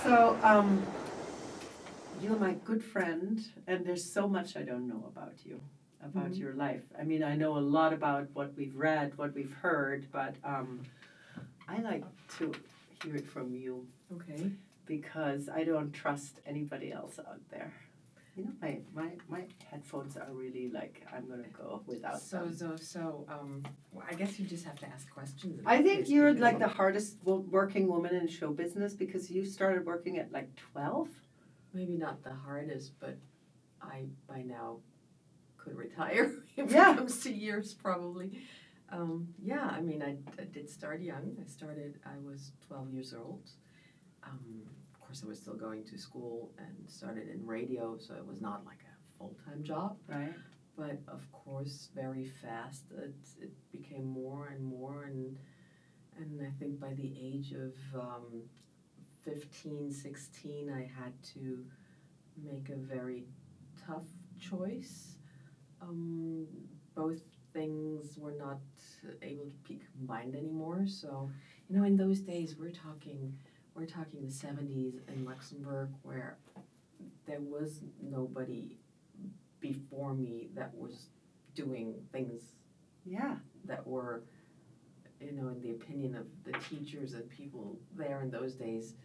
So, you're my good friend, and there's so much I don't know about you, about your life. I mean, I know a lot about what we've read, what we've heard, but I like to hear it from you. Okay. Because I don't trust anybody else out there. You know, my headphones are really like, I'm gonna go without them. Well, I guess you just have to ask questions. I think you're like the hardest working woman in show business because you started working at like 12. Maybe not the hardest, but I by now could retire if Yeah. it comes to years probably. Yeah, I mean, I did start young. I was 12 years old. Of course, I was still going to school and started in radio, so it was not like a full-time job. Right. But of course, very fast, it became more and more, and I think by the age of 15, 16, I had to make a very tough choice. Both things were not able to be combined anymore. So, you know, in those days, we're talking the 70s in Luxembourg, where there was nobody before me that was doing things Yeah. that were, you know, in the opinion of the teachers and people there in those days,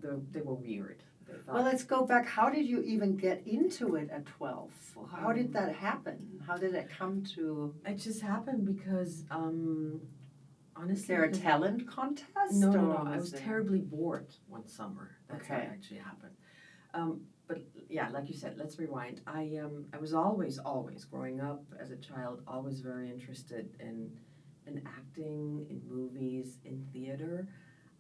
they were weird. They thought, Well, let's go back. How did you even get into it at 12? How did that happen? How did it come to? it just happened because, honestly, Is there a talent contest? No. or I was there- terribly bored one summer. That's how Okay. it actually happened. But yeah, like you said, let's rewind. I was always growing up as a child, always very interested in acting, in movies, in theater.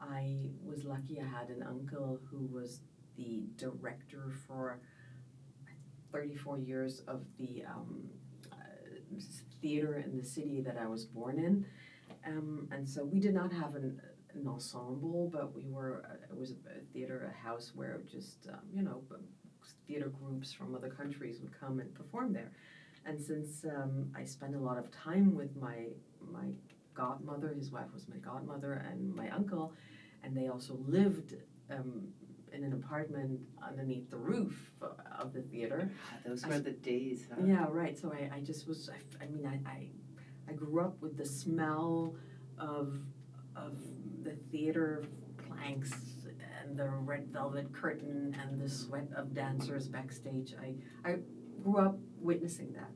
I was lucky I had an uncle who was the director for 34 years of the theater in the city that I was born in. And so we did not have an ensemble, but it was a theater, a house where just, theater groups from other countries would come and perform there. And since I spent a lot of time with my godmother, his wife was my godmother, and my uncle, and they also lived in an apartment underneath the roof of the theater. Those were the days, huh? Yeah, right. So I just was, I grew up with the smell of the theater planks and the red velvet curtain and the sweat of dancers backstage. I grew up witnessing that,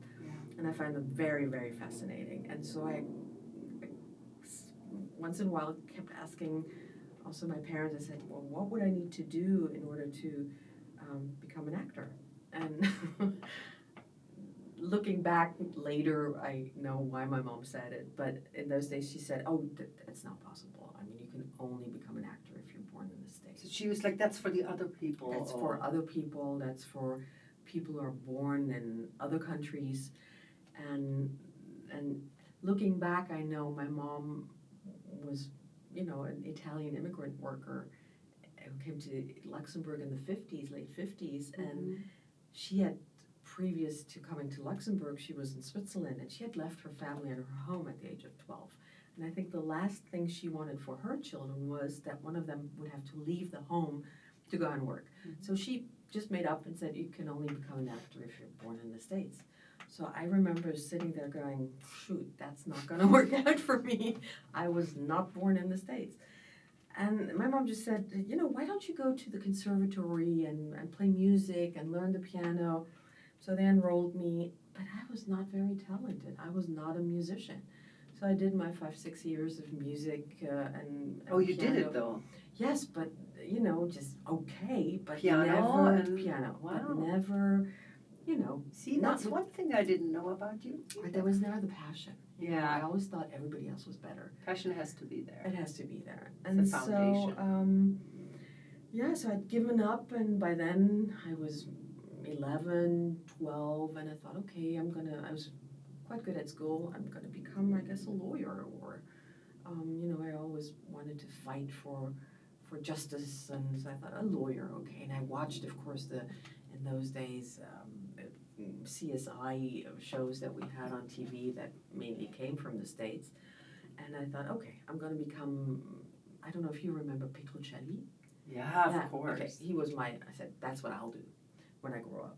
and I find it very, very fascinating. And so I once in a while kept asking also my parents, I said, well, what would I need to do in order to become an actor? And looking back later, I know why my mom said it, but in those days she said, oh, it's not possible. I mean, you can only become an actor if you're born in the States. So she was like, that's for the other people. That's for other people, that's for people who are born in other countries. And looking back, I know my mom was, an Italian immigrant worker who came to Luxembourg in the 50s, late 50s, and she had, previous to coming to Luxembourg, she was in Switzerland, and she had left her family and her home at the age of 12. And I think the last thing she wanted for her children was that one of them would have to leave the home to go and work. So she just made up and said, you can only become an actor if you're born in the States. So I remember sitting there going, shoot, that's not going to work out for me. I was not born in the States. And my mom just said, why don't you go to the conservatory and play music and learn the piano? So they enrolled me, but I was not very talented. I was not a musician. So I did my 5-6 years of music and Oh, you piano. did it though? Yes, but, just okay, but Piano never and piano. wow. But never, See, that's one thing I didn't know about you. There was never the passion. Yeah. I always thought everybody else was better. Passion has to be there. It has to be there. It's And the foundation. So I'd given up, and by then I was 11, 12, and I thought, okay, I was quite good at school. I'm going to become, I guess, a lawyer, or, I always wanted to fight for justice, and so I thought, a lawyer, okay. And I watched, of course, in those days, CSI shows that we had on TV that mainly came from the States. And I thought, okay, I'm going to become, I don't know if you remember Petruccelli. Yeah, Yeah, of course. Okay, I said, that's what I'll do when I grow up.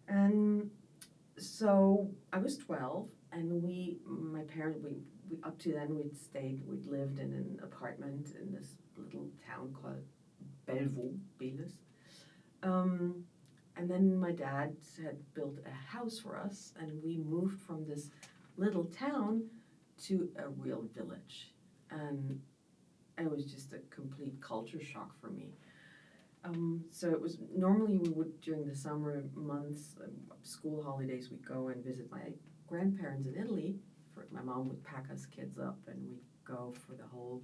And so I was 12, and my parents, we up to then we'd lived in an apartment in this little town called Bellevaux, Belis. And then my dad had built a house for us, and we moved from this little town to a real village. And it was just a complete culture shock for me. So it was, normally we would, during the summer months, school holidays, we'd go and visit my grandparents in Italy. My mom would pack us kids up, and we'd go for the whole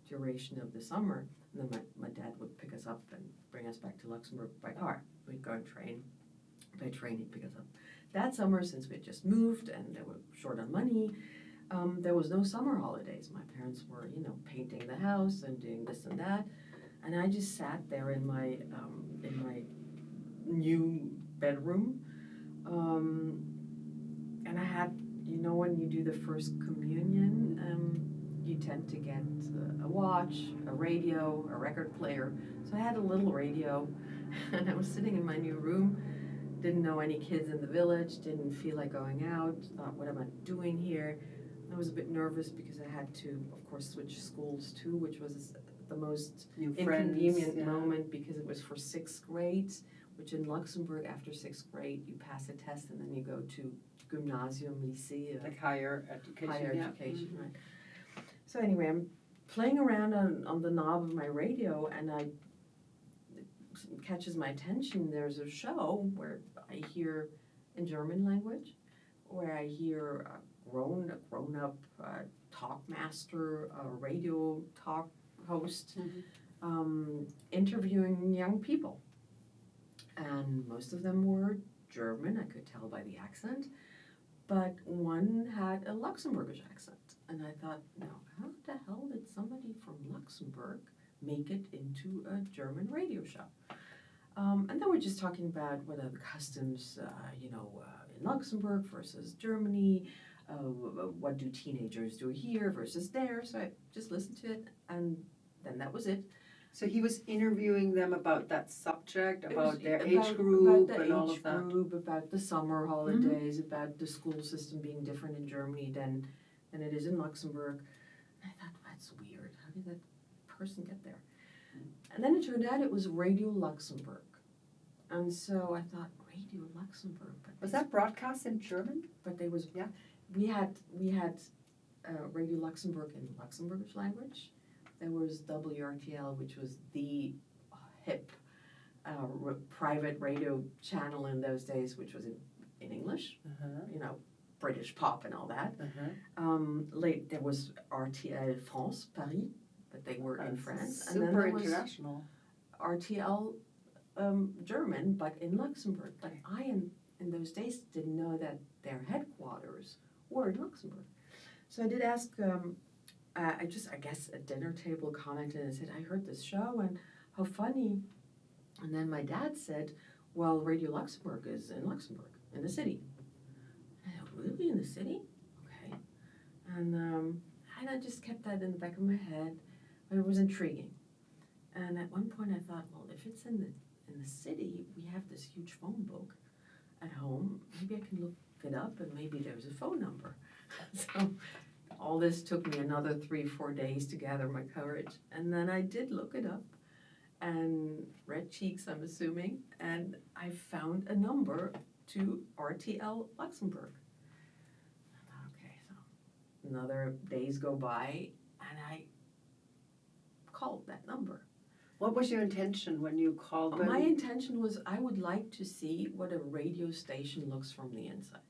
duration of the summer. And then my dad would pick us up and bring us back to Luxembourg by car. We'd go and train. By train, he'd pick us up. That summer, since we had just moved and they were short on money, there was no summer holidays. My parents were, painting the house and doing this and that. And I just sat there in my new bedroom. And I had, when you do the first communion, you tend to get a watch, a radio, a record player. So I had a little radio, and I was sitting in my new room, didn't know any kids in the village, didn't feel like going out, thought, what am I doing here? I was a bit nervous because I had to, of course, switch schools too, which was the most inconvenient moment because it was for 6th grade, which in Luxembourg, after 6th grade, you pass a test and then you go to gymnasium, lycée. Like higher education. Higher education, right. So anyway, I'm playing around on the knob of my radio, and it catches my attention. There's a show where I hear in German language, where I hear a grown-up talk master, a radio talk host, interviewing young people. And most of them were German, I could tell by the accent, but one had a Luxembourgish accent. And I thought, now, how the hell did somebody from Luxembourg make it into a German radio show? And then we're just talking about what are the customs, in Luxembourg versus Germany, what do teenagers do here versus there. So I just listened to it, and then that was it. So he was interviewing them about that subject, about their age group and all of that. About the summer holidays, about the school system being different in Germany than it is in Luxembourg. And I thought, that's weird. How did that person get there? And then it turned out it was Radio Luxembourg. And so I thought, Radio Luxembourg. But was that broadcast in German? But they was, yeah. We had Radio Luxembourg in Luxembourgish language. There was WRTL, which was the hip private radio channel in those days, which was in English, British pop and all that. Late there was RTL France, Paris, but they were in France. Super and then there international. Was RTL German, but in Luxembourg. But I, in those days, didn't know that their headquarters were in Luxembourg. So I did ask... I guess a dinner table commented and said, I heard this show and how funny. And then my dad said, well, Radio Luxembourg is in Luxembourg, in the city. And I said, really, in the city? Okay. And I just kept that in the back of my head. But it was intriguing. And at one point I thought, well, if it's in the city, we have this huge phone book at home. Maybe I can look it up and maybe there's a phone number. So all this took me another 3-4 days to gather my courage. And then I did look it up, and red cheeks, I'm assuming, and I found a number to RTL Luxembourg. I thought, okay, so another days go by, and I called that number. What was your intention when you called them? My intention was I would like to see what a radio station looks from the inside.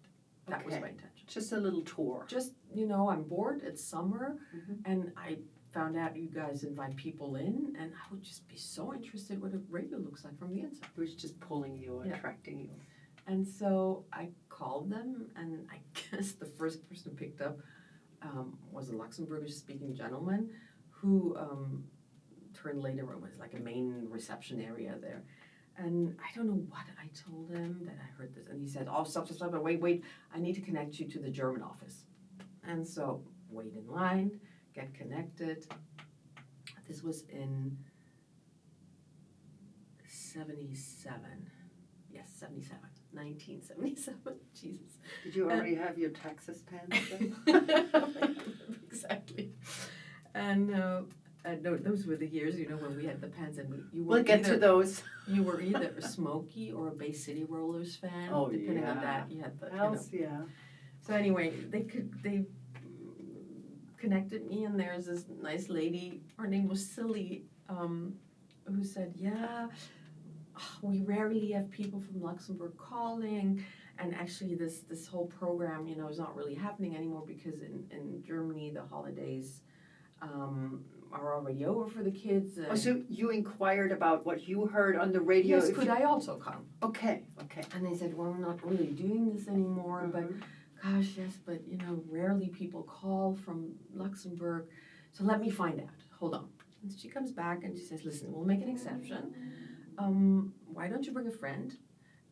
That was my intention. Just a little tour. Just, I'm bored, it's summer, and I found out you guys invite people in, and I would just be so interested what a radio looks like from the inside. It was just pulling you, attracting you. And so I called them, and I guess the first person who picked up was a Luxembourgish-speaking gentleman who turned later was like a main reception area there. And I don't know what I told him that I heard this. And he said, oh, stop, wait, I need to connect you to the German office. And so, wait in line, get connected. This was in 1977. Yes, 77. 1977. Jesus. Did you already have your taxes paid? Exactly. And no, those were the years, when we had the pens, and you were We'll get to those. You were either a Smokey or a Bay City Rollers fan. Oh, depending on yeah. that, you had the. Yeah. So anyway, they connected me, and there's this nice lady. Her name was Silly, who said, "Yeah, we rarely have people from Luxembourg calling." And actually, this whole program, is not really happening anymore because in Germany, the holidays are already over for the kids. So you inquired about what you heard on the radio? Yes, could I also come? Okay. And they said, well, we're not really doing this anymore, but gosh, yes, but rarely people call from Luxembourg. So let me find out. Hold on. And she comes back and she says, listen, we'll make an exception. Why don't you bring a friend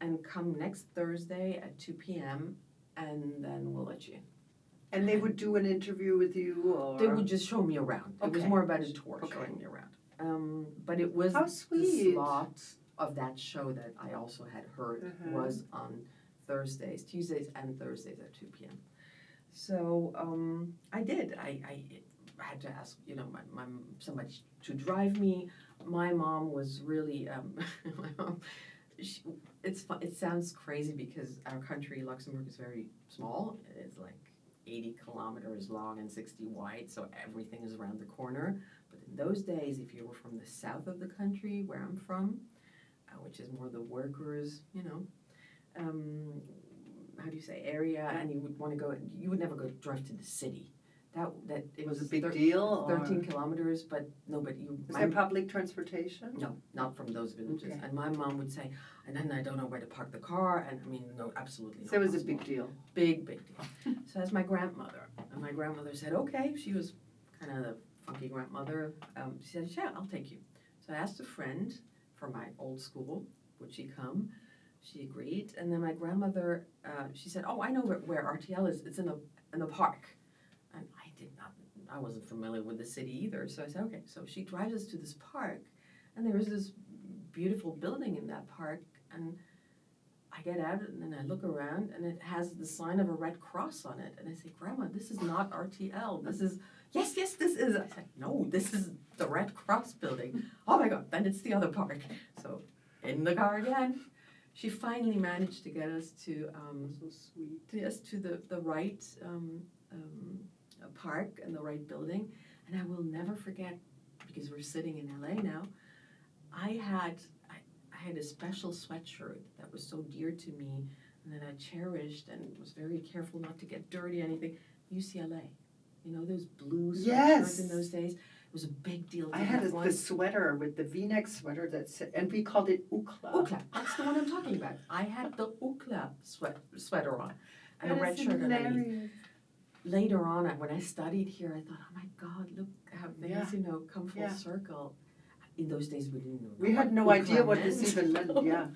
and come next Thursday at 2 p.m. and then we'll let you in. And they would do an interview with you, or they would just show me around. It was more about a tour, showing me around. But it was the slot of that show that I also had heard was on Tuesdays and Thursdays at 2 p.m. So I did. I had to ask, my somebody to drive me. My mom was really. My mom, it sounds crazy because our country, Luxembourg, is very small. It's like 80 kilometers long and 60 wide, so everything is around the corner. But in those days, if you were from the south of the country, where I'm from, which is more the workers, how do you say, area, and you would want to go, you would never drive to the city. That it was a big deal. 13 kilometers, but nobody. Was there public transportation? No, not from those villages. Okay. And my mom would say, and then I don't know where to park the car, and no, absolutely not. So it was a big deal. Big deal. So that's my grandmother, and my grandmother said, okay. She was kind of the funky grandmother. She said, yeah, I'll take you. So I asked a friend from my old school, would she come? She agreed, and then my grandmother, she said, oh, I know where RTL is. It's in the park. And I wasn't familiar with the city either. So I said, okay. So she drives us to this park, and there was this beautiful building in that park. And I get out, and then I look around, and it has the sign of a Red Cross on it. And I say, Grandma, this is not RTL. This is, yes, this is. I said, no, this is the Red Cross building. Oh my God, then it's the other park. So in the car again. She finally managed to get us to, so sweet. Yes, to the right park and the right building. And I will never forget, because we're sitting in LA now, I had a special sweatshirt that was so dear to me and that I cherished and was very careful not to get dirty or anything. UCLA. Those blue sweatshirts in those days? It was a big deal to I had the sweater with the V-neck sweater and we called it Ukla. Ukla, that's the one I'm talking about. I had the Ukla sweater on and a red shirt underneath. Later on, when I studied here, I thought, oh my God, look how things, come full circle. In those days, we didn't know. We had no idea what this even meant, yeah.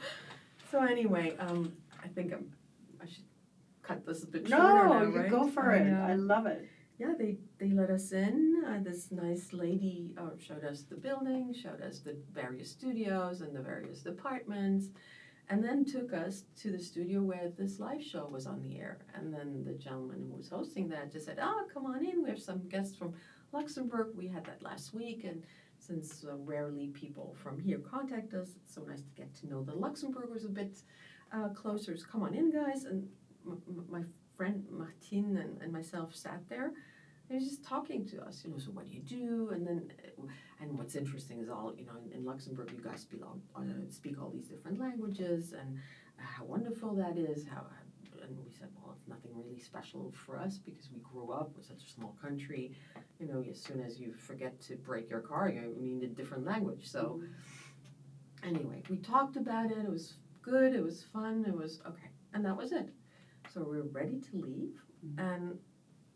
So anyway, I think I should cut this a bit shorter now, right? No, you go for it. I love it. Yeah, they let us in. This nice lady showed us the building, showed us the various studios and the various departments, and then took us to the studio where this live show was on the air. And then the gentleman who was hosting that just said, come on in. We have some guests from Luxembourg. We had that last week. And since rarely people from here contact us, it's so nice to get to know the Luxembourgers a bit closer. So come on in, guys. And my friend Martine and myself sat there. He was just talking to us, so what do you do? And what's interesting is all, in Luxembourg, you guys speak all these different languages, and how wonderful that is. And we said, well, it's nothing really special for us because we grew up with such a small country. As soon as you forget to break your car, you need a different language. So anyway, we talked about it. It was good. It was fun. It was okay. And that was it. So we were ready to leave. And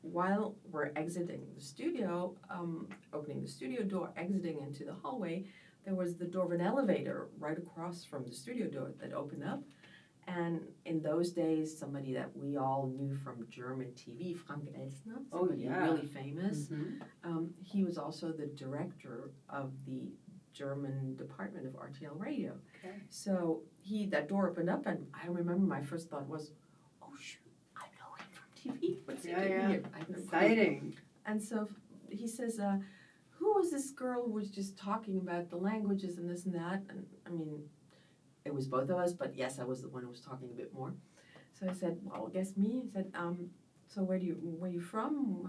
while we're exiting the studio, opening the studio door, exiting into the hallway, there was the door of an elevator right across from the studio door that opened up. And in those days, somebody that we all knew from German TV, Frank Elstner, somebody really famous, he was also the director of the German department of RTL Radio. Okay. So that door opened up, and I remember my first thought was, oh shoot, I know him from TV. What's he doing here? I have no clue. Exciting. And so he says, who was this girl who was just talking about the languages and this and that? And I mean, it was both of us, but yes, I was the one who was talking a bit more. So I said, well, guess me. He said, so where you from?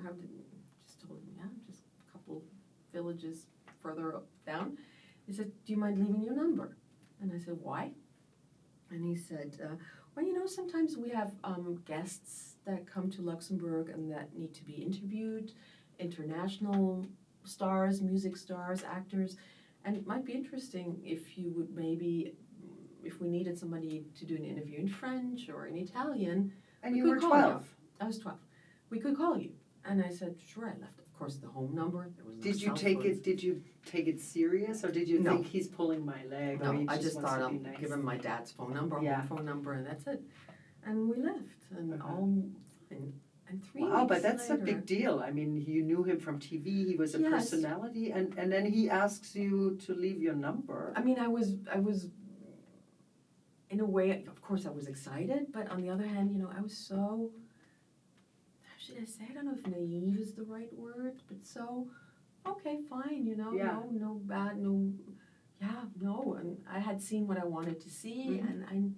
Just told him, yeah, just a couple villages further down. He said, do you mind leaving your number? And I said, why? And he said, well, sometimes we have guests that come to Luxembourg and that need to be interviewed, international stars, music stars, actors, and it might be interesting if you would if we needed somebody to do an interview in French or in Italian. And you were 12. I was 12. We could call you. And I said, sure. I left, of course, the home number. There was no Did you cell phones. Did you take it serious, or did you No. think he's pulling my leg? No, or he I just wants thought to I'll be nice? give him my dad's phone number, Yeah. home phone number, and that's it. And we left, and Uh-huh. all fine. And 3 Wow, weeks but that's later, a big deal. I mean, you knew him from TV. He was a Yes. personality, and then he asks you to leave your number. I mean, I was, in a way, of course, I was excited, but on the other hand, I was so, how should I say? I don't know if naive is the right word, but so, okay, fine, Yeah. no bad, no. And I had seen what I wanted to see, Mhm. and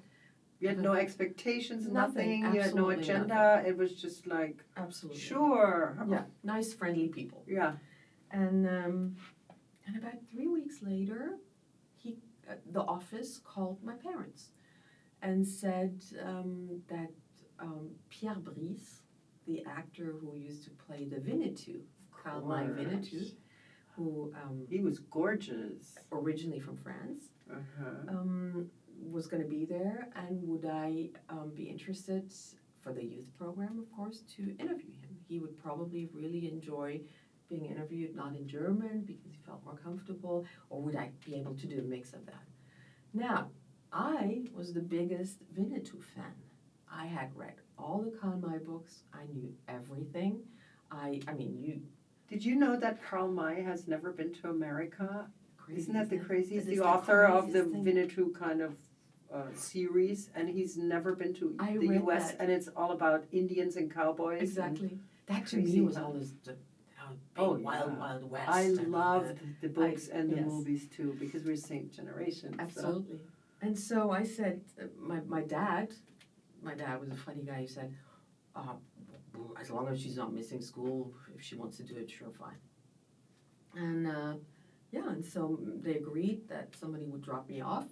You had no expectations, Nothing, nothing. You had no absolutely agenda. It was just like, absolutely. sure. Yeah, nice, friendly people. Yeah. And about 3 weeks later, the office called my parents and said that Pierre Brice, the actor who used to play the Winnetou, Karl May Winnetou, who He was gorgeous. originally from France, Uh-huh. was going to be there, and would I be interested for the youth program, of course, to interview him. He would probably really enjoy being interviewed, not in German, because he felt more comfortable, or would I be able to do a mix of that? Now, I was the biggest Winnetou fan. I had read all the Karl May books. I knew everything. Did you know that Karl May has never been to America? Isn't that the crazy? He's It is the the author of the craziest thing. Winnetou kind of series, and he's never been to I the read U.S. that. and it's all about Indians and cowboys. and Exactly. That to crazy. me was all this big Oh, wild, yeah. wild west. I mean, loved the books and the yes. movies too, because we're same generation. so- Absolutely. And so I said, my dad was a funny guy. He said, as long as she's not missing school, if she wants to do it, sure, fine. And and so they agreed that somebody would drop me off,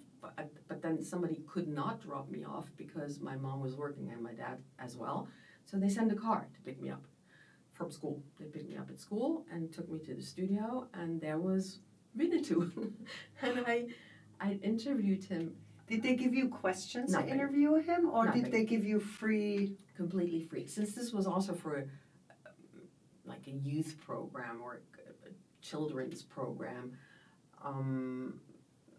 but then somebody could not drop me off because my mom was working and my dad as well. So they sent a car to pick me up from school. They picked me up at school and took me to the studio, and there was Winnetou. And I interviewed him. Did they give you questions Nothing. to interview him, or Nothing. did they give you free? Completely free. Since this was also for like a youth program or a children's program,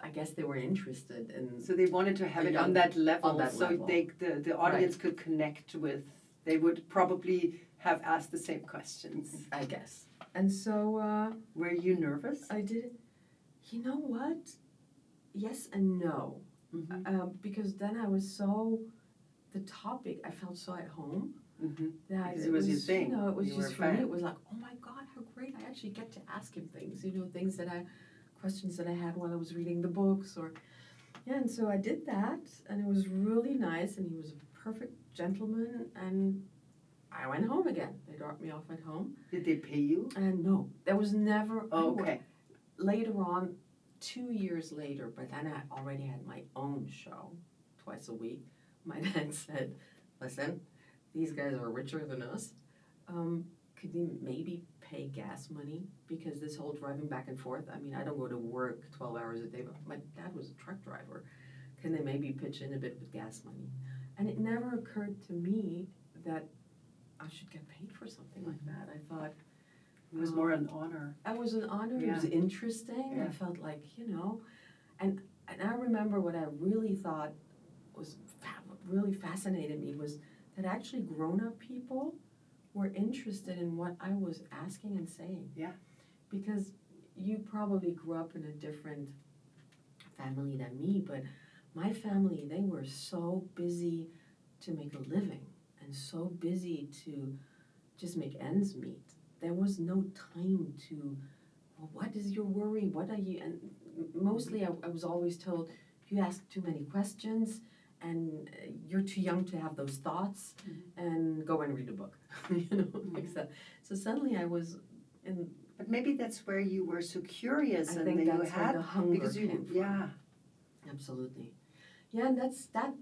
I guess they were interested in. So they wanted to have The it on young- that level, on that so level. the audience could connect with. They would probably have asked the same questions. I guess. And so Were you nervous? I did it. You know what? Yes and no. Mm-hmm. Because then I was the topic, I felt so at home. Mm-hmm. That Because it was your thing. It was You were just a for me. fan. It was like, oh my God, how great! I actually get to ask him things. Things questions that I had while I was reading the books, and so I did that, and it was really nice. And he was a perfect gentleman, and I went home again. They dropped me off at home. Did they pay you? And no, there was never. Oh, okay. Later on, 2 years later, but then I already had my own show twice a week. My dad said, listen, these guys are richer than us. Could you maybe pay gas money? Because this whole driving back and forth, I don't go to work 12 hours a day, but my dad was a truck driver. Can they maybe pitch in a bit with gas money? And it never occurred to me that I should get paid for something like that. I thought, It was more an honor. it was an honor. Yeah. It was interesting. Yeah. I felt like, and I remember what I really thought was really fascinated me was that actually grown-up people were interested in what I was asking and saying. Yeah. Because, you probably grew up in a different family than me, but my family, they were so busy to make a living and so busy to just make ends meet. There was no time to, well, what is your worry? What are you, and mostly I was always told, you ask too many questions and you're too young to have those thoughts, and go and read a book, like that. So suddenly I was in. But maybe that's where you were so curious, I and think that you that's where had the hunger because you came from. yeah. Absolutely. Yeah, and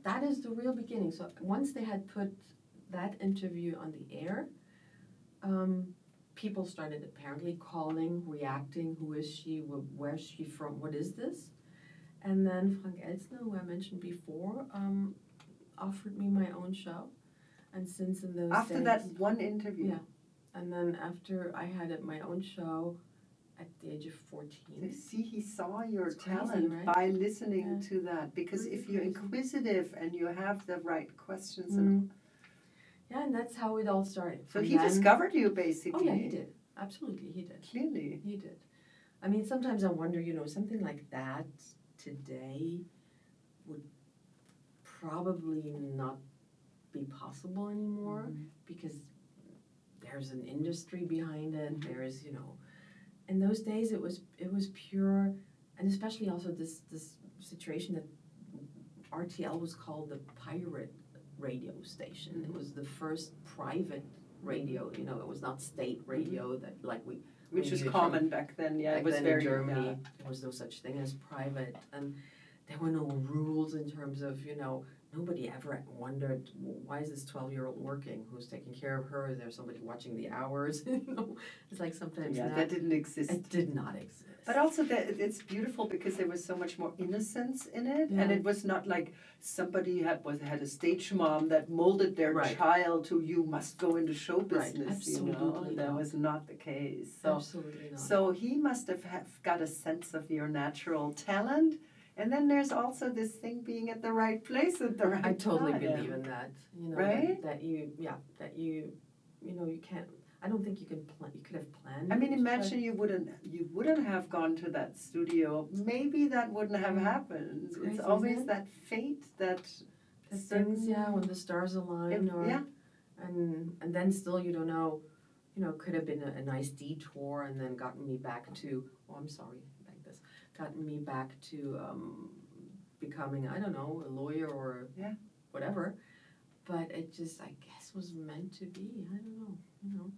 that is the real beginning. So once they had put that interview on the air, people started apparently calling, reacting, who is she, where is she from, what is this? And then Frank Elstner, who I mentioned before, offered me my own show. And since in those After days, that one interview. Yeah. And then after I had my own show at the age of 14. See, he saw your It's crazy, talent right? by listening Yeah. to that. Because Pretty if you're crazy. inquisitive and you have the right questions, and Yeah, and that's how it all started. so From he then- discovered you basically. Oh yeah, he did. Absolutely, he did. Clearly. He did. I mean, sometimes I wonder, something like that today would probably not be possible anymore, because there's an industry behind it. There's, in those days it was pure, and especially also this situation that RTL was called the pirate radio station. It was the first private radio, it was not state radio that like we. Which was knew common back then, yeah. Back It was then very in Germany, there was no such thing as private, and there were no rules in terms of, nobody ever wondered, why is this 12-year-old working? Who's taking care of her? Is there somebody watching the hours? It's like sometimes that didn't exist. It did not exist. But also that it's beautiful because there was so much more innocence in it, Yeah. and it was not like somebody had a stage mom that molded their Right. child to you must go into show Right, business. absolutely That not. was not the case. So Absolutely not. so he must have got a sense of your natural talent, and then there's also this thing being at the right place at the right time. I totally believe in that. Right? That you can't. I don't think you can plan. You could have planned. I mean, it, imagine you wouldn't have gone to that studio. Maybe that wouldn't have happened. It's crazy, It's always isn't it? that fate that the things, when the stars align, yeah. and then still you don't know. Could have been a nice detour, and then gotten me back to. Oh, I'm sorry, like this. Gotten me back to becoming, I don't know, a lawyer or whatever. But it just, I guess, was meant to be. I don't know.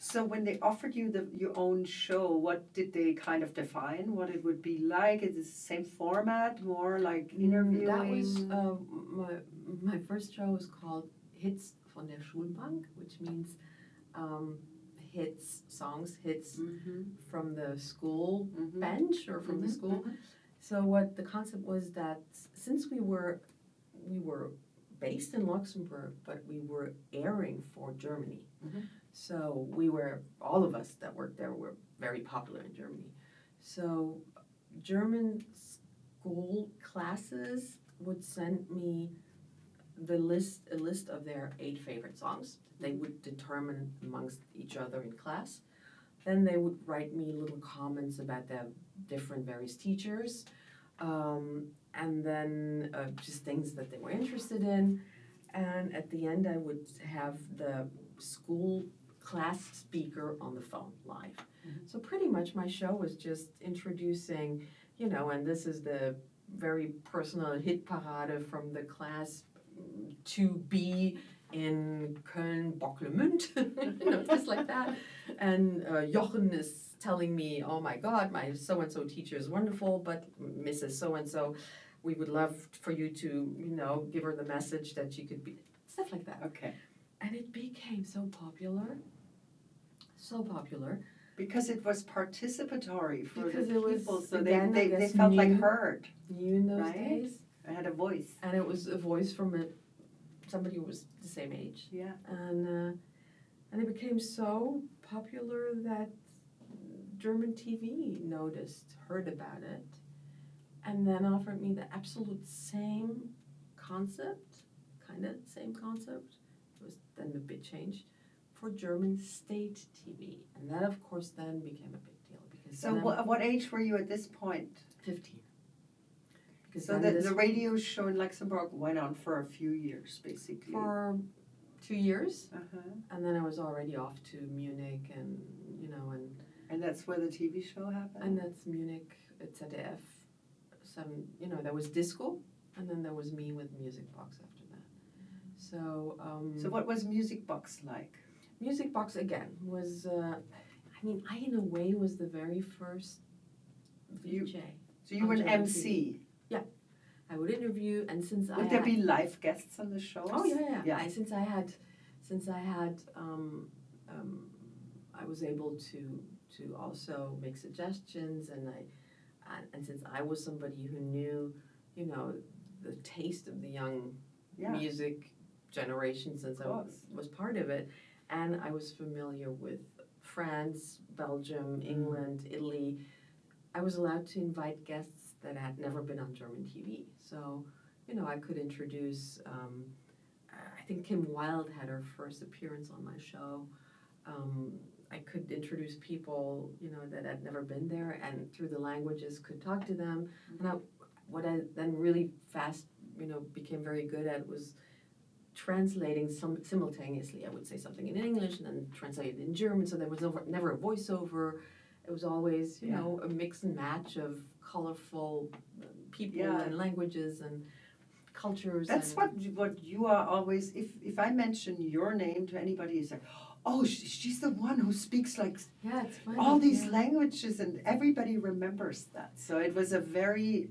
So when they offered you your own show, what did they kind of define what it would be like? Is it the same format, more like interviewing? That was my first show was called Hits von der Schulbank, which means hits from the school bench or from the school. So what the concept was that since we were based in Luxembourg, but we were airing for Germany. So all of us that worked there were very popular in Germany. So German school classes would send me a list of their 8 favorite songs. They would determine amongst each other in class. Then they would write me little comments about their different various teachers, and then just things that they were interested in. And at the end, I would have the school class speaker on the phone live. So pretty much my show was just introducing, and this is the very personal hit parade from the class to be in Köln, Bocklemünd, just like that. And Jochen is telling me, oh my God, my so-and-so teacher is wonderful, but Mrs. So-and-so, we would love for you to, give her the message that she could be, stuff like that. Okay. And it became so popular. Because it was participatory for Because the it was, people, so again, I they guess, felt like new. heard. New in those Right? days. I had a voice. And it was a voice from somebody who was the same age. Yeah. And it became so popular that German TV heard about it, and then offered me the absolute same concept, same concept. It was then a bit changed for German state TV, and that of course then became a big deal Because So what age were you at this point? 15. Because So the radio show in Luxembourg went on for a few years, basically. for 2 years, Uh-huh. and then I was already off to Munich, and And that's where the TV show happened? and that's Munich at ZDF. There was disco, and then there was me with Music Box after that. So. So what was Music Box like? Music Box again was. I in a way was the very first VJ. So you were an on MC? Yeah, I would interview, and since Would there be live guests on the shows? Oh yeah. Since I had, I was able to also make suggestions, and since I was somebody who knew, the taste of the young music generation, since I was part of it, and I was familiar with France, Belgium, England, Italy, I was allowed to invite guests that had never been on German TV. So, I could introduce, I think Kim Wilde had her first appearance on my show. I could introduce people, that had never been there, and through the languages could talk to them. And what I then really fast, became very good at was translating simultaneously. I would say something in English and then translate it in German, so there was never a voiceover. It was always, a mix and match of colorful people and languages and cultures. That's what you are always, if I mention your name to anybody, it's like, oh, she's the one who speaks like it's funny, all these languages, and everybody remembers that. So it was a very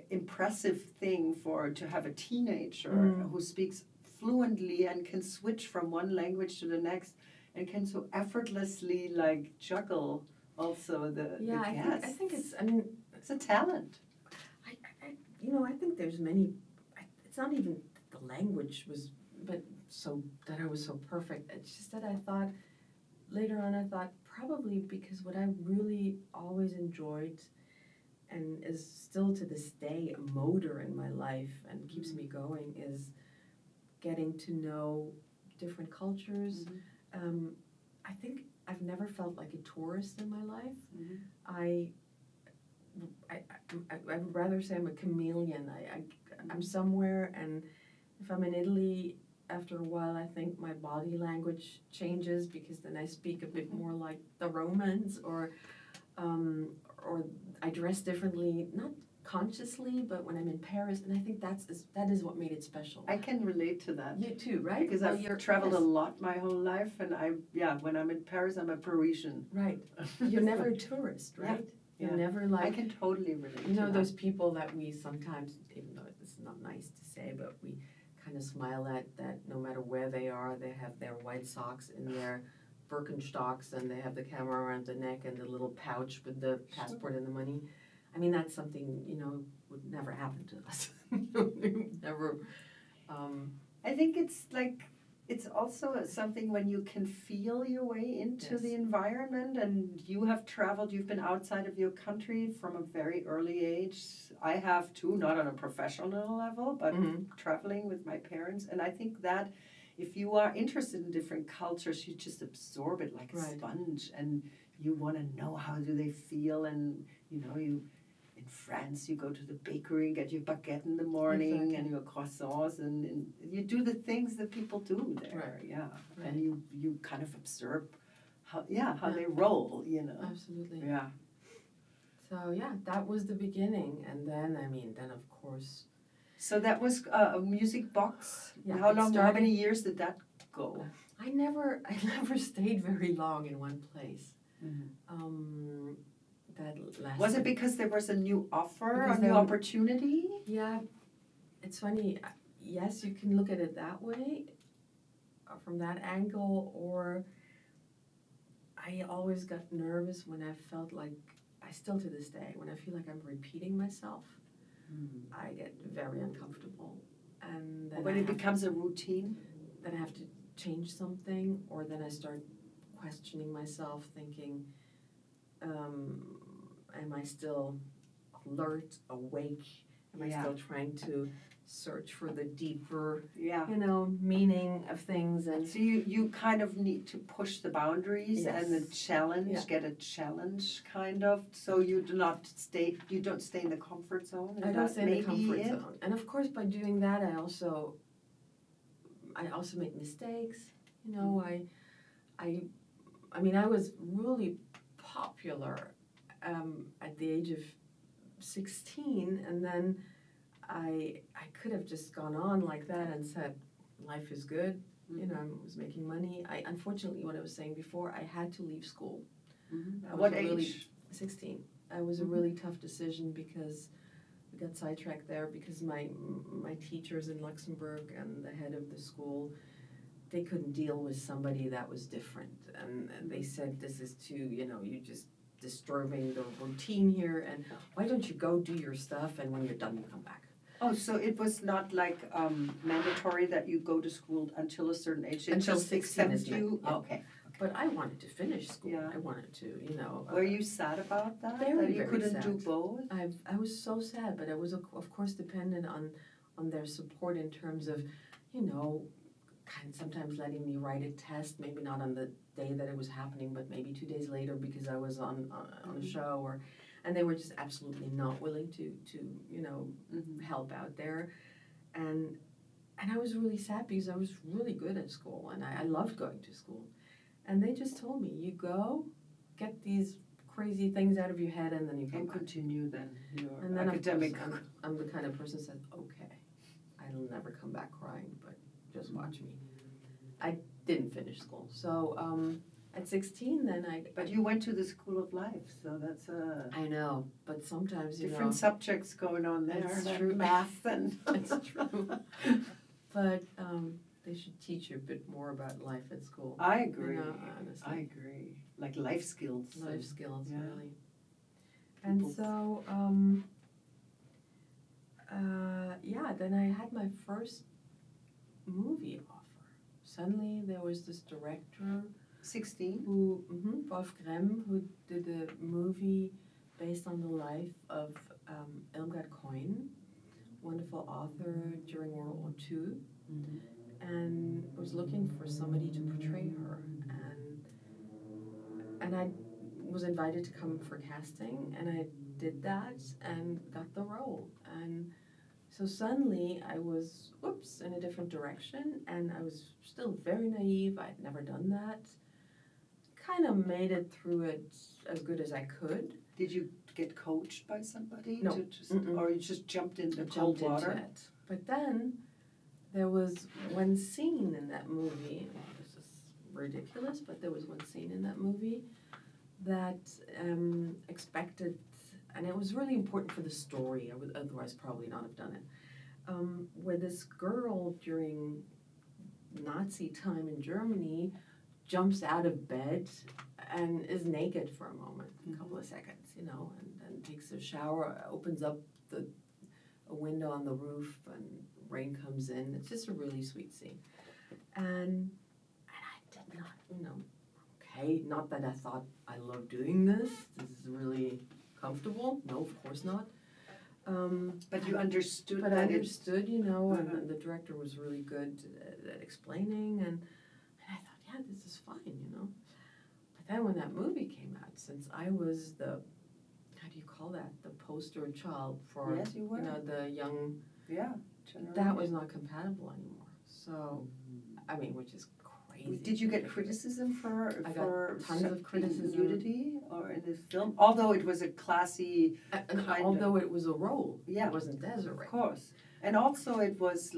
impressive thing to have a teenager who speaks fluently and can switch from one language to the next and can so effortlessly juggle also the guests. I think it's, it's a talent. I think there's many, it's not even the language was, but that I was so perfect. It's just that later on I thought probably because what I really always enjoyed and is still to this day a motor in my life and keeps me going is getting to know different cultures. I think I've never felt like a tourist in my life. I would rather say I'm a chameleon. I'm somewhere, and if I'm in Italy, after a while I think my body language changes because then I speak a bit more like the Romans, or I dress differently, not consciously, but when I'm in Paris, and I think that is what made it special. I can relate to that. You too, right? Because I've traveled a lot my whole life, and when I'm in Paris, I'm a Parisian. Right. You're never a tourist, right? You're never I can totally relate to that. Those people that we sometimes, even though it's not nice to say, but we kind of smile at, that no matter where they are, they have their white socks in their Birkenstocks, and they have the camera around the neck and the little pouch with the passport and the money. That's something, would never happen to us. Never. I think it's also something when you can feel your way into the environment, and you have traveled, you've been outside of your country from a very early age. I have too, not on a professional level, but traveling with my parents. And I think that if you are interested in different cultures, you just absorb it like a sponge, and you want to know how do they feel, and in France, you go to the bakery and get your baguette in the morning and your croissants, and you do the things that people do there, and you kind of observe how they roll, Absolutely. Yeah. So that was the beginning, and then of course. So that was a Music Box. Yeah. How many years did that go? I never stayed very long in one place. Was it because there was a new offer, a new opportunity? Yeah, it's funny. Yes, you can look at it that way, from that angle, or I always got nervous when I felt like, I still to this day, when I feel like I'm repeating myself, I get very uncomfortable. And then when it becomes a routine? Then I have to change something, or then I start questioning myself, thinking, am I still alert, awake? Am I still trying to search for the deeper, Yeah. meaning of things. And So you kind of need to push the boundaries and the Yes. challenge, Yeah. get a challenge kind of, so you don't stay in the comfort zone. Is I don't that stay in the maybe comfort it? zone. And of course, by doing that, I also make mistakes. I was really popular at the age of 16, and then I could have just gone on like that and said, life is good. I was making money. Unfortunately, what I was saying before, I had to leave school. Mhm. I was What really- age? 16. It was a really tough decision because we got sidetracked there because my teachers in Luxembourg and the head of the school, they couldn't deal with somebody that was different. And they said, this is too, you're just disturbing the routine here, and why don't you go do your stuff, and when you're done, you come back. Oh, so it was not like mandatory that you go to school until a certain age? They Until just 16 accept is you? yeah. Okay. But I wanted to finish school. Yeah. I wanted to, Were you sad about that? Very, that you very couldn't do sad. both? I was so sad, but I was of course dependent on their support in terms of, kind of sometimes letting me write a test, maybe not on the day that it was happening, but maybe 2 days later because I was on a show, and they were just absolutely not willing to help out there, and I was really sad because I was really good at school and I loved going to school, and they just told me, you go, get these crazy things out of your head, and then you come And back. continue then your And then academic. of course, I'm the kind of person who said, okay, I'll never come back crying, but just watch me. I didn't finish school, so at 16 then But you went to the School of Life, so that's I know, but sometimes different subjects going on there. That's like true. Math and. It's true. But they should teach you a bit more about life at school. I agree. Honestly. I agree. Like life skills. Life skills, Yeah. really. And People- so, then I had my first movie offer. Suddenly there was this director 16? who, Wolf Grimme, who did a movie based on the life of Irmgard Coyne, wonderful author during World War II, and was looking for somebody to portray her. And I was invited to come for casting, and I did that and got the role. And so suddenly I was, in a different direction, and I was still very naive. I'd never done that. Kind of made it through it as good as I could. Did you get coached by somebody? No. To just, Mm-mm. or you just jumped into I cold jumped into water? it. But then there was one scene in that movie, this is ridiculous, but there was one scene in that movie that expected, and it was really important for the story, I would otherwise probably not have done it, where this girl during Nazi time in Germany jumps out of bed and is naked for a moment, a couple of seconds, and then takes a shower, opens up a window on the roof, and rain comes in. It's just a really sweet scene. And I did not, okay, not that I thought I love doing this. This is really comfortable. No, of course not. But you understood But I that understood, and the director was really good at explaining, and I thought, yeah, this is fine, But then when that movie came out, since I was the, how do you call that, the poster child for, Yes, you were. the young, Yeah. that was not compatible anymore. So, which is crazy. Did you get criticism for I got tons of the criticism. nudity or in this film? Although it was a classy, And kind although it was a role, Yeah. it wasn't Désirée. of course. And also it was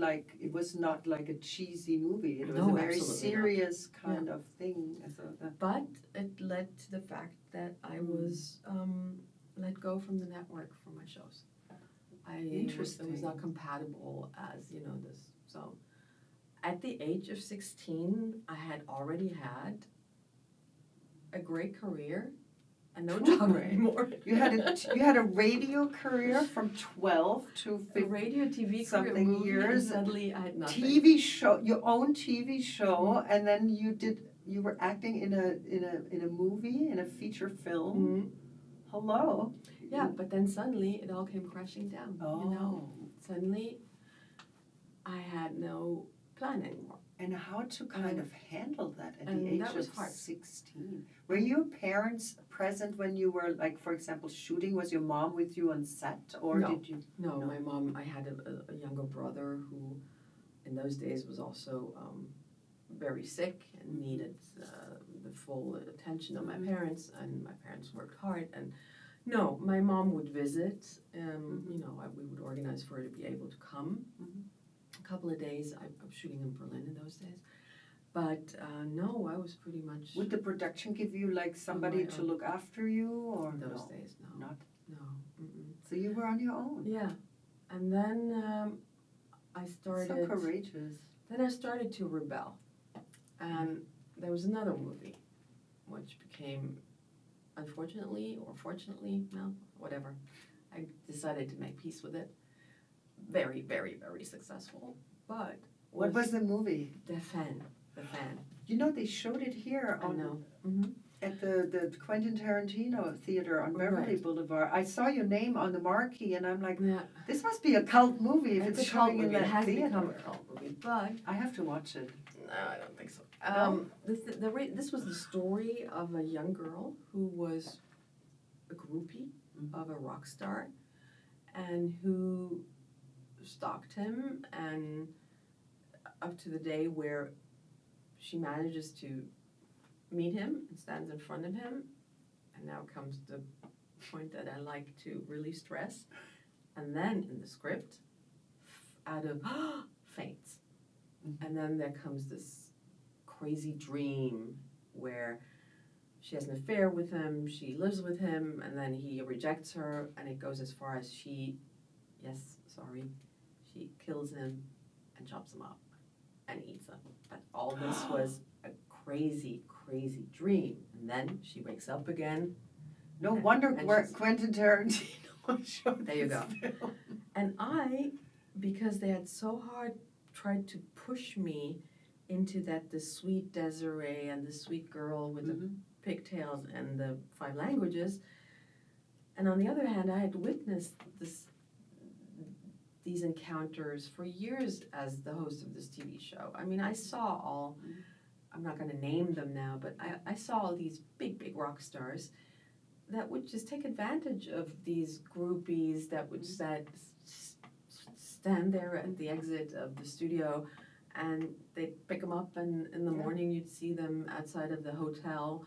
not like a cheesy movie. It was No, a very absolutely not. serious kind of thing. So But it led to the fact that I was let go from the network for my shows. It was Interesting. not compatible as, this. So at the age of 16, I had already had a great career and no job Great. anymore. you had a radio career from 12 to A 15. radio, TV career, something movie, years, and suddenly I had nothing. TV show, your own TV show, and then you were acting in a movie, in a feature film. Mhm. Hello. Yeah, but then suddenly it all came crashing down. Oh. Suddenly I had no plan anymore. And how to kind of handle that at the and age that was of hard. 16? Were your parents present when you were, like, for example, shooting? Was your mom with you on set, or No. did you? No, No. my mom, I had a younger brother who in those days was also very sick and needed the full attention of my parents, and my parents worked hard. And no, my mom would visit, you know, we would organize for her to be able to come a couple of days. I was shooting in Berlin in those days. But no, I was pretty much... Would the production give you, like, somebody to look after you, or in those no? days, no. Not? No. Mm-mm. So you were on your own? Yeah. And then I started... So courageous. Then I started to rebel. And there was another movie, which became, unfortunately, or fortunately, no, whatever, I decided to make peace with it. Very, very, very successful. But What was the movie? The Fan. The Fan. You know, they showed it here I on know. Mm-hmm. at the Quentin Tarantino Theater on Beverly Right. Boulevard. I saw your name on the marquee, and I'm like, Yeah. this must be a cult movie if it's a cult showing in movie. It that has theater. become a cult movie, but I have to watch it. no, I don't think so. No? This was the story of a young girl who was a groupie of a rock star, and who stalked him, and up to the day where she manages to meet him and stands in front of him, and now comes the point that I like to really stress, and then in the script, out of faints. And then there comes this crazy dream where she has an affair with him, she lives with him, and then he rejects her, and it goes as far as she kills him and chops him up and eats him. But all this was a crazy, crazy dream. And then she wakes up again. No And- wonder and she's- Quentin Tarantino showed There you this go. film. And I, because they had so hard tried to push me into the sweet Désirée and the sweet girl with the pigtails and the 5 languages. And on the other hand, I had witnessed these encounters for years as the host of this TV show. I mean, I saw all, I'm not going to name them now, but I saw all these big, big rock stars that would just take advantage of these groupies that would stand there at the exit of the studio, and they'd pick them up, and in the morning you'd see them outside of the hotel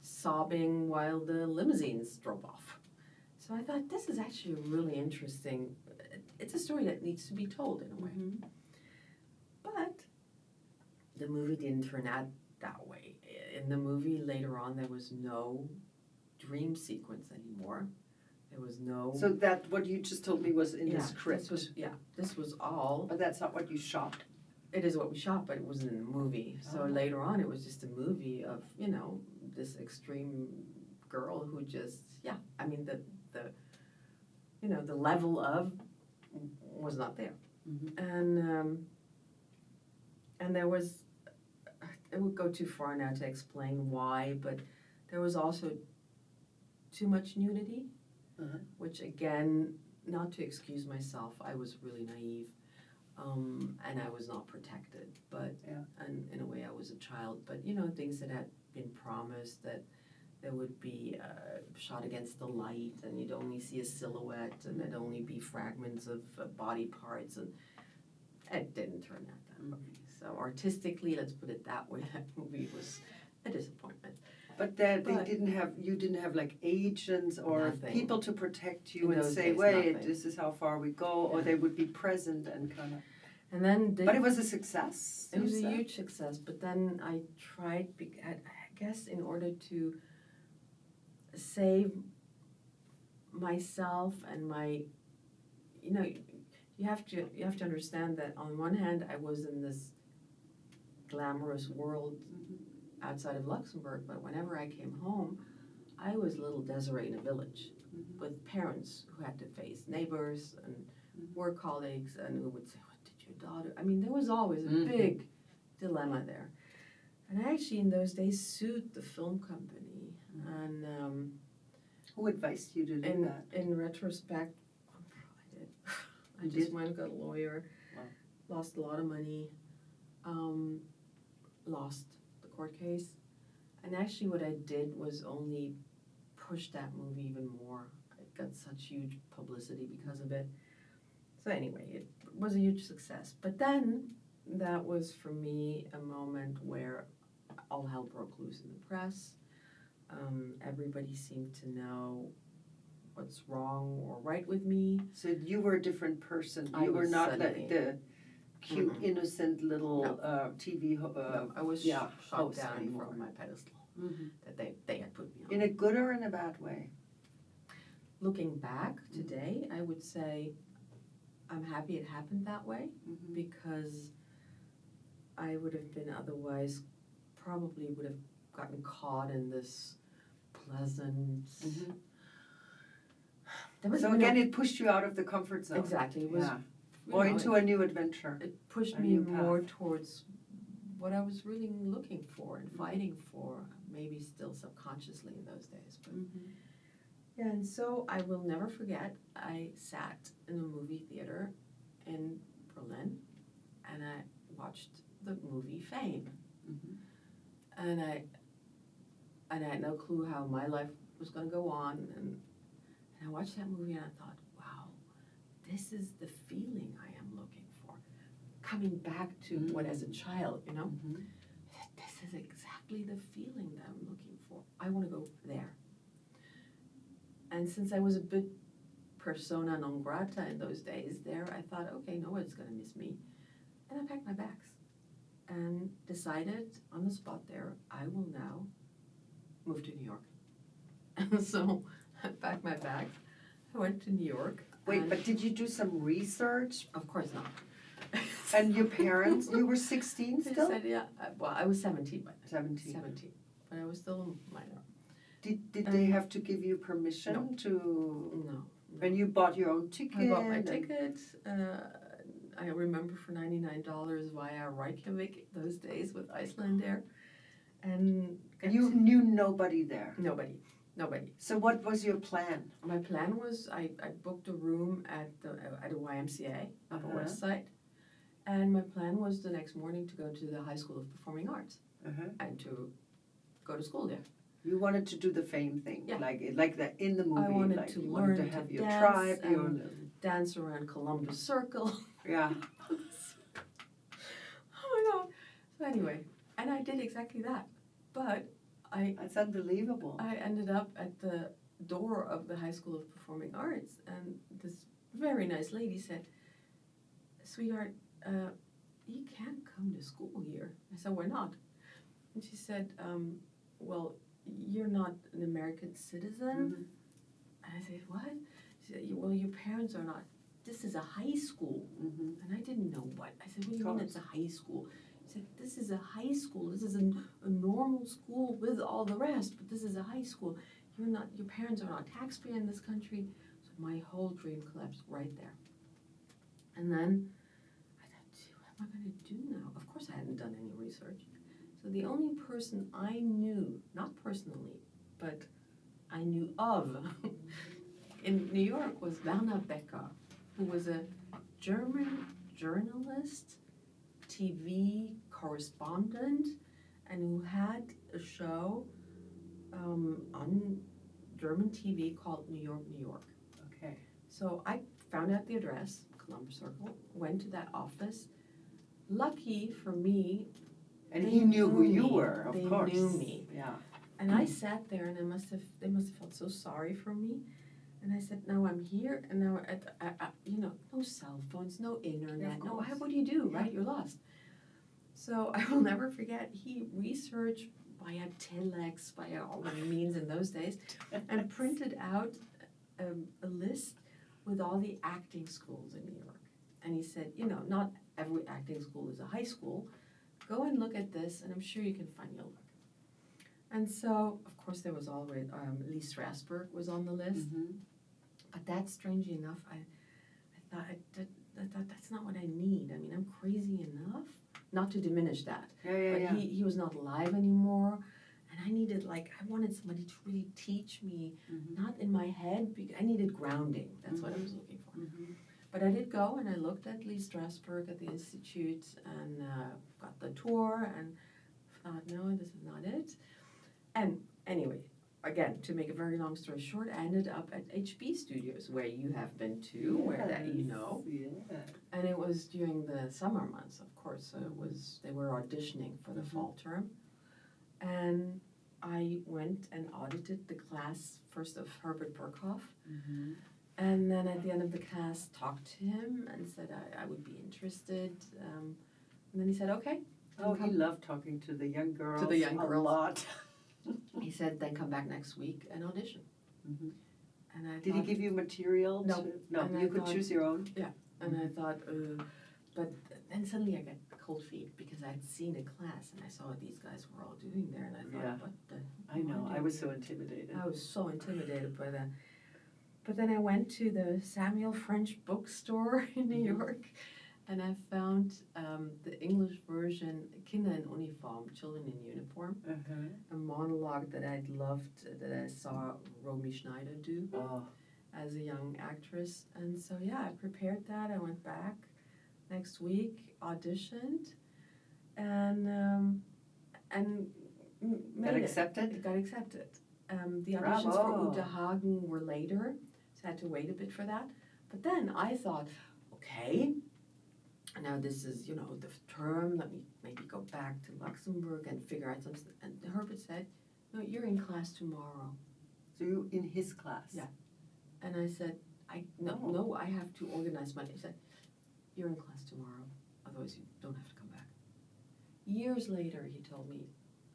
sobbing while the limousines drove off. So I thought, this is actually really interesting. It's a story that needs to be told in a way. But the movie didn't turn out that way. In the movie, later on, there was no dream sequence anymore. There was no... So that, what you just told me was in the script. This was all... But that's not what you shot. It is what we shot, but it wasn't in the movie. So later on, it was just a movie of, you know, this extreme girl who just, I mean, the level of was not there. And there was, it would go too far now to explain why, but there was also too much nudity, which again, not to excuse myself, I was really naive. And I was not protected, but and in a way I was a child. But you know, things that had been promised, that there would be shot against the light, and you'd only see a silhouette, and there'd only be fragments of body parts, and it didn't turn out that way. So artistically, let's put it that way, that movie was a disappointment. But you didn't have like agents or Nothing. people to protect you In and those say, days, wait, nothing. this is how far we go, or they would be present and kind of. And then But it was a success. It was you a said? huge success, but then I tried, I guess, in order to save myself and my, you know, you have to understand that on one hand I was in this glamorous world outside of Luxembourg, but whenever I came home, I was little Désirée in a village with parents who had to face neighbors and work colleagues, and who would say, what did your daughter, I mean, there was always a big dilemma there. And I actually in those days sued the film company, and Who advised you to do that? in retrospect, I did. I just went and got a lawyer. Wow. lost a lot of money, lost the court case. And actually what I did was only push that movie even more. I got such huge publicity because of it. So anyway, it was a huge success. But then that was for me a moment where all hell broke loose in the press. Everybody seemed to know what's wrong or right with me. So you were a different person. I You were was not suddenly- like the cute, innocent little TV No, I was shot host down anymore. from my pedestal Mm-hmm. that they had put me on. In a good or in a bad way? Looking back today, I would say I'm happy it happened that way Mm-hmm. because I would have been otherwise probably would have gotten caught in this pleasant. Mhm. There was So no- again, it pushed you out of the comfort zone. exactly it was Yeah. you Or know, into a new adventure. it pushed a me new path. more towards what I was really looking for and fighting for, maybe still subconsciously in those days. But Mm-hmm. yeah, and so I will never forget, I sat in a movie theater in Berlin and I watched the movie Fame. Mm-hmm. And I had no clue how my life was going to go on. And I watched that movie and I thought, wow, this is the feeling I am looking for. Coming back to what as a child, you know, Mm-hmm. this is exactly the feeling that I'm looking for. I want to go there. And since I was a bit persona non grata in those days there, I thought, okay, nobody's going to miss me. And I packed my bags and decided on the spot there, I will now move to New York. And so I packed my bags, I went to New York. Wait, and but did you do some research? of course not. And your parents, you were 16 They still? said, yeah, well, I was 17 by then. 17. 17, but I was still a minor. Did they have to give you permission to, No. when you bought your own ticket? I bought my and- ticket. I remember for $99 via Reykjavik those days with Icelandair, and And you knew nobody there. nobody. So what was your plan? My plan was I booked a room at a YMCA Upper Uh-huh. West Side, and my plan was the next morning to go to the High School of Performing Arts Uh-huh. and to go to school there. You wanted to do the Fame thing, Yeah. like that in the movie. wanted like to you wanted to learn to have your dance tribe, your Dance around Columbus Circle. yeah. Oh my God. So anyway, and I did exactly that. But That's unbelievable. I ended up at the door of the High School of Performing Arts, and this very nice lady said, "Sweetheart, you can't come to school here." I said, "Why not?" And she said, "Well, you're not an American citizen." Mhm. And I said, "What?" She said, "Well, your parents are not. This is a high school." Mhm. And I didn't know what. I said, "What do you Of mean it's a high school?" She said, "This is a high school. This is a normal school with all the rest, but this is a high school. Your parents are not taxpayer in this country." So my whole dream collapsed right there. And then I thought, "Gee, what am I going to do now?" Of course I hadn't done any research. So the only person I knew, not personally, but I knew of in New York was Werner Becker, who was a German journalist, TV correspondent, and who had a show on German TV called New York, New York. Okay. So I found out the address, Columbus Circle, went to that office. Lucky for me, And They he knew who knew you me. were, of They course. knew me. Yeah. and I sat there, and they must have felt so sorry for me. And I said, "Now I'm here, and now no cell phones, no internet, no. course. What do you do, Yeah. right? You're lost." So I will never forget. He researched via telex, via all the means in those days, and printed out a list with all the acting schools in New York. And he said, not every acting school is a high school. Go and look at this, and I'm sure you can find your luck. And so, of course, there was always Lee Strasberg was on the list. Mhm. But that, strangely enough, I thought that's not what I need. I mean, I'm crazy enough, not to diminish that. Yeah. But he was not alive anymore, and I wanted somebody to really teach me, Mhm. not in my head, because I needed grounding. That's what I was looking for. Mhm. But But I did go and I looked at Lee Strasberg at the Institute and got the tour and thought, no, this is not it. And anyway, again, to make a very long story short, I ended up at HB Studios, where you have been too, where that you know. Yeah. And it was during the summer months, of course. So they were auditioning for the fall term. And I went and audited the class first of Herbert Burkhoff. Mm-hmm. And then at the end of the class, talked to him and said I would be interested. And then he said, okay. Oh, he loved talking to the young girls. A lot. He said, then come back next week and audition. Mm-hmm. And I Did he give you material? No. No, And you I could thought- choose your own? And I thought, but then suddenly I got cold feet because I'd seen a class and I saw what these guys were all doing there. And I thought, Yeah. what the? I know, hell I was so intimidated. I was so intimidated by that. But then I went to the Samuel French bookstore in New York and I found the English version, Kinder in Uniform, Children in Uniform, Uh-huh. a monologue that I'd loved, that I saw Romy Schneider do Oh, as a young actress. And so, yeah, I prepared that. I went back next week, auditioned, and made got it. accepted? It got accepted. The auditions Bravo. for Uta Hagen were later, so I had to wait a bit for that. But then I thought, okay, now this is, the term, let me maybe go back to Luxembourg and figure out something. And Herbert said, no, you're in class tomorrow. So you in his class? Yeah. And I said, no, I have to organize my, he said, you're in class tomorrow, otherwise you don't have to come back. Years later, he told me,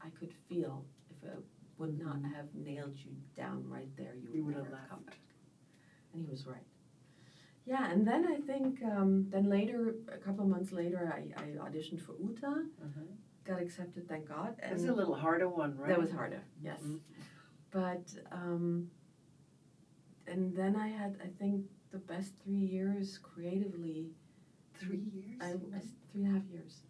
I could feel if I would not have nailed you down right there, you would never have come back. And he was right. Yeah, and then I think, then later, a couple of months later, I auditioned for Uta, Uh-huh. got accepted, thank God. That was a little harder one, right? That was harder, yes. Mhm. But, and then I had, I think, the best 3 years creatively. 3 years? 3.5 years.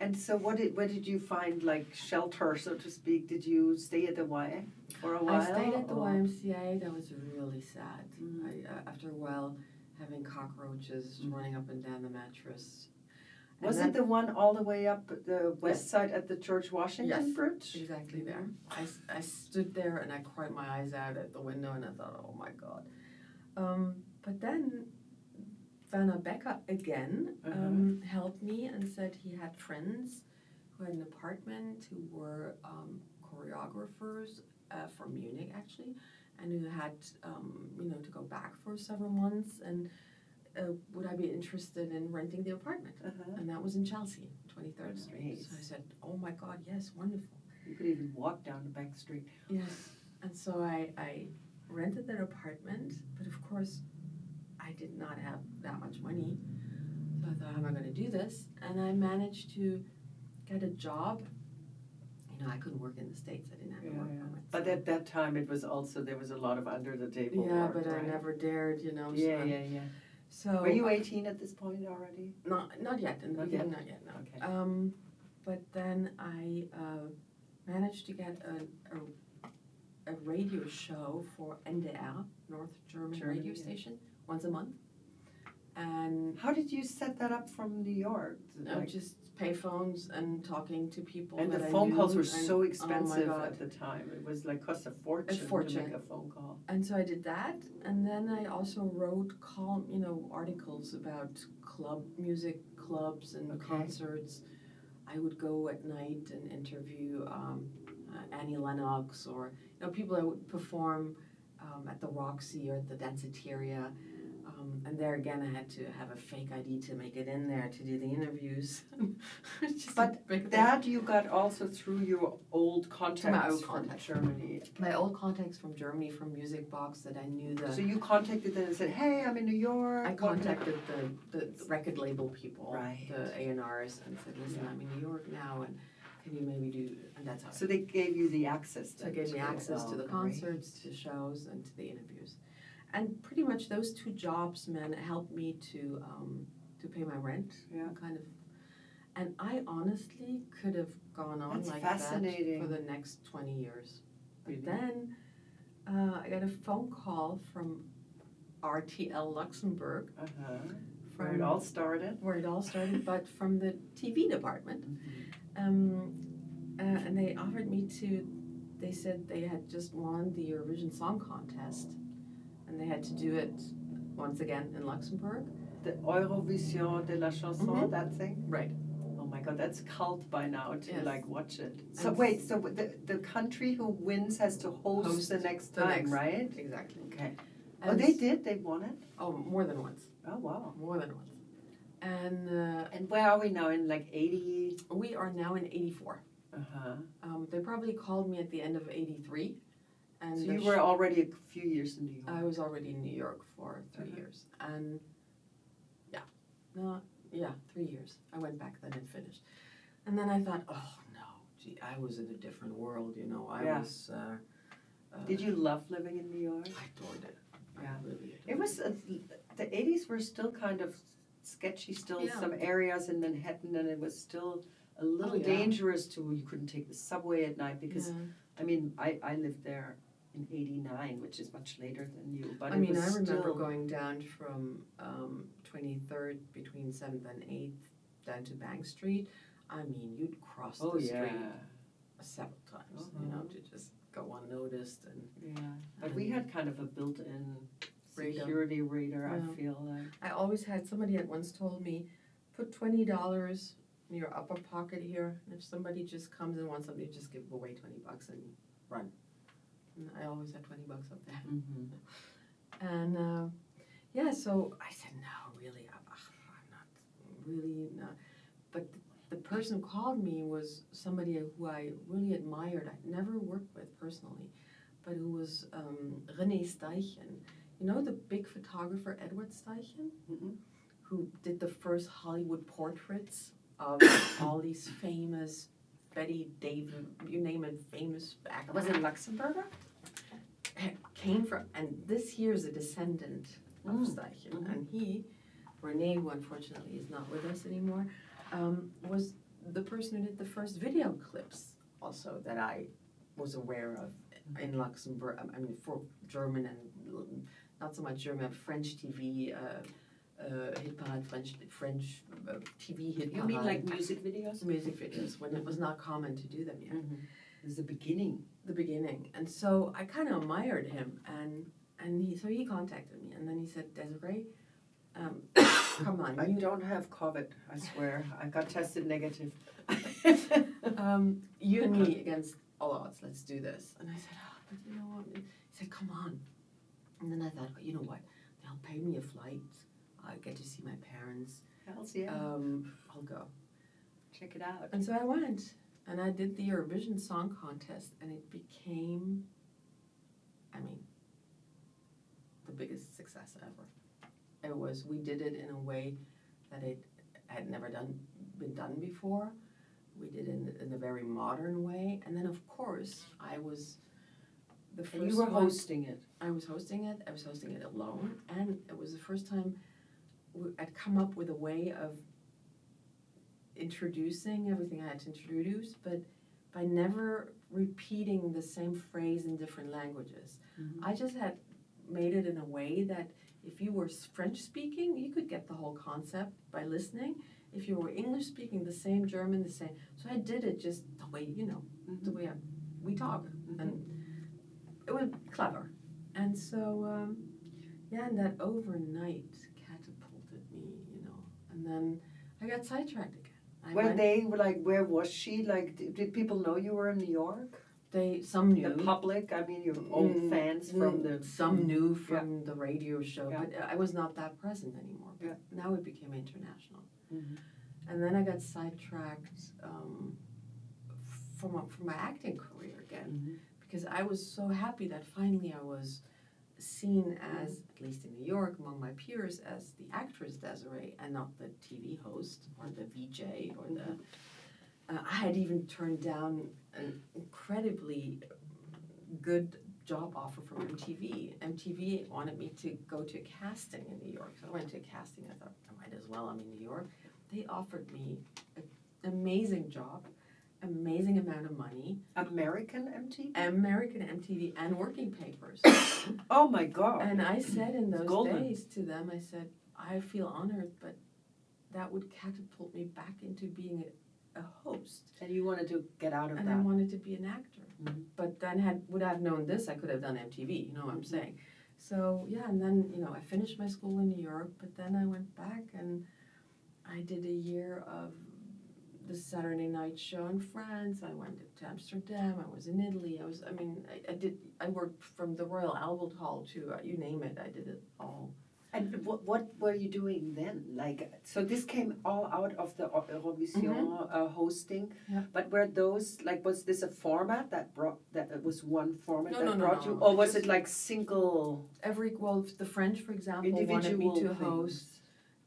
And so where did you find like shelter, so to speak? Did you stay at the Y for a while? I stayed at the or- YMCA. That was really sad. Mm. After a while, having cockroaches running up and down the mattress. And Was then- it the one all the way up the west side at the George Washington Yes. Bridge? Exactly there. I stood there and I cried my eyes out at the window and I thought, oh my God. But then Werner Becker again helped me and said he had friends who had an apartment who were choreographers from Munich actually, and who had to go back for several months, and would I be interested in renting the apartment? Uh-huh. And that was in Chelsea, 23rd Street. Nice. So I said, oh my God, yes, wonderful. You could even walk down the back street. Yes. And so I rented that apartment, but of course I did not have that much money. So I thought, how am I going to do this? And I managed to get a job. I couldn't work in the States. I didn't have a work permit. But at that time, there was a lot of under the table Yeah, work, but right? I never dared, Yeah, so. yeah. So Were you 18 at this point already? Not yet. In the Not beginning, yet? not yet, no. Okay. But then I managed to get a radio show for NDR, North German Germany, radio yeah. station, once a month. And How did you set that up from New York? Like- just payphones and talking to people. and the that I phone knew, calls were and- so expensive God. at the time. It was like cost a fortune, to make a phone call. And so I did that, and then I also wrote articles about music clubs and Okay. concerts. I would go at night and interview Annie Lennox or people that would perform at the Roxy or at the Danceteria. And there again, I had to have a fake ID to make it in there to do the interviews. It's just a But big thing. that you got also through your old contacts old from contacts. Germany. My old contacts from Germany, from Music Box, that I knew So you contacted them and said, "Hey, I'm in New York." I what can contacted the record label people, Right. the A&Rs, and said, listen, Yeah. I'm in New York now, and can you maybe do, and that's how. So they gave you the access. So it gave me access to the concerts, to shows, and to the interviews. And pretty much those two jobs, helped me to pay my rent, Yeah. kind of. And I honestly could have gone on That's like fascinating. that for the next 20 years. But Really? then I got a phone call from RTL Luxembourg Uh-huh. Where it all started. Where it all started, but from the TV department. And they offered me to, they said they had just won the Eurovision Song Contest, and they had to do it once again in Luxembourg. The Eurovision de la Chanson, that thing? Right. Oh my God, that's cult by now to Yes. watch it. So wait, so the country who wins has to host the next time, right? Exactly. Okay. And Oh, they did? They won it? Oh, more than once. Oh, wow. More than once. And And where are we now? In 80? we are now in 84. Uh-huh. They probably called me at the end of 83. And So you were already a few years in New York. I was already in New York for 3 years. And 3 years. I went back then and finished. And then I thought, oh no, gee, I was in a different world, you know. I was. Did you love living in New York? I adored it. Yeah. I really adored It was, the 80s were still kind of sketchy, still Yeah. some areas in Manhattan, and it was still a little dangerous you couldn't take the subway at night because, Yeah. I mean, I lived there in 89, which is much later than you, but I it mean, was I remember still, going down from 23rd between 7th and 8th down to Bank Street. I mean, you'd cross the street several times, you know, to just go unnoticed. And but we had kind of a built-in Radar. security radar, Yeah. I feel like. I always had, somebody had once told me, put $20 in your upper pocket here, and if somebody just comes and wants something, just give away $20 and run. And I always had $20 up there. Mm-hmm. And so I said, no, really, I'm not really not. But the person who called me was somebody who I really admired. I'd never worked with personally, but who was René Steichen. You know the big photographer Edward Steichen, who did the first Hollywood portraits of all these famous Betty David, you name it, famous actors. Was it Luxembourger? Came from, and this here is a descendant of Steichen, and René, who unfortunately is not with us anymore, was the person who did the first video clips also that I was aware of in Luxembourg. I mean, for German and not so much German, French TV, hit parade, French TV hit parade. You mean like music videos? Music videos, when it was not common to do them yet. It was the beginning. The beginning. And so I kind of admired him, and he contacted me, and then he said, Désirée, come on. I don't have COVID, I swear. I got tested negative. You and me against all odds, let's do this. And I said, but you know what? He said, come on. And then I thought, you know what? They'll pay me a flight. I get to see my parents. Hells yeah. I'll go. Check it out. And so I went. And I did the Eurovision Song Contest, and it became, I mean, the biggest success ever. We did it in a way that it had never been done before. We did it in a very modern way. And then, of course, I was the first one. You were hosting it. I was hosting it. I was hosting it alone. And it was the first time I'd come up with a way of introducing everything I had to introduce, but by never repeating the same phrase in different languages. I just had made it in a way that if you were French speaking, you could get the whole concept by listening. If you were English speaking, the same, German, the same. So I did it just the way, you know, the way we talk. And it was clever. And so, and that overnight catapulted me, you know. And then I got sidetracked again. They were like, where was she? Like, did people know you were in New York? Some knew. The public? I mean, your old fans from the... Some knew from the radio show, but I was not that present anymore. But now it became international. And then I got sidetracked from my acting career again, because I was so happy that finally I was seen as, at least in New York, among my peers, as the actress Désirée and not the TV host or the VJ or the... I had even turned down an incredibly good job offer from MTV. MTV wanted me to go to a casting in New York. So I went to a casting. I thought, I might as well. I'm in New York. They offered me an amazing job, amazing amount of money. American MTV? American MTV and working papers. Oh my God. And I said in those Golden. days to them, I said, I feel honored, but that would catapult me back into being a host. And you wanted to get out of And that. I wanted to be an actor. Mhm. But then would I have known this, I could have done MTV, you know what I'm saying? So, yeah, and then, I finished my school in New York, but then I went back and I did a year of the Saturday night show in France. I went to Amsterdam. I was in Italy. I worked from the Royal Albert Hall to, you name it, I did it all. And what were you doing then? Like, so this came all out of the Eurovision hosting, Yeah. but were those, like, was this a format that it was one format No, that no, no, brought no. you, or was Just it like single? The French, for example, wanted Individual me to things. host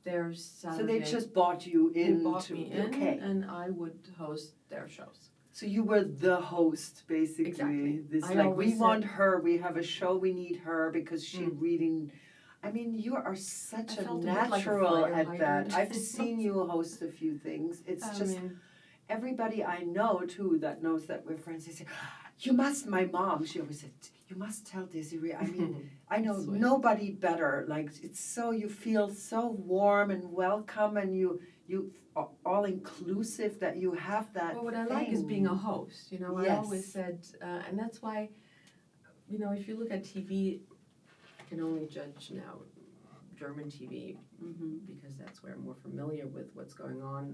their Saturday. So they just bought you in. They bought me in, okay. and I would host their shows. So you were the host, basically. Exactly. This I like, always we want her, we have a show, we need her because she really, I mean, you are such I a felt a bit like a natural fire at that. hydrant. I've seen you host a few things. It's just, everybody I know too that knows that we're friends, they say, you must, my mom, she always said, you must tell Désirée. I mean, I know Sweet. nobody better. Like, it's so, you feel so warm and welcome, and you are all inclusive that you have that. Well, what I like is being a host. I Yes. always said, and that's why, if you look at TV, I can only judge now German TV because that's where I'm more familiar with what's going on.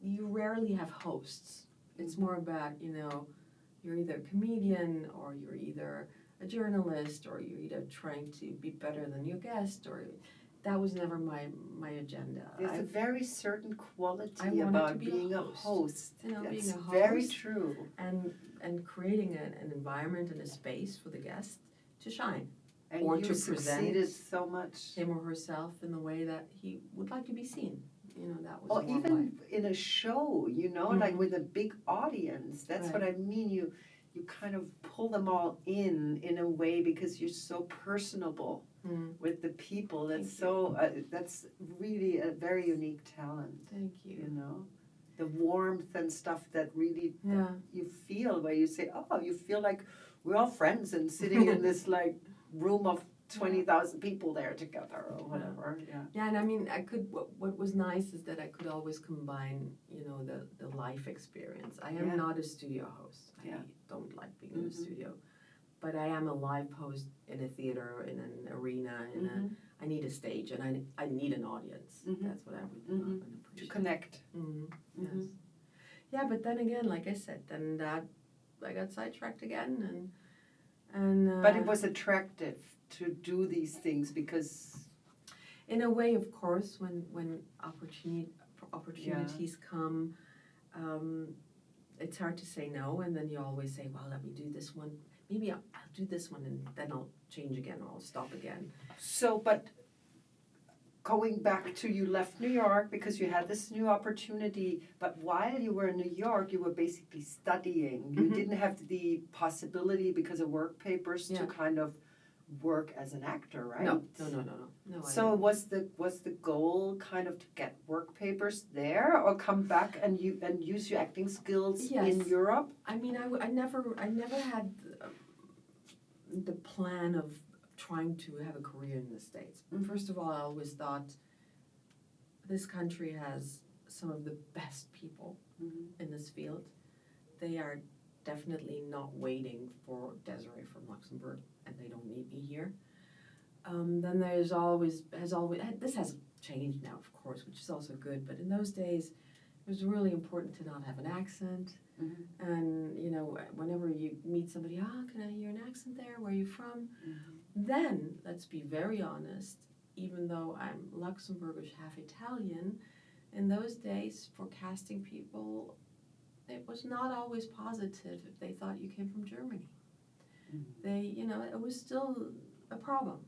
You rarely have hosts. It's more about, you're either a comedian or you're either a journalist or you're either trying to be better than your guest, or that was never my agenda. There's a very certain quality I wanted about to be being a a host. being That's a host. very true. And creating an environment and a space for the guest to shine. And Or you to succeeded present so much. him or herself in the way that he would like to be seen. That was Or more even in a show, like with a big audience. That's what I mean. You kind of pull them all in a way because you're so personable with the people. That's that's really a very unique talent. Thank you. The warmth and stuff that really you feel, where you say, oh, you feel like we're all friends and sitting in this like room of 20,000 people there together or whatever. Yeah, and I mean, what was nice is that I could always combine, the life experience. I am not a studio host. I don't like being in a studio. But I am a live host in a theater, in an arena, I need a stage, and I need an audience. That's what I would love and appreciate. To connect. Yes. Yeah, but then again, like I said, then I got sidetracked again, and but it was attractive to do these things because, in a way, of course, when opportunities come, it's hard to say no, and then you always say, well, let me do this one. Maybe I'll do this one, and then I'll change again, or I'll stop again. So, but going back to, you left New York because you had this new opportunity, but while you were in New York, you were basically studying. You didn't have the possibility because of work papers to kind of work as an actor, right? No. So was the goal kind of to get work papers there, or come back and use your acting skills in Europe? I mean, I never had the plan of trying to have a career in the States. First of all, I always thought this country has some of the best people in this field. They are definitely not waiting for Désirée from Luxembourg, and they don't need me here. Then this has changed now, of course, which is also good, but in those days it was really important to not have an accent. And whenever you meet somebody, can I hear an accent there? Where are you from? Then, let's be very honest, even though I'm Luxembourgish, half Italian, in those days for casting people, it was not always positive if they thought you came from Germany. It was still a problem.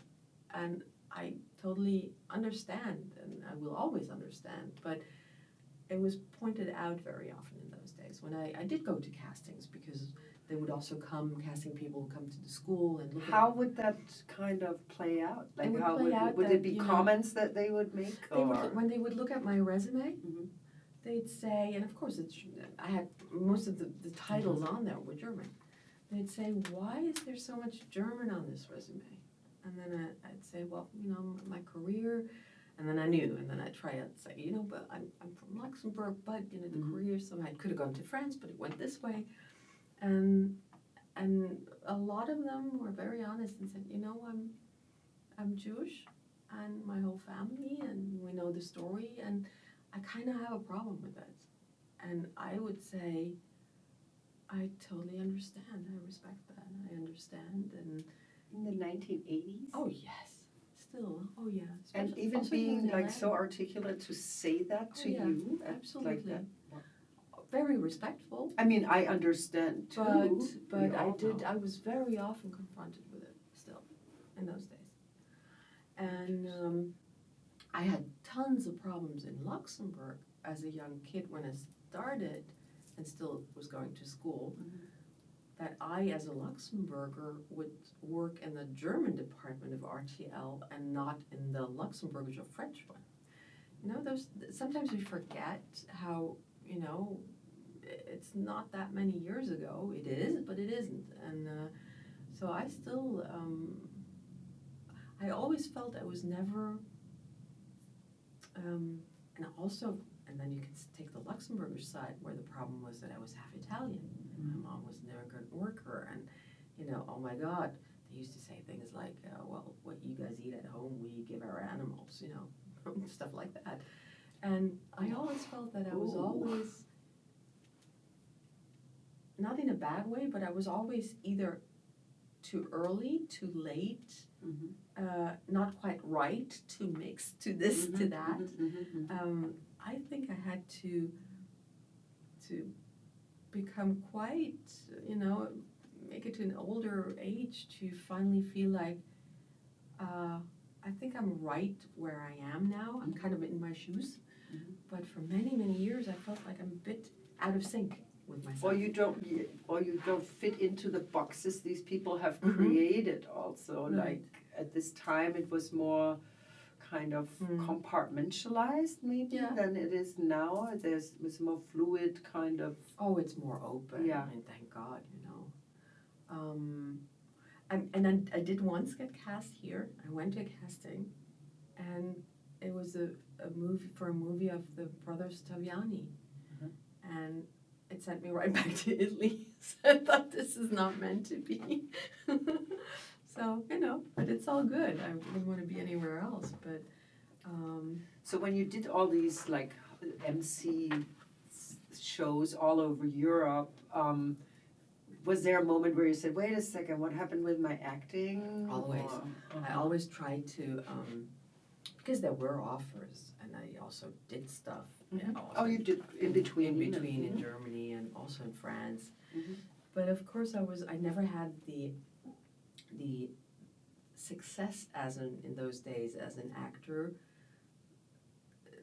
And I totally understand, and I will always understand, but it was pointed out very often in those days when I did go to castings, because they would also casting people would come to the school and look at. How would that kind of play out? Like, would it be comments that they would make? When they would look at my resume, they'd say, and of course I had most of the titles on there were German. They'd say, why is there so much German on this resume? And then I'd say, well, my career, and then I knew, and then I'd try to say, but I'm from Luxembourg, but, the career, somehow I could have gone to France, but it went this way. And a lot of them were very honest and said, I'm Jewish, and my whole family, and we know the story, and I kind of have a problem with it. And I would say, I totally understand. I respect that. I understand. And in the 1980s? Oh, yes. Still. Oh, yeah. And even being like so articulate to say that to you? Absolutely. Like that. Very respectful. I mean, I understand too. But I was very often confronted with it still in those days. And I had tons of problems in Luxembourg as a young kid when I started and still was going to school, that I, as a Luxembourger, would work in the German department of RTL and not in the Luxembourgish or French one. Sometimes we forget how, it's not that many years ago. It is, but it isn't. And so I still, I always felt I was never, and then you can take the Luxembourgish side, where the problem was that I was half Italian. My mom was never a good worker, and oh my God, they used to say things like, well, what you guys eat at home, we give our animals, stuff like that. And I always felt that I was always, not in a bad way, but I was always either too early, too late, not quite right, too mixed, to this, to that. I think I had to become quite, make it to an older age to finally feel like, I think I'm right where I am now. I'm kind of in my shoes. But for many, many years, I felt like I'm a bit out of sync with myself. Or you don't fit into the boxes these people have created also. Right. Like at this time, it was more kind of compartmentalized maybe than it is now. It's more fluid kind of. Oh, it's more open. Yeah. I mean, thank God, And I did once get cast here. I went to a casting, and it was a movie of the brothers Taviani, and it sent me right back to Italy. So I thought, this is not meant to be. So but it's all good. I wouldn't want to be anywhere else. But so when you did all these like MC shows all over Europe, was there a moment where you said, "Wait a second, what happened with my acting?" Always. I always tried to, because there were offers, and I also did stuff. Oh, you did in between? In between, in Germany and also in France. But of course, I never had the success in those days as an actor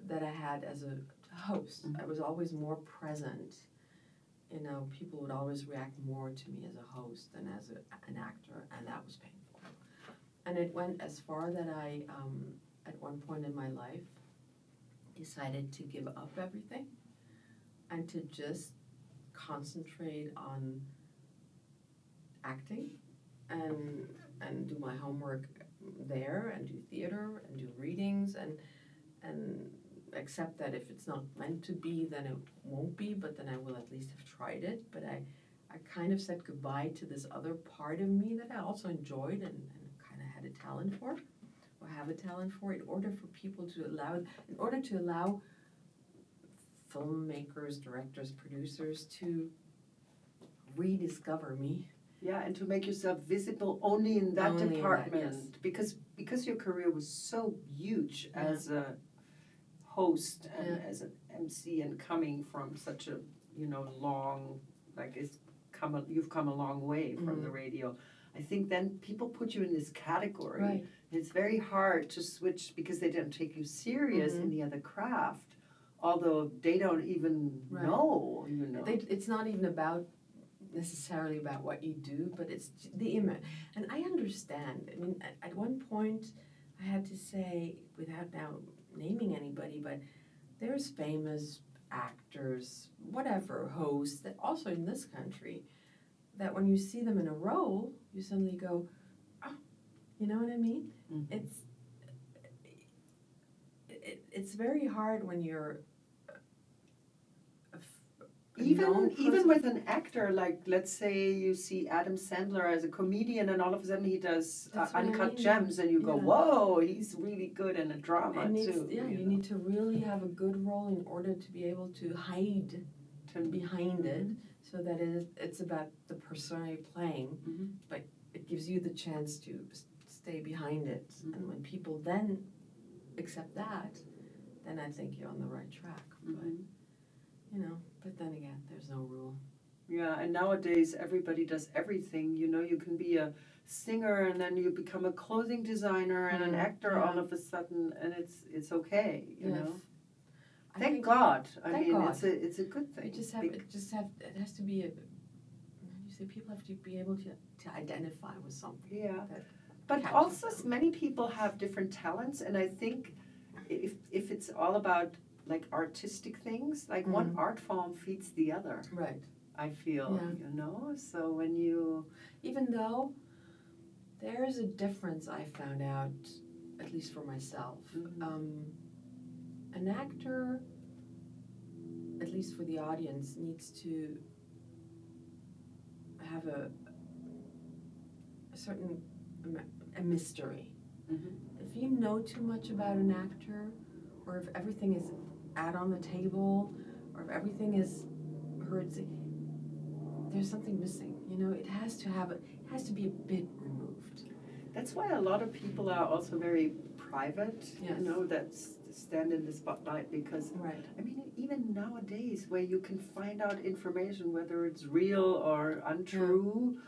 that I had as a host. I was always more present. People would always react more to me as a host than as an actor, and that was painful. And it went as far that I, at one point in my life, decided to give up everything and to just concentrate on acting and do my homework there and do theater and do readings and accept that if it's not meant to be, then it won't be, but then I will at least have tried it. But I kind of said goodbye to this other part of me that I also enjoyed and kind of had a talent for, or have a talent for, in order to allow filmmakers, directors, producers to rediscover me. Yeah, and to make yourself visible only in that department. Yes. Because your career was so huge as a host and as an MC, and coming from such a long, like you've come a long way from the radio. I think then people put you in this category. Right. It's very hard to switch because they don't take you serious in the other craft, although they don't even know. It's not even necessarily about what you do, but it's the image. And I understand. I mean, at one point, I had to say, without now naming anybody, but there's famous actors, whatever, hosts, that also in this country, that when you see them in a role, you suddenly go, oh, You know what I mean? Mhm. It's very hard when you're Even with an actor, like let's say you see Adam Sandler as a comedian and all of a sudden he does That's what I Uncut mean. Gems and you go, Yeah. whoa, he's really good in a drama too. you know. need to really have a good role in order to be able to hide behind it, so that it's about the persona you're playing, Mhm. but it gives you the chance to stay behind it. Mhm. And when people then accept that, then I think you're on the right track. Mhm. But then again, there's no rule. Yeah, and nowadays everybody does everything. You can be a singer and then you become a clothing designer and an actor all of a sudden, and it's okay. You know. Thank God. I mean, God. it's a good thing. It has to be people have to be able to identify with something. Yeah. That But catches also them. many people have different talents, and I think if it's all about like artistic things, like one art form feeds the other. Right. I feel, Yeah. So when you... Even though there's a difference I found out, at least for myself. Mhm. An actor, at least for the audience, needs to have a certain a mystery. Mhm. If you know too much about an actor, or if everything is out on the table, or if everything is heard, there's something missing. It has to be a bit removed. That's why a lot of people are also very private, Yes. that stand in the spotlight, because Right. I mean, even nowadays where you can find out information, whether it's real or untrue,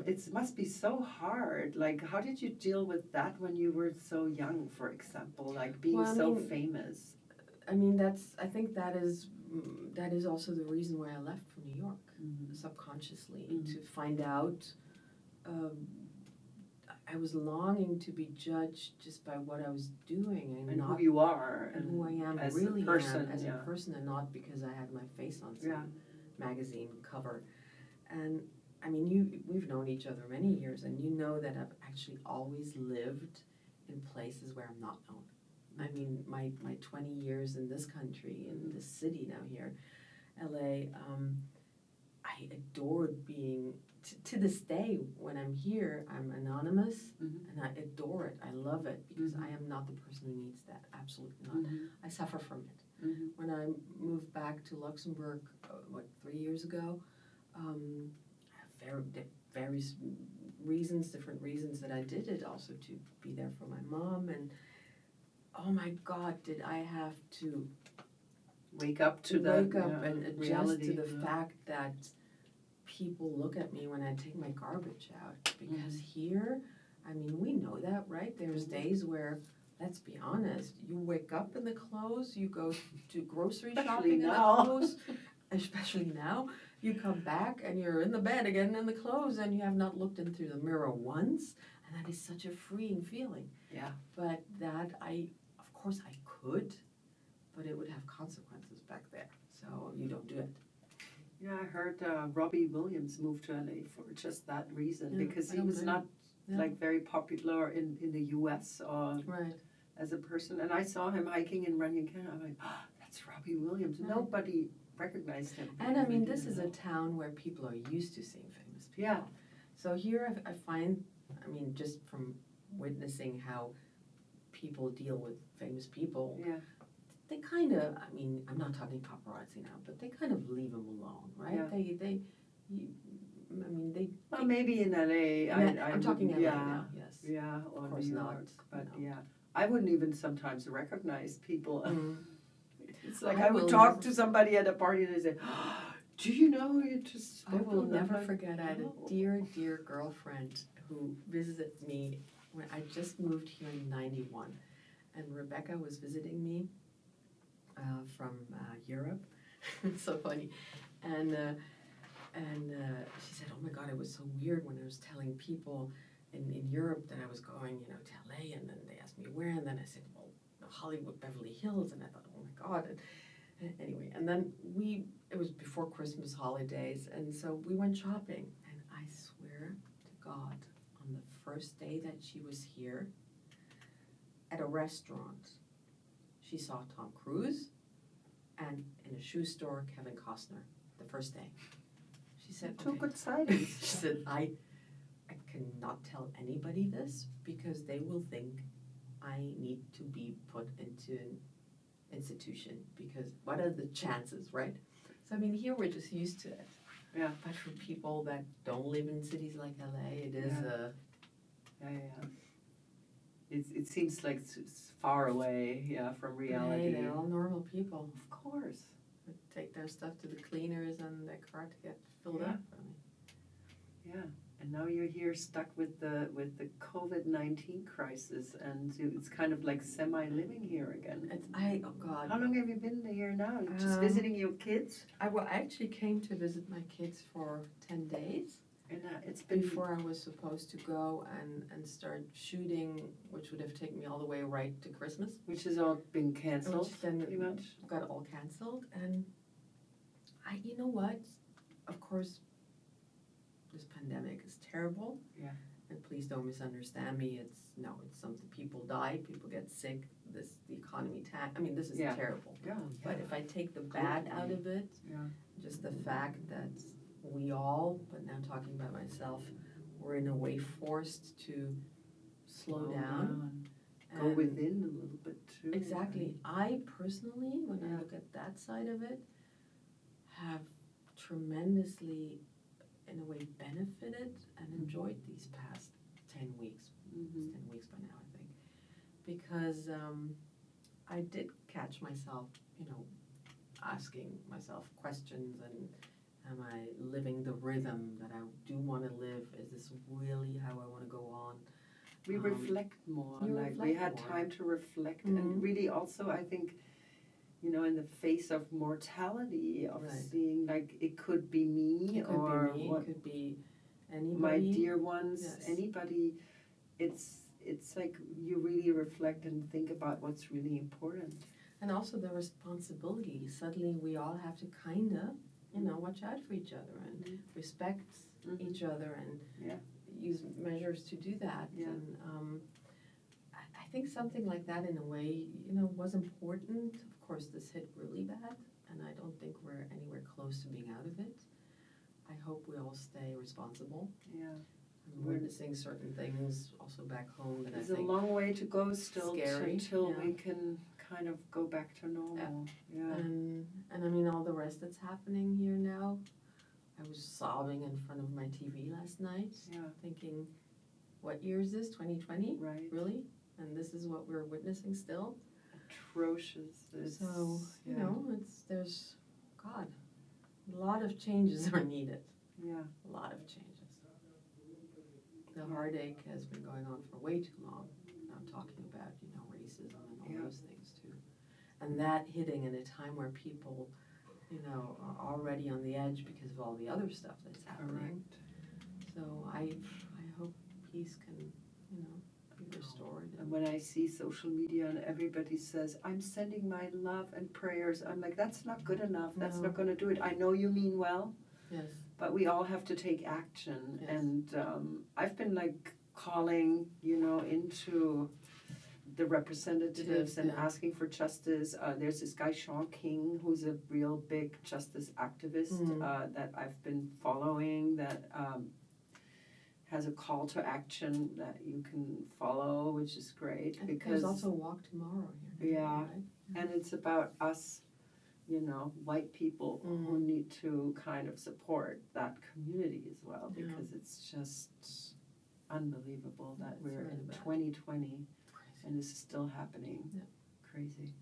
it must be so hard. Like, how did you deal with that when you were so young, for example, like being famous? I mean, I think that is also the reason why I left for New York, subconsciously, to find out. I was longing to be judged just by what I was doing And not who you are. and who I am, as really a person, am as a person, and not because I had my face on some magazine cover. And I mean, we've known each other many years, and you know that I've actually always lived in places where I'm not known. I mean, my 20 years in this country, in this city now here, LA, I adored being, to this day, when I'm here, I'm anonymous, and I adore it. I love it, because I am not the person who needs that. Absolutely not. I suffer from it. When I moved back to Luxembourg, 3 years ago, various different reasons that I did it, also to be there for my mom, and oh my God, did I have to wake up and adjust reality, to the fact that people look at me when I take my garbage out, because here, I mean, we know that, right? There's days where, let's be honest, you wake up in the clothes, you go to grocery shopping in the clothes, especially now, you come back and you're in the bed again in the clothes, and you have not looked into the mirror once, and that is such a freeing feeling. Yeah. But that of course I could, but it would have consequences back there, so you don't do it. Yeah, I heard Robbie Williams moved to LA for just that reason, because he was not like very popular in the US or as a person. And I saw him hiking in Runyon Canyon. I'm like, oh, that's Robbie Williams. Right. Nobody recognized him. And I mean, this is a town where people are used to seeing famous people. Yeah. So here I find, I mean, just from witnessing how people deal with famous people, they kind of, I mean, I'm not talking paparazzi now, but they kind of leave them alone, right? Yeah. Well, maybe in LA. I'm talking LA now, yes. Yeah, or of course New York. not. But I wouldn't even sometimes recognize people. It's like I would talk to somebody at a party and they say, oh, do you know you just... I will never forget, I had a dear, dear girlfriend who visited me when I just moved here in 91. And Rebecca was visiting me from Europe. It's so funny. And she said, oh my God, it was so weird when I was telling people in Europe that I was going, to LA, and then they asked me where, and then I said, well, Hollywood, Beverly Hills, and I thought, oh my God. And anyway, and then it was before Christmas holidays, and so we went shopping, and I swear to God, on the first day that she was here, at a restaurant, she saw Tom Cruise and in a shoe store, Kevin Costner, the first day. She said, Two okay. good sightings. She said, I cannot tell anybody this because they will think I need to be put into an institution because what are the chances, right? So I mean, here we're just used to it. Yeah. But for people that don't live in cities like LA, it is It seems like it's far away, from reality. Hey, they're all normal people. Of course. They take their stuff to the cleaners and their car to get filled up. Yeah, and now you're here stuck with the COVID-19 crisis, and it's kind of like semi-living here again. Oh God. How long have you been here now? Just visiting your kids? I actually came to visit my kids for 10 days. And it's been before I was supposed to go and start shooting, which would have taken me all the way right to Christmas. Which has all been cancelled, Which then pretty much. Got all cancelled. And you know what? Of course, this pandemic is terrible. Yeah. And please don't misunderstand me. It's something, people die, people get sick, the economy this is terrible. Yeah. But if I take the bad out of it, just the fact that we all, but now talking about myself, we're in a way forced to slow down. Go within a little bit too. Exactly. I personally, when I look at that side of it, have tremendously, in a way, benefited and enjoyed these past 10 weeks. Mm-hmm. It's 10 weeks by now, I think. Because I did catch myself, asking myself questions and am I living the rhythm that I do want to live? Is this really how I want to go on? We reflect more. We had time to reflect, Mm-hmm. and really also, I think, in the face of mortality, of seeing it could be me, it could be me, it could be anybody. My dear ones, yes. Anybody. It's like you really reflect and think about what's really important. And also the responsibility. Suddenly we all have to kind of, watch out for each other and respect each other and use measures to do that. Yeah. And I think something like that in a way, was important. Of course, this hit really bad, and I don't think we're anywhere close to being out of it. I hope we all stay responsible. Yeah. I'm witnessing certain things also back home that There's I think a long way to go still scary, until we can kind of go back to normal. Yeah. And I mean, all the rest that's happening here now, I was sobbing in front of my TV last night, thinking, what year is this, 2020? Right. Really? And this is what we're witnessing still? Atrocious. So, there's, God, a lot of changes are needed. Yeah. A lot of changes. The heartache has been going on for way too long. I'm talking about, racism and all those things too. And that hitting in a time where people, are already on the edge because of all the other stuff that's happening. Correct. So I hope peace can, be restored. And when I see social media and everybody says, I'm sending my love and prayers, I'm like, that's not good enough. That's not going to do it. I know you mean well. Yes. But we all have to take action. Yes. And I've been calling, into the representatives and asking for justice. There's this guy, Sean King, who's a real big justice activist that I've been following, that has a call to action that you can follow, which is great. And because there's also a walk tomorrow here. Yeah. Right? And it's about us, white people who need to kind of support that community as well, because it's just unbelievable that we're really in bad. 2020 and this is still happening. Yeah. Crazy.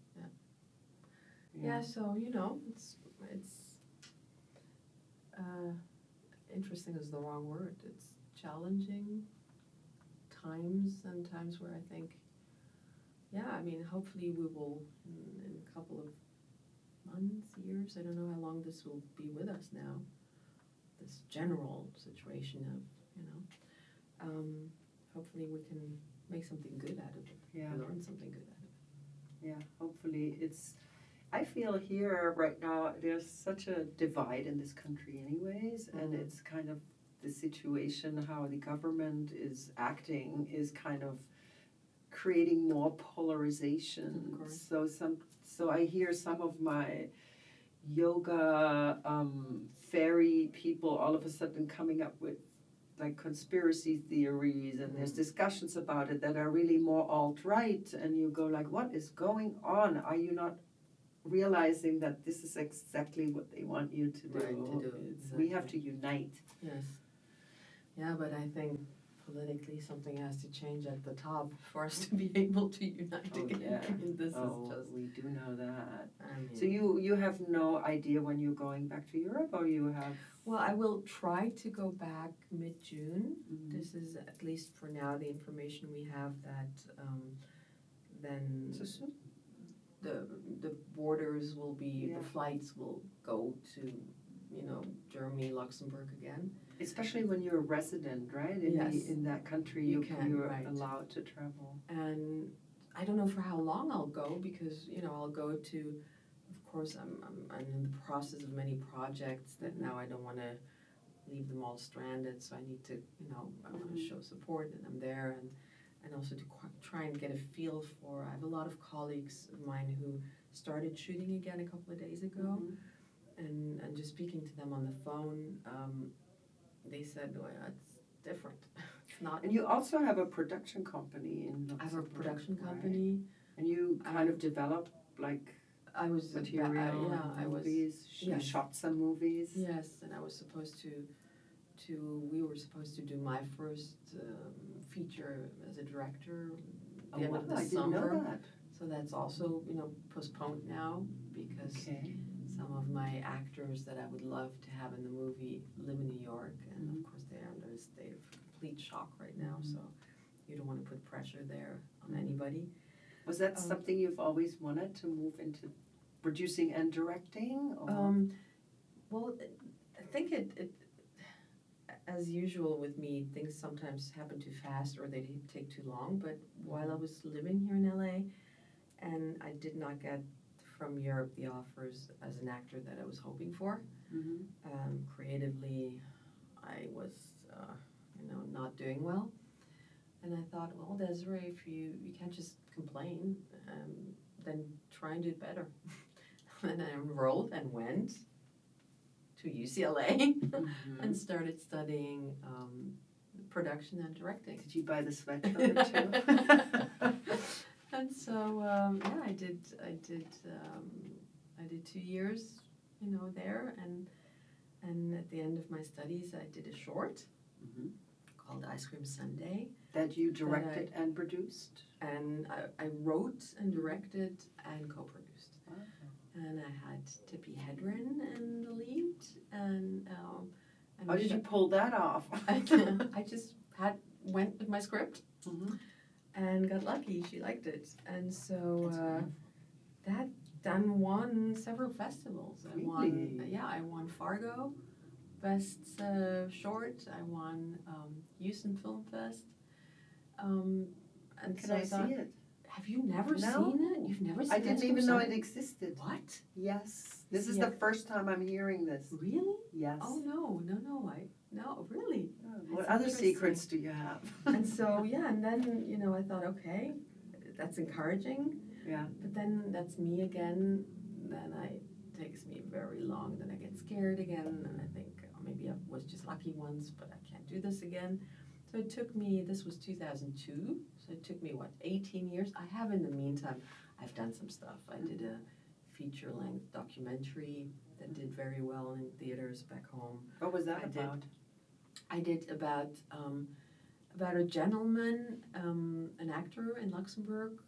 Yeah, so, it's interesting is the wrong word. It's challenging times, and times where I think, hopefully we will, in a couple of months, years, I don't know how long this will be with us now, this general situation of, hopefully we can make something good out of it, learn something good out of it. Yeah, hopefully I feel here right now there's such a divide in this country anyways, and it's kind of the situation, how the government is acting, is kind of creating more polarization. Of course. So I hear some of my yoga fairy people all of a sudden coming up with like conspiracy theories, and there's discussions about it that are really more alt-right, and you go like, what is going on? Are you not realizing that this is exactly what they want you to do? Right, to do, We have exactly. to unite. Yes. Yeah, but I think politically something has to change at the top for us to be able to unite again. Yeah. I mean, this is just. We do know that. I mean, So you have no idea when you're going back to Europe, or you have? Well, I will try to go back mid-June. Mhm. This is, at least for now, the information we have that then So soon? the borders will be, Yeah. the flights will go to, Germany, Luxembourg again. Especially when you're a resident, right? Yes. In that country, You can, you're right. allowed to travel. And I don't know for how long I'll go, because, I'll go to, of course, I'm in the process of many projects that now I don't want to leave them all stranded, so I need to, I want to show support, and I'm there, and also to try and get a feel for, I have a lot of colleagues of mine who started shooting again a couple of days ago, and just speaking to them on the phone, they said, well, it's different. It's not. And you also have a production company in Luxembourg. I have a production right? company. And you kind of develop like I was material, I was. movies. You yes. shot some movies. Yes, and I was supposed to. We were supposed to do my first feature as a director at the end of the I summer. didn't know that. So that's also postponed now, because Okay. some of my actors that I would love to have in the movie live in New York, and of course they're under a state of complete shock right now. So you don't want to put pressure there on anybody. Was that something you've always wanted to move into producing and directing? Or? Well, I think it as usual with me, things sometimes happen too fast or they take too long. But while I was living here in LA, and I did not get from Europe the offers as an actor that I was hoping for. Creatively, I was, not doing well. And I thought, well, Desiree, if you can't just complain, then try and do it better. And I enrolled and went to UCLA and started studying production and directing. Did you buy the sweatshirt too? And so I did 2 years, there, and at the end of my studies, I did a short called Ice Cream Sunday. That you directed and produced? And I wrote and directed and co-produced. Wow. And I had Tippi Hedren in the lead, and How did you pull that off? I just went with my script and got lucky. She liked it, and so that won several festivals. Really? I won Fargo, Best Short. I won Houston Film Fest. And Can so I thought, see it? have you never No. seen it? You've never seen it? I didn't even know it existed. What? Yes. This is Yeah. the first time I'm hearing this. Really? Yes. Oh no, no, really. Oh, what That's other interesting. secrets do you have? And so and then I thought, okay, that's encouraging. Yeah. But then that's me again. Then it takes me very long. Then I get scared again, and I think maybe I was just lucky once, but I can't do this again. So it took me. This was 2002. So it took me 18 years. I have in the meantime, I've done some stuff. I did a feature-length documentary that did very well in theaters back home. What was that I did. about? I did about a gentleman, an actor in Luxembourg.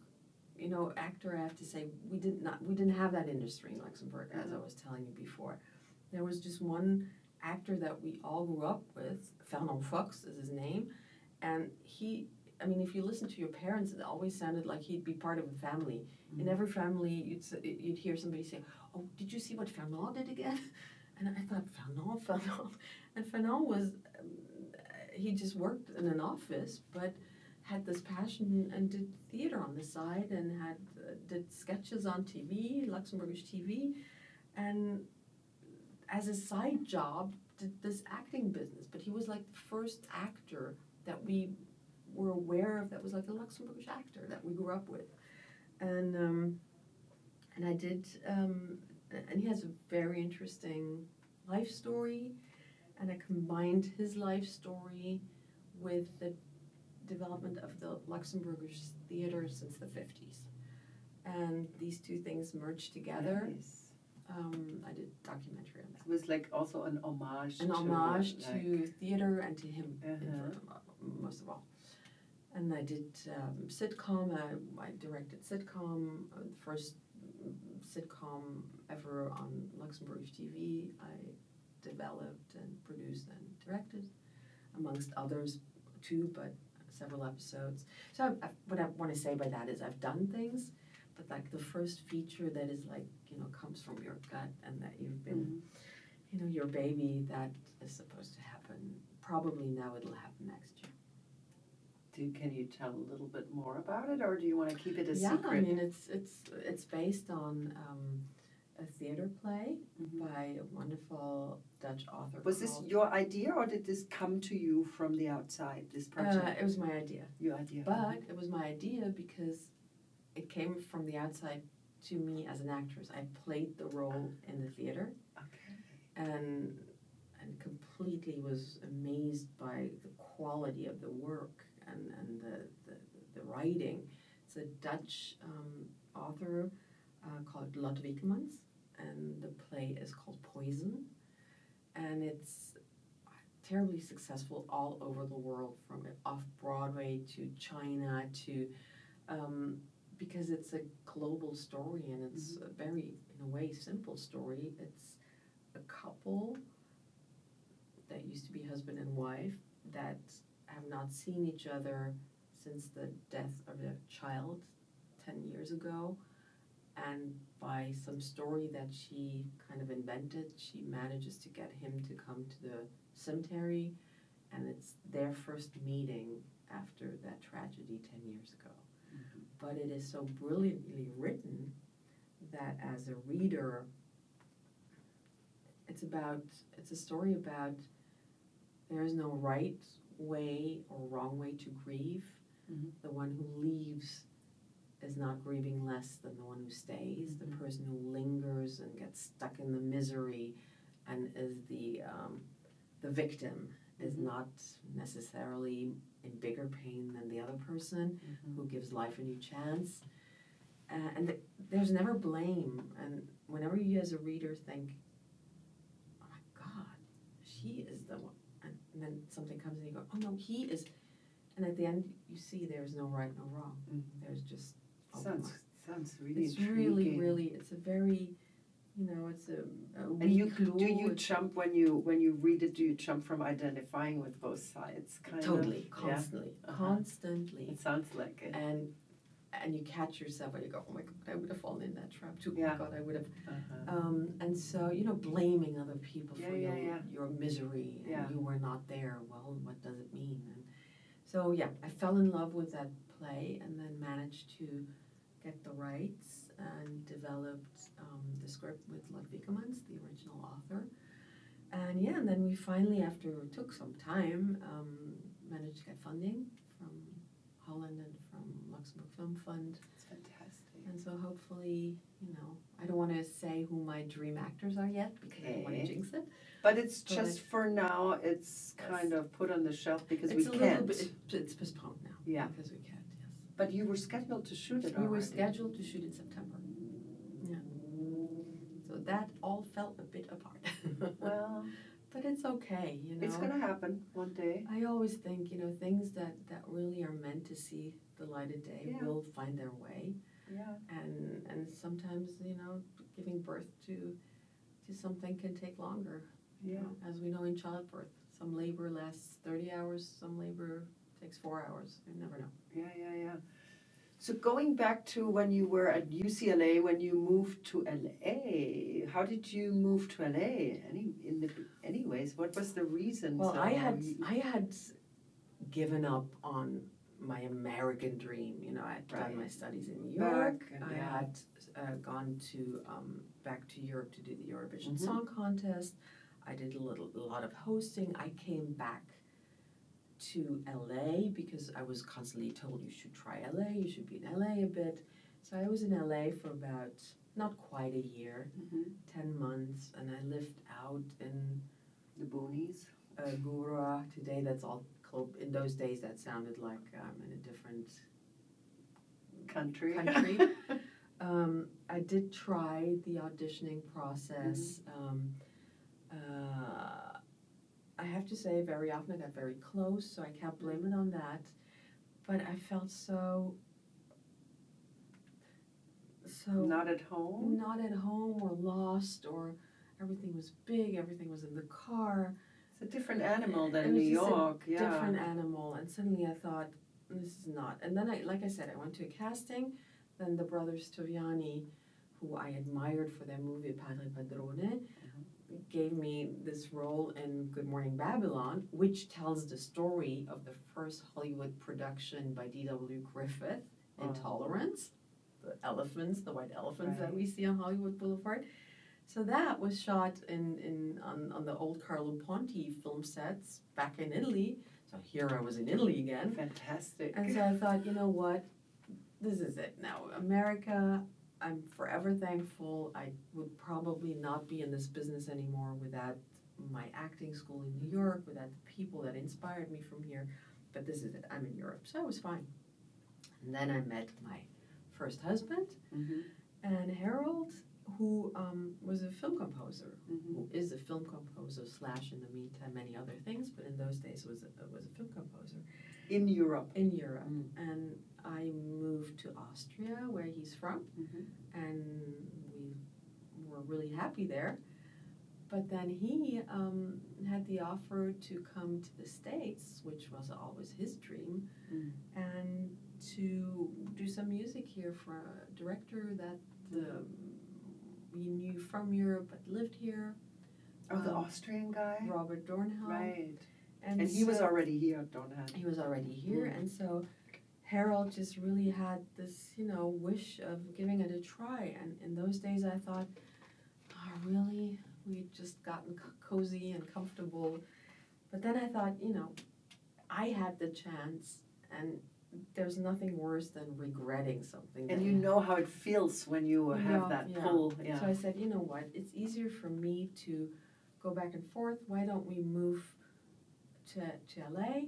Actor, I have to say, we didn't have that industry in Luxembourg, as I was telling you before. There was just one actor that we all grew up with. Fernand Fox is his name, and if you listen to your parents, it always sounded like he'd be part of a family. In every family, you'd hear somebody say, "Oh, did you see what Fernand did again?" And I thought, Fernand. And Fernand was, he just worked in an office, but had this passion and did theater on the side and did sketches on TV, Luxembourgish TV, and as a side job did this acting business, but he was like the first actor that we were aware of that was like a Luxembourgish actor that we grew up with. And I did, and he has a very interesting life story, and I combined his life story with the development of the Luxembourgish theater since the 50s. And these two things merged together. Nice. I did a documentary on that. It was like also an homage To theater and to him, Uh-huh. most of all. And I did sitcom. I directed sitcom, the first sitcom ever on Luxembourgish TV. I developed and produced and directed, amongst others too, but several episodes. So what I want to say by that is I've done things, but like the first feature that is like, comes from your gut and that you've been, your baby, that is supposed to happen. Probably now it'll happen next year. Can you tell a little bit more about it, or do you want to keep it a Yeah, secret? I mean, it's based on a theater play by a wonderful Dutch author. Was this your idea, or did this come to you from the outside, this project? It was my idea. Your idea. But it was my idea because it came from the outside to me as an actress. I played the role in the theater. Okay. And completely was amazed by the quality of the work and the writing. It's a Dutch author called Lotte Wiekemans, and the play is called Poison, and it's terribly successful all over the world, from off Broadway to China to because it's a global story, and it's a very, in a way, simple story. It's a couple that used to be husband and wife that have not seen each other since the death of their child 10 years ago, and by some story that she kind of invented, she manages to get him to come to the cemetery, and it's their first meeting after that tragedy 10 years ago. But it is so brilliantly written that as a reader, it's a story about there is no right way or wrong way to grieve. The one who leaves is not grieving less than the one who stays. The person who lingers and gets stuck in the misery and is the victim is not necessarily in bigger pain than the other person who gives life a new chance. And there's never blame. And whenever you as a reader think, oh my God, she is the one, and then something comes and you go, oh no, he is, and at the end you see there's no right, no wrong. There's just sounds really it's intriguing. really, it's a very, it's a And do you jump when you read it? Do you jump from identifying with both sides? Totally, of? constantly, Yeah. constantly. It sounds like it. And you catch yourself and you go, oh my God, I would have fallen in that trap too. Yeah. Oh my God, I would have. And so, blaming other people for your misery and you were not there. Well, what does it mean? And so, I fell in love with that play and then managed to get the rights and developed the script with Lotte Wiekemans, the original author. And then we finally, after it took some time, managed to get funding from Holland and from Luxembourg Film Fund. It's fantastic. And so hopefully, I don't want to say who my dream actors are yet because I don't want to jinx it. But it's just for now, it's kind of put on the shelf because we can't. It's postponed now. Yeah. Because we can't, yes. But you were scheduled to shoot it We were already. scheduled to shoot in September. Yeah. So that all fell a bit apart. Well, but it's okay, it's going to happen one day. I always think, things that really are meant to see the light of day will find their way. Yeah. And sometimes, giving birth to something can take longer. Yeah. As we know in childbirth, some labor lasts 30 hours, some labor takes 4 hours. You never know. Yeah. So going back to when you were at UCLA, when you moved to LA, how did you move to LA? Anyways, what was the reason? Well, I had given up on my American dream. I had done my studies in New York. I had gone to back to Europe to do the Eurovision Song Contest. I did a lot of hosting. I came back to LA because I was constantly told you should try LA, you should be in LA a bit. So I was in LA for about not quite a year, 10 months, and I lived out in The boonies. Gura. Today that's all club. In those days that sounded like I'm in a different Country. I did try the auditioning process. I have to say, very often I got very close, so I can't blame it on that. But I felt so Not at home? not at home or lost, or everything was big, everything was in the car. It's a different animal It than was New just a York, yeah. different animal, and suddenly I thought, this is not. And then like I said, I went to a casting. Then the brothers Toviani, who I admired for their movie Padre Padrone, gave me this role in Good Morning Babylon, which tells the story of the first Hollywood production by D.W. Griffith, Intolerance, the elephants, the white elephants that we see on Hollywood Boulevard. So that was shot on the old Carlo Ponti film sets back in Italy. So here I was in Italy again. Fantastic. And so I thought, you know what, this is it now. America, I'm forever thankful. I would probably not be in this business anymore without my acting school in New York, without the people that inspired me from here. But this is it, I'm in Europe. So I was fine. And then I met my first husband, and Harold, who was a film composer, who is a film composer / in the meantime many other things, but in those days was a film composer. In Europe. In Europe. And I moved to Austria, where he's from, and we were really happy there. But then he had the offer to come to the States, which was always his dream, and to do some music here for a director that we knew from Europe but lived here. Oh, the Austrian guy? Robert Dornhelm. Right. And he was already here, Dornhelm. He was already here, and so Harold just really had this, wish of giving it a try. And in those days I thought, oh, really? We'd just gotten cozy and comfortable. But then I thought, I had the chance, and there's nothing worse than regretting something. And you know how it feels when you have that pull. Yeah. So I said, you know what, it's easier for me to go back and forth. Why don't we move to LA?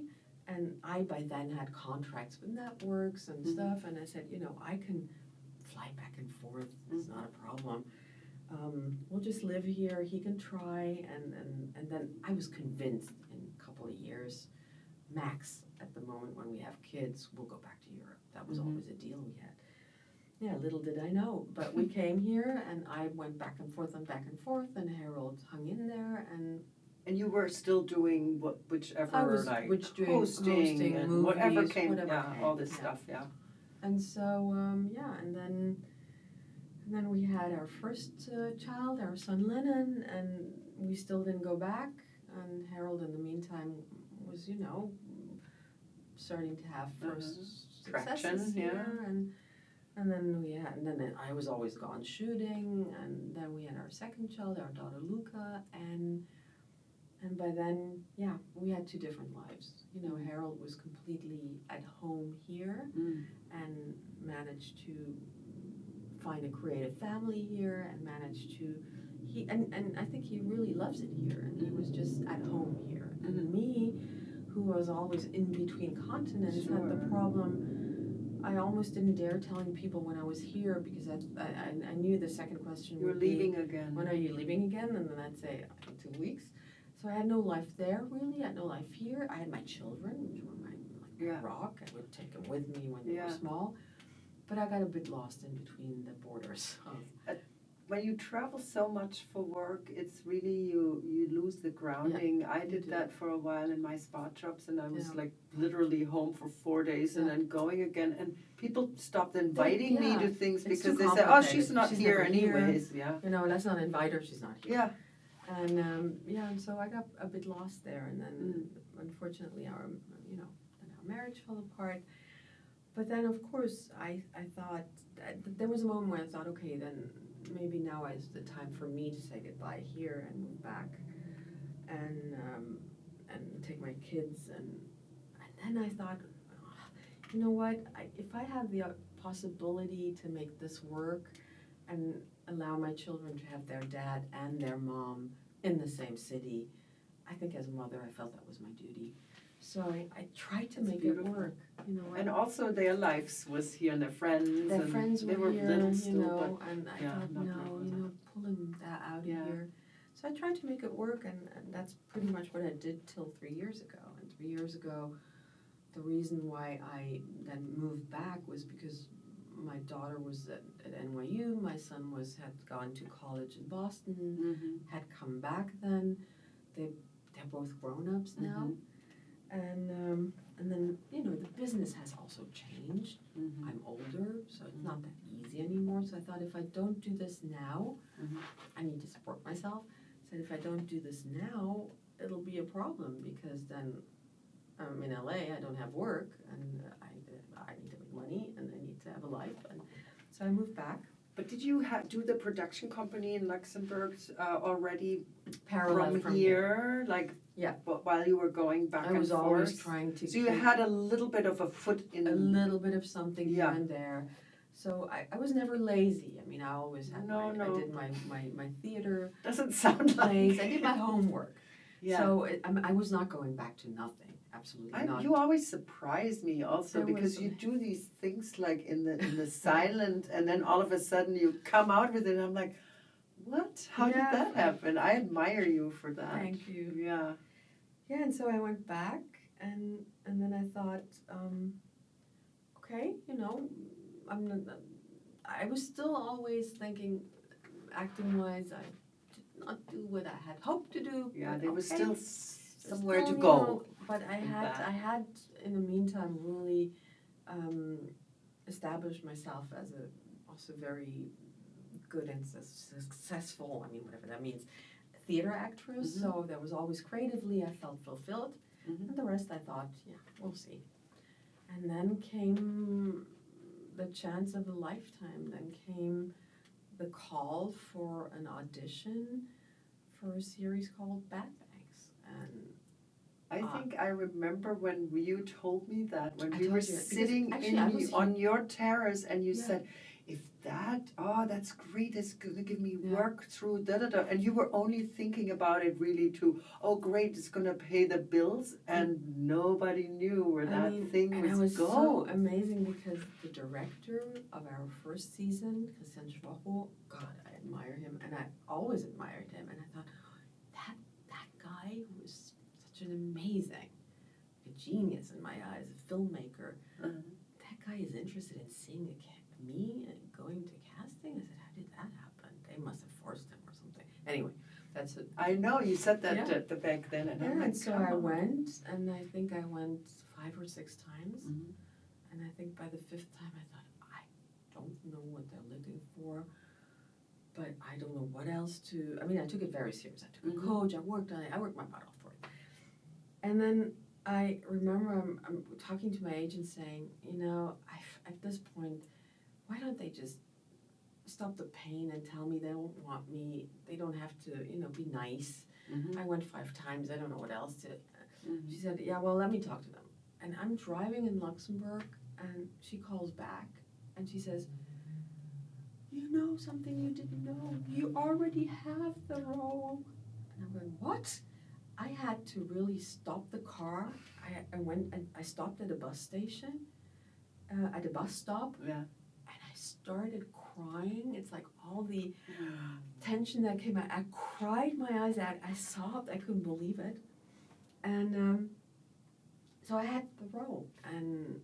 And I by then had contracts with networks and stuff, and I said, I can fly back and forth. It's not a problem. We'll just live here. He can try, and then I was convinced in a couple of years, max, at the moment when we have kids, we'll go back to Europe. That was always a deal we had. Yeah, little did I know, but we came here, and I went back and forth, and Harold hung in there, and you were still doing whichever, I was hosting and movies, whatever came, whatever all this stuff, And so, and then we had our first child, our son Lennon, and we still didn't go back. And Harold, in the meantime, was, starting to have first successes here, and then I was always gone shooting, and then we had our second child, our daughter Luca, and by then, we had two different lives. Harold was completely at home here, and managed to find a creative family here, and managed to and I think he really loves it here, and he was just at home here. And me, who was always in between continents, had the problem. I almost didn't dare telling people when I was here, because I knew the second question would be, leaving again. When are you leaving again? And then I'd say, in 2 weeks. So I had no life there, really. I had no life here. I had my children, which were my rock. I would take them with me when they were small. But I got a bit lost in between the borders. When you travel so much for work, it's really, you lose the grounding. I did that for a while in my spot jobs, and I was literally home for 4 days and then going again. And people stopped inviting me to things because they said, oh, she's not here anyways. Here. Let's not invite her, she's not here. Yeah. And and so I got a bit lost there, and then unfortunately our marriage fell apart. But then of course I thought there was a moment where I thought, okay, then maybe now is the time for me to say goodbye here and move back and take my kids, and then I thought, you know what, if I have the possibility to make this work and allow my children to have their dad and their mom in the same city, I think as a mother I felt that was my duty. So I tried to make it work, you know. And also their lives was here, and their friends. Their friends were here, little you still, know, and I thought, not no, you know, pulling that out of here. So I tried to make it work, and that's pretty much what I did till 3 years ago. And 3 years ago, the reason why I then moved back was because my daughter was at NYU, my son had gone to college in Boston, had come back then. They're both grown-ups now. And then, you know, the business has also changed. I'm older, so it's not that easy anymore. So I thought, if I don't do this now, I need to support myself. So if I don't do this now, it'll be a problem, because then I'm in LA, I don't have work, and I need to make money, and I need to have a life. And so I moved back. But did you do the production company in Luxembourg already Parallel from here? Like, yeah. While you were going back and forth? I was always trying to. So you had a little bit of a foot in. A little bit of something here and there. So I was never lazy. I mean, I always had I did my theater. Doesn't sound plays. like. I did my homework. Yeah. So I was not going back to nothing. Absolutely not. You always surprise me also, because you do these things like in the silent, and then all of a sudden you come out with it, and I'm like, what? How did that happen? I admire you for that. Thank you. Yeah. Yeah, and so I went back, and then I thought, okay, you know, I was still always thinking, acting-wise, I did not do what I had hoped to do. Yeah, there was still somewhere still, to go. You know, but I had in the meantime really established myself as a also very good and successful, I mean, whatever that means, theater actress. So there was always creatively, I felt fulfilled. And the rest I thought, yeah, we'll see. And then came the chance of a lifetime. Then came the call for an audition for a series called Bad Bags. And I think I remember when you told me that, when I we were told you, sitting on your terrace, and you said, if that's great, it's going to give me work through da-da-da. And you were only thinking about it really great, it's going to pay the bills, and nobody knew where that thing was going. And it was so amazing, because the director of our first season, Christian Schwachel, God, I admire him, and I always admired him, and I thought, that guy who was such an amazing, a genius in my eyes, a filmmaker, that guy is interested in seeing me and going to casting. I said, how did that happen? They must have forced him or something. Anyway, that's it. I know, you said that back then. And I'm like, so I went, and I think I went 5 or 6 times. And I think by the 5th time I thought, I don't know what they're looking for, but I don't know what else to, I mean, I took it very serious. I took a coach, I worked on it, I worked my butt off for it. And then I remember I'm talking to my agent saying, you know, at this point, why don't they just stop the pain and tell me they don't want me, they don't have to, you know, be nice. I went 5 times, I don't know what else to. She said, yeah, well, let me talk to them. And I'm driving in Luxembourg, and she calls back, and she says, you know something you didn't know, you already have the role. And I'm going, what? I had to really stop the car. I went and I stopped at a bus station, at a bus stop. Yeah. And I started crying. It's like all the tension that came out. I cried my eyes out. I sobbed. I couldn't believe it. And so I had the role. And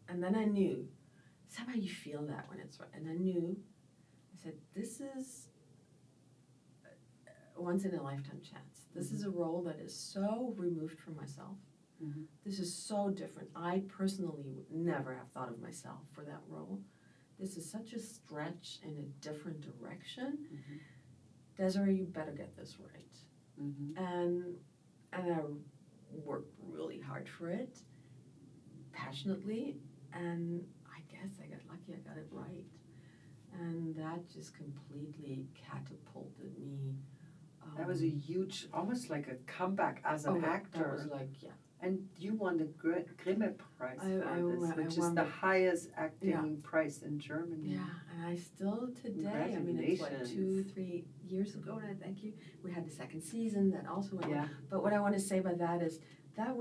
then I knew. Somehow you feel that when it's right. And I knew. I said, this is a once-in-a-lifetime chance. This is a role that is so removed from myself. This is so different. I personally would never have thought of myself for that role. This is such a stretch in a different direction. Desiree, you better get this right. And I worked really hard for it, passionately, and I guess I got lucky, I got it right. And that just completely catapulted me That was a huge, almost like a comeback as an actor. That was like, yeah. And you won the Grimme Preis for this, which is won the highest acting prize in Germany. Yeah, and I still today, I mean, it's what, 2-3 years ago, and I thank you. We had the second season that also went. Yeah. But what I want to say by that is that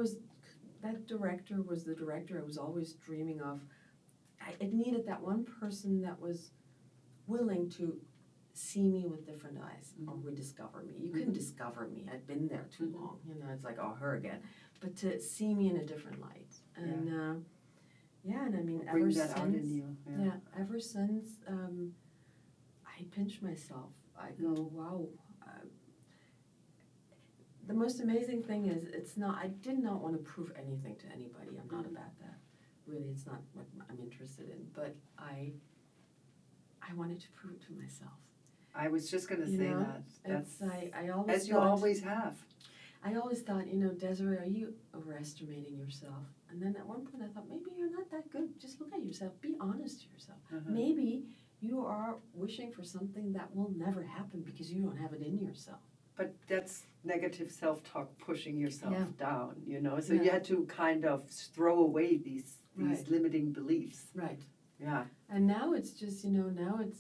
director was the director I was always dreaming of. It needed that one person that was willing to see me with different eyes or rediscover me. You couldn't discover me. I'd been there too long. You know, it's like, oh, her again. But to see me in a different light. And and I mean, ever since, out in you. Ever since I pinch myself. I go, wow. The most amazing thing is I did not want to prove anything to anybody. I'm not about that. Really, it's not what I'm interested in. But I wanted to prove it to myself. I was just going to say that. That's I always as you always have. I always thought, Désirée, are you overestimating yourself? And then at one point I thought, maybe you're not that good. Just look at yourself. Be honest to yourself. Maybe you are wishing for something that will never happen because you don't have it in yourself. But that's negative self-talk, pushing yourself down, So you had to kind of throw away these limiting beliefs. Right. Yeah. And now it's just, now it's,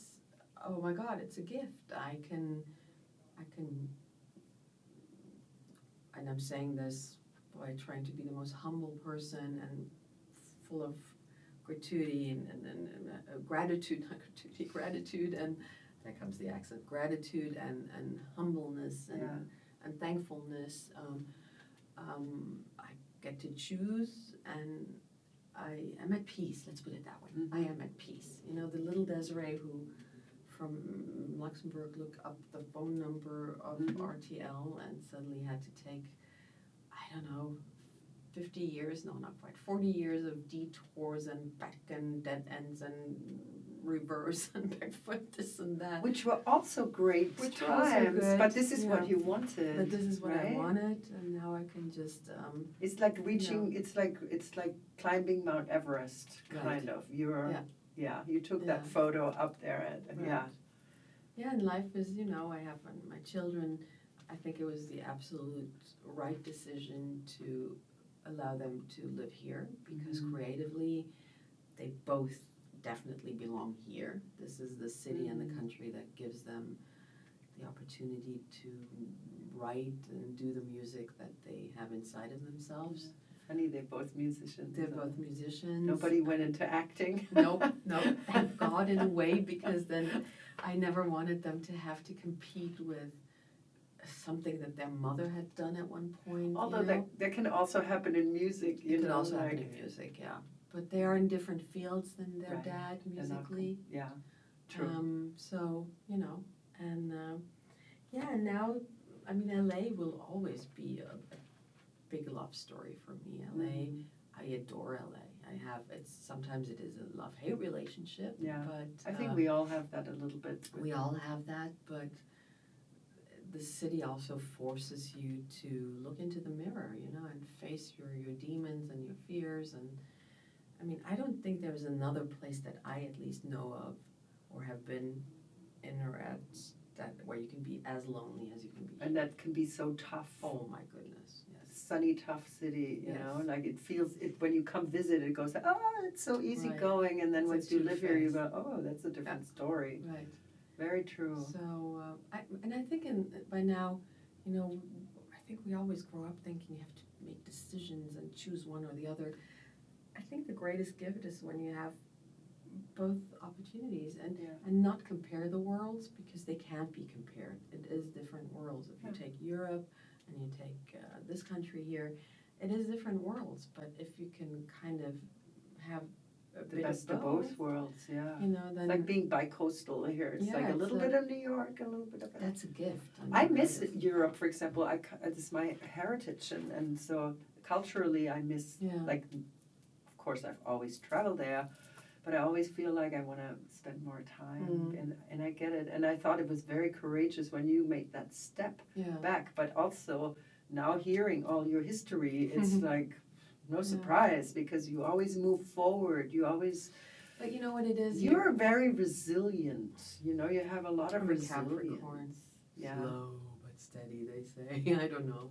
oh my God, it's a gift. I can, and I'm saying this by trying to be the most humble person and full of gratuity and gratitude, not gratuity, gratitude, and there comes the accent, gratitude and humbleness and thankfulness. I get to choose and I am at peace, let's put it that way. I am at peace. The little Désirée who from Luxembourg looked up the phone number of RTL and suddenly had to take, 50 years, no, not quite, 40 years of detours and back and dead ends and reverse and back foot, this and that. Which were also great times, but this is what you wanted. But this is what I wanted, and now I can just. It's like reaching. It's like climbing Mount Everest, kind of. You took that photo up there, and Yeah, and life is, I have my children. I think it was the absolute right decision to allow them to live here because creatively, they both definitely belong here. This is the city and the country that gives them the opportunity to write and do the music that they have inside of themselves. Funny, they're both musicians. They're both musicians. Nobody went into acting. No, thank God in a way, because then I never wanted them to have to compete with something that their mother had done at one point. Although that can also happen in music, It can also happen in music, yeah. But they are in different fields than their dad musically. Yeah, true. So, and and now, I mean, LA will always be a big love story for me. LA, I adore LA. Sometimes it is a love-hate relationship. Yeah, but I think we all have that a little bit. We all have that, but the city also forces you to look into the mirror, and face your demons and your fears. And I mean, I don't think there's another place that I at least know of or have been in or at that where you can be as lonely as you can be. And that can be so tough. Oh my goodness, yes. Sunny, tough city, you know, like it feels, when you come visit, it goes, it's so easy going. And then once you live here, you go, that's a different story. Right. Very true. So, I think by now, I think we always grow up thinking you have to make decisions and choose one or the other. I think the greatest gift is when you have both opportunities and not compare the worlds, because they can't be compared. It is different worlds. If you take Europe and you take this country here, it is different worlds. But if you can kind of have the best of both worlds, then it's like being bi-coastal here. It's like a little bit of New York, a little bit of it. That's a gift. I miss Europe, for example. It's my heritage, and so culturally I miss, like, of course I've always traveled there, but I always feel like I want to spend more time, and I get it. And I thought it was very courageous when you made that step back, but also now hearing all your history, it's like, no surprise, because you always move forward. You always. But you know what it is? You're very resilient. You have a lot of resilience. Capricorns. Slow but that steady, they say. I don't know.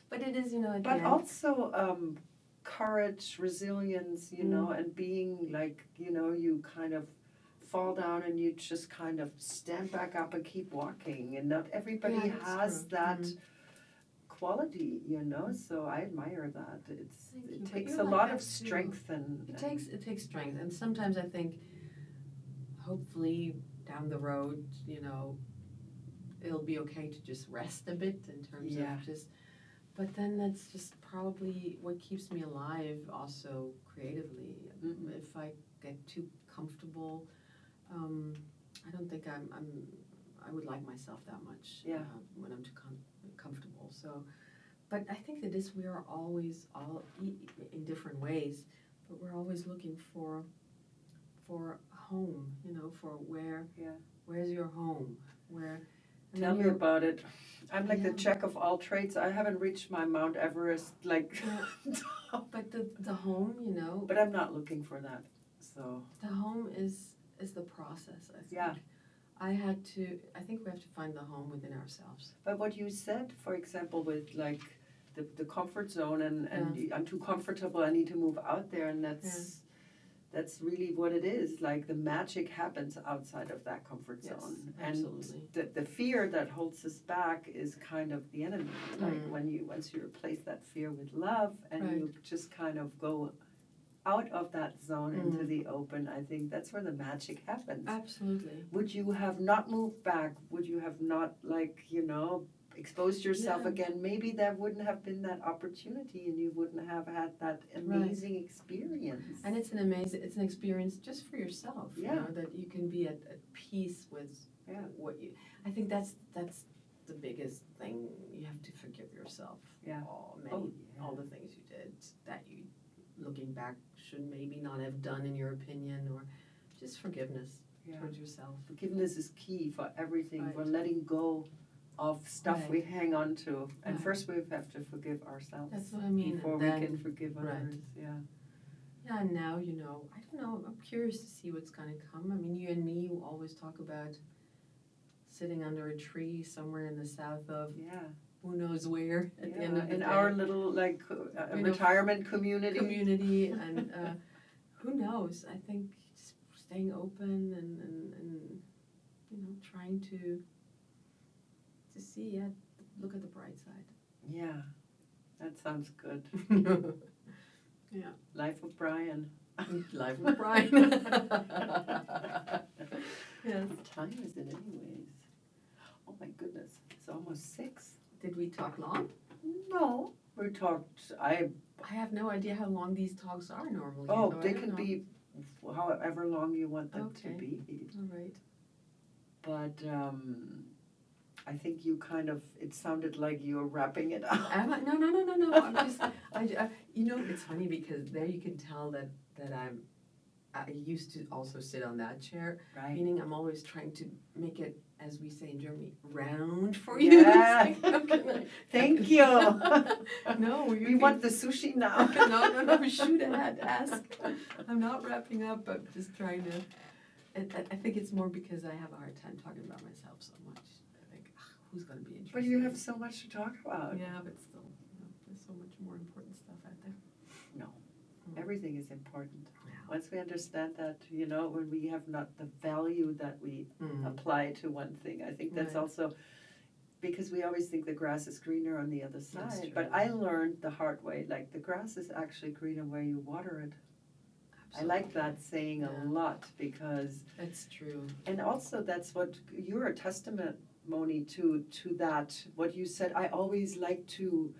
But it is, at the But end. also courage, resilience, and being like, you kind of fall down and you just kind of stand back up and keep walking. And not everybody Yeah, that's has true. that quality, so I admire that. Thank you. It But takes you're a like lot that of too. strength and It takes strength, and sometimes I think, hopefully down the road, it'll be okay to just rest a bit in terms Yeah. of just. But then that's just probably what keeps me alive, also creatively. Mm-hmm. If I get too comfortable, I don't think I would like myself that much. Yeah. When I'm too comfortable. So. But I think it is, we are always in different ways, but we're always looking for home, for where's your home? Tell me about it. I'm like the Yeah. jack of all trades. I haven't reached my Mount Everest top. But the home, But I'm not looking for that. So the home is the process, I think. Yeah. I think we have to find the home within ourselves. But what you said, for example, with like the comfort zone and I'm too comfortable, I need to move out there, and that's really what it is. Like the magic happens outside of that comfort zone. Yes, absolutely. And the fear that holds us back is kind of the enemy. Like once you replace that fear with love and you just kind of go out of that zone into the open, I think that's where the magic happens. Absolutely. Would you have not moved back? Would you have not exposed yourself again? Maybe there wouldn't have been that opportunity and you wouldn't have had that amazing experience. And it's an experience just for yourself, that you can be at peace with what you, I think that's the biggest thing. You have to forgive yourself. Yeah. All the things you did that you, looking back, should maybe not have done in your opinion, or just forgiveness towards yourself. Forgiveness is key for everything, for letting go of stuff we hang on to. And first we have to forgive ourselves. That's what I mean. Before we can forgive others. Yeah. Yeah, and now, I don't know, I'm curious to see what's going to come. I mean, you and me always talk about sitting under a tree somewhere in the south of who knows where at the end of the day. In our little retirement community. And who knows? I think just staying open and trying to see, look at the bright side. Yeah, that sounds good. Yeah. Life of Brian. Life of Brian. Yes. What time is it anyways? Oh my goodness, it's almost 6. Did we talk long? No, we talked, I have no idea how long these talks are normally. Oh, they can be however long you want them to be. All right. But I think you it sounded like you were wrapping it up. No. I'm just, it's funny because there you can tell that I used to also sit on that chair, meaning I'm always trying to make it, as we say in Germany, round for you. Yeah. Thank you. No, we want the sushi now. No, shoot ahead, ask. I'm not wrapping up, I'm just trying to, I think it's more because I have a hard time talking about myself so much. I think, who's going to be interested? But you have so much to talk about. Yeah, but still, there's so much more important stuff out there. No, everything is important. Yeah. Once we understand that, when we have not the value that we apply to one thing, I think that's also because we always think the grass is greener on the other side. But I learned the hard way, like the grass is actually greener where you water it. Absolutely. I like that saying a lot because that's true. And also that's what you're a testimony to that. What you said, I always like to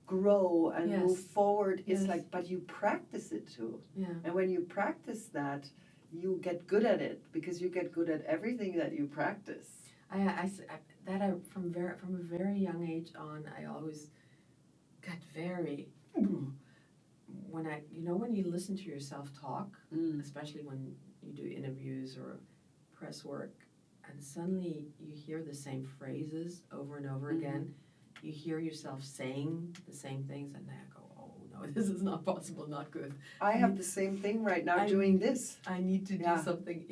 grow and move forward is but you practice it too. Yeah. And when you practice that, you get good at it because you get good at everything that you practice. From a very young age on, I always got very when you listen to yourself talk, especially when you do interviews or press work, and suddenly you hear the same phrases over and over again. You hear yourself saying the same things, and then I go, oh no, this is not possible, not good. I have the same thing right now doing this. I need to do something,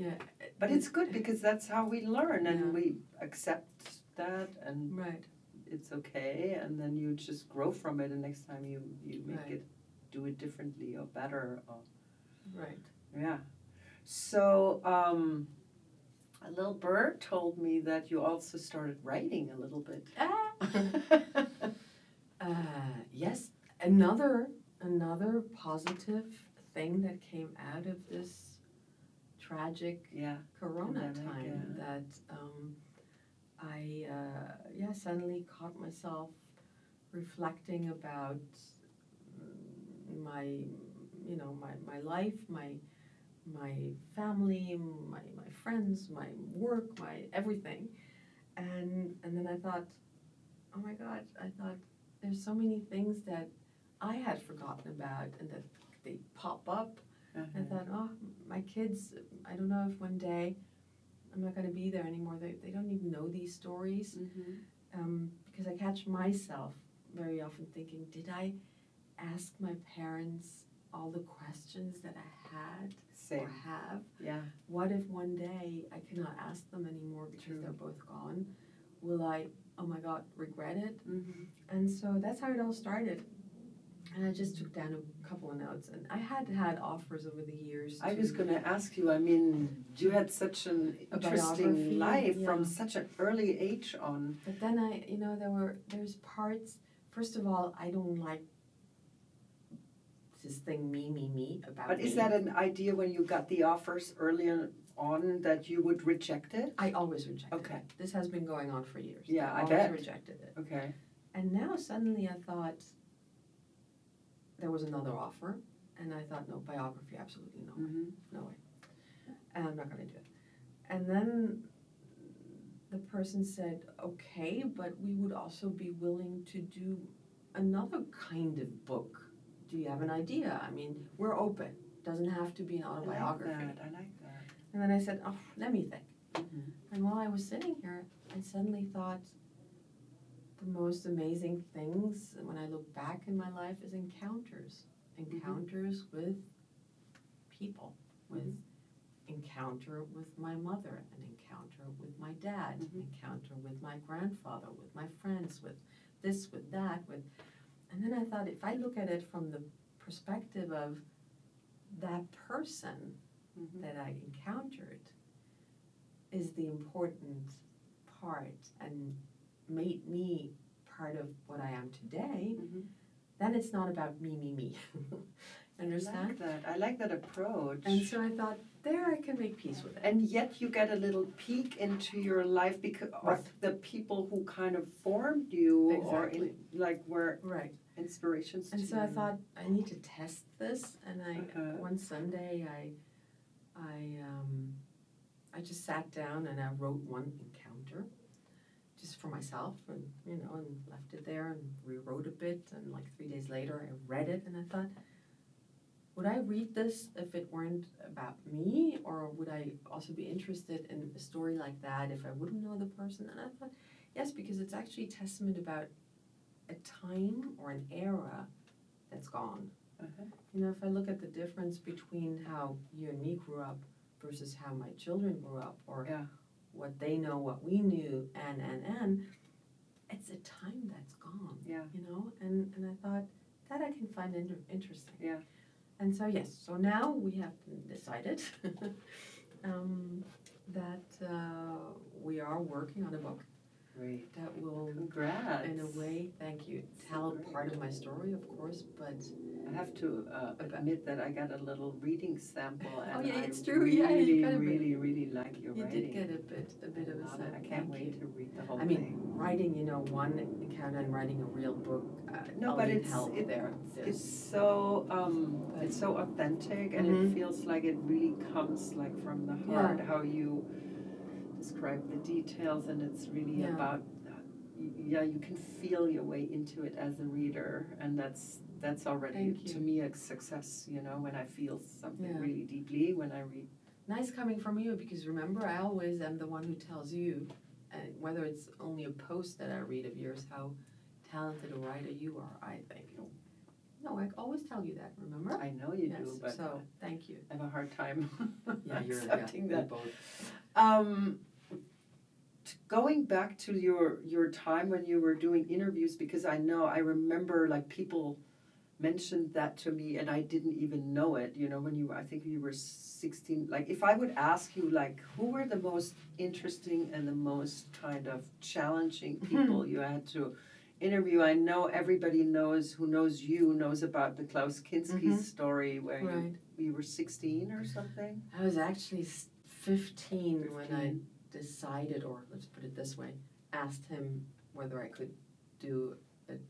But it's good because that's how we learn and we accept that and it's okay, and then you just grow from it, and next time you make Right. it, do it differently or better. Or, Right. yeah. So a little bird told me that you also started writing a little bit. Yes, another positive thing that came out of this tragic Yeah. Corona Pandemic, time, yeah. that I suddenly caught myself reflecting about my my life, my family, my friends, my work, my everything, and then I thought, oh my God, I thought there's so many things that I had forgotten about and that they pop up. I thought, oh, my kids, I don't know if one day I'm not going to be there anymore. They don't even know these stories. Because I catch myself very often thinking, did I ask my parents all the questions that I had Same. or have? Yeah. What if one day I cannot ask them anymore because True. they're both gone? Will I, oh my God, regret it? Mm-hmm. And so that's how it all started. And I just took down a couple of notes, and I had offers over the years. I was going to ask you, I mean, you had such an A interesting biography, life yeah. from such an early age on. But then there's parts, first of all, I don't like this thing, me, about But me. is that an idea when you got the offers earlier on that you would reject it? I always rejected Okay. it. This has been going on for years. Yeah, I always bet. rejected it. Okay. And now suddenly I thought, there was another offer, and I thought, no, biography, absolutely no way. Mm-hmm. No way. And I'm not going to do it. And then the person said, okay, but we would also be willing to do another kind of book. Do you have an idea? I mean, we're open. Doesn't have to be an autobiography. I like that. And then I said, oh, let me think. Mm-hmm. And while I was sitting here, I suddenly thought the most amazing things when I look back in my life is encounters. Encounters with people, with encounter with my mother, an encounter with my dad, an encounter with my grandfather, with my friends, with this, with that, and then I thought, if I look at it from the perspective of that person that I encountered is the important part and made me part of what I am today, then it's not about me. Understand? I like that approach. And so I thought, there I can make peace with it. And yet you get a little peek into your life because Right. of the people who kind of formed you Exactly. or were Right. inspirations And to so you. I thought, I need to test this. And Uh-huh. one Sunday, I just sat down and I wrote one encounter, just for myself, and and left it there and rewrote a bit. And like 3 days later, I read it and I thought, would I read this if it weren't about me, or would I also be interested in a story like that if I wouldn't know the person? And I thought, yes, because it's actually a testament about a time or an era that's gone. If I look at the difference between how you and me grew up versus how my children grew up, or what they know, what we knew, and it's a time that's gone. Yeah. And I thought that I can find interesting. Yeah. And so yes, so now we have decided that we are working on a book. Great. That will, Congrats. in a way, thank you, tell part of my story, of course, but I have to admit that I got a little reading sample, and yeah, it's I true. really, Yeah, you got a bit. really like your you writing. did get a bit of a Love it. sample. I can't Thank wait you. to read the whole I mean, thing. writing, one encounter and writing a real book, No, I'll but need it's help there. it's so authentic, and it feels like it really comes like from the heart. How you describe the details, and it's really about. You can feel your way into it as a reader, and that's already to me a success. When I feel something really deeply when I read. Nice coming from you, because remember, I always am the one who tells you, whether it's only a post that I read of yours, how talented a writer you are, I think. No, I always tell you that, remember? I know you do, but so thank you. I have a hard time Yeah, you're accepting that. both. going back to your time when you were doing interviews, because I remember like people mentioned that to me and I didn't even know it, when I think you were 16, like if I would ask you like who were the most interesting and the most kind of challenging people you had to interview. I know everybody who knows you knows about the Klaus Kinski story where you were 16 or something. I was actually 15 when I decided, or let's put it this way, asked him whether I could do an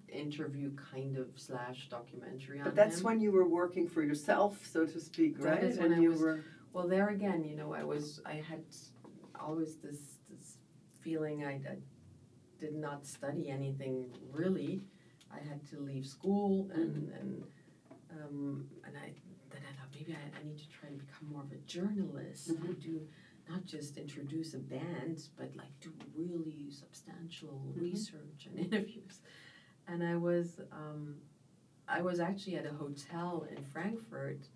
interview kind of / documentary on him. But that's when you were working for yourself, so to speak, right? That is when I was, well, there again, I had always this feeling I did not study anything really. I had to leave school and I thought maybe I need to try to become more of a journalist and do not just introduce a band, but like do really substantial research and interviews. And I was actually at a hotel in Frankfurt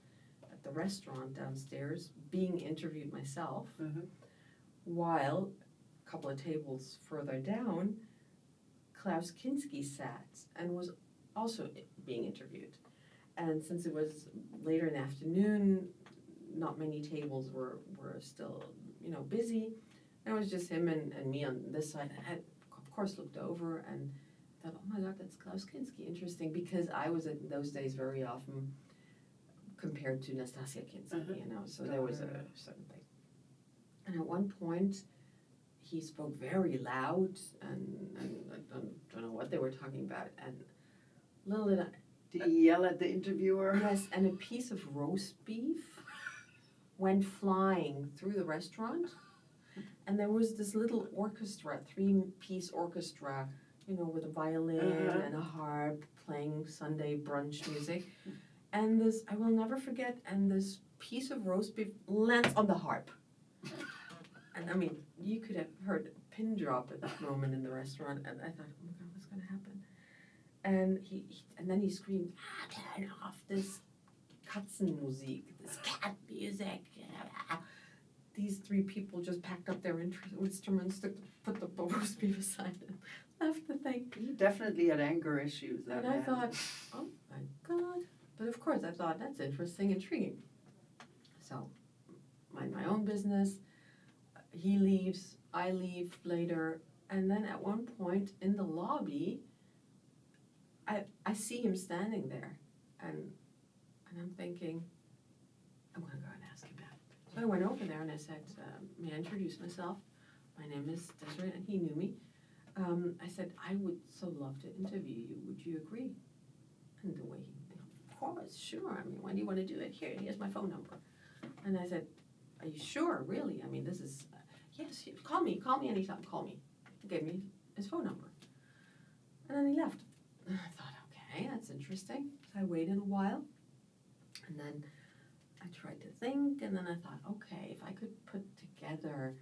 at the restaurant downstairs being interviewed myself, while a couple of tables further down, Klaus Kinski sat and was also being interviewed. And since it was later in the afternoon, not many tables were still, busy. And it was just him and me on this side. I had, of course, looked over and thought, oh my God, that's Klaus Kinski. Interesting, because I was in those days very often compared to Nastasia Kinski, so there was a certain thing. And at one point, he spoke very loud, and I don't know what they were talking about. And little did Did he yell at the interviewer? Yes, and a piece of roast beef went flying through the restaurant. And there was this little orchestra, 3-piece orchestra, with a violin and a harp playing Sunday brunch music. And this, I will never forget, and this piece of roast beef lands on the harp. And I mean, you could have heard a pin drop at that moment in the restaurant. And I thought, oh my God, what's going to happen? And then he screamed, turn off this Katzenmusik, this cat music. These 3 people just packed up their instruments to put the roast beef aside and left the thing. He definitely had anger issues. And I thought, oh my God. But of course, I thought, that's interesting, intriguing. So, mind my own business. He leaves, I leave later. And then at one point in the lobby, I see him standing there, and I'm thinking, I'm going to go and ask him out. So I went over there and I said, may I introduce myself? My name is Désirée, and he knew me. I said, I would so love to interview you. Would you agree? And the way of course, sure. I mean, when do you want to do it? Here's my phone number. And I said, are you sure, really? I mean, this is, yes, call me anytime, call me. He gave me his phone number. And then he left. I thought, okay, that's interesting. So I waited a while, and then I tried to think, and then I thought, okay, if I could put together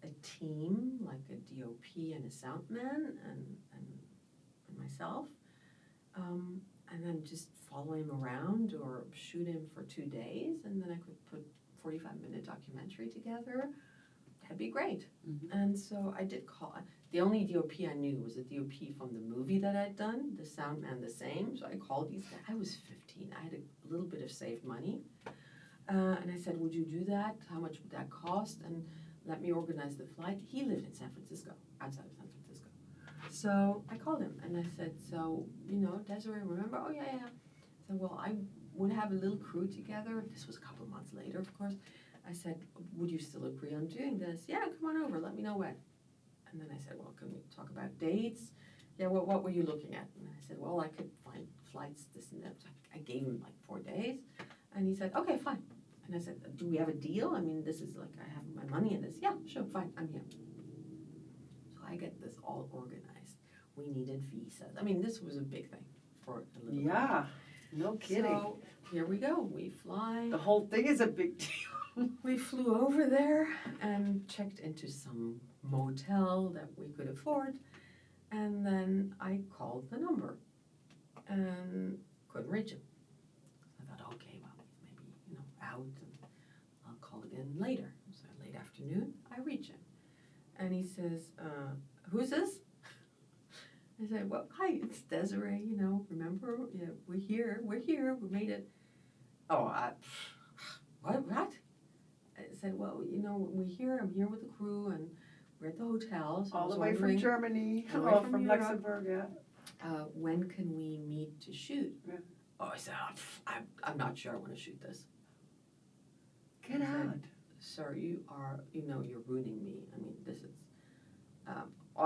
a team, like a DOP and a sound man and myself, and then just follow him around or shoot him for 2 days, and then I could put 45-minute documentary together, that'd be great. And so I did call. The only DOP I knew was a DOP from the movie that I'd done, the sound man the same. So I called these guys. I was 15. I had a little bit of saved money. And I said, would you do that? How much would that cost? And let me organize the flight. He lived in San Francisco, outside of San Francisco. So I called him and I said, so, Désirée, remember? Oh, yeah. I said, well, I would have a little crew together. This was a couple of months later, of course. I said, would you still agree on doing this? Yeah, come on over. Let me know when. And then I said, well, can we talk about dates? Yeah, well, what were you looking at? And I said, well, I could find flights, this and that. So I gave him like 4 days. And he said, okay, fine. And I said, do we have a deal? I mean, this is like, I have my money in this. Yeah, sure, fine, I'm here. So I get this all organized. We needed visas. I mean, this was a big thing for a little Yeah, no kidding. So here we go. We fly. The whole thing is a big deal. We flew over there and checked into some motel that we could afford. And then I called the number and couldn't reach him. I thought, okay, well, maybe, out, and I'll call again later. So late afternoon, I reach him. And he says, who's this? I said, well, hi, it's Desiree, remember? Yeah, we're here, we made it. Oh, what? I said, well, we're here, I'm here with the crew, and we're at the hotel. So all the way from Germany, from Luxembourg, yeah. When can we meet to shoot? Yeah. Oh, I said, I'm not sure I want to shoot this. Get out. Sir, you're ruining me. I mean, this is,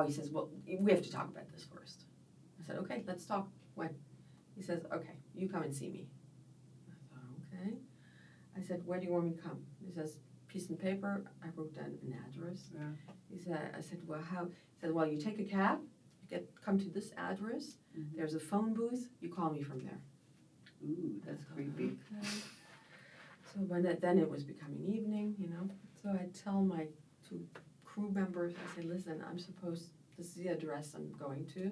he says, well, we have to talk about this first. I said, okay, let's talk. When? He says, okay, you come and see me. I thought, okay. I said, where do you want me to come? He says, piece of paper. I wrote down an address. Yeah. I said, well, how? He said, well, you take a cab, come to this address. Mm-hmm. There's a phone booth. You call me from there. Ooh, that's creepy. Okay. So then it was becoming evening, So I tell my 2 crew members, I say, listen, this is the address I'm going to.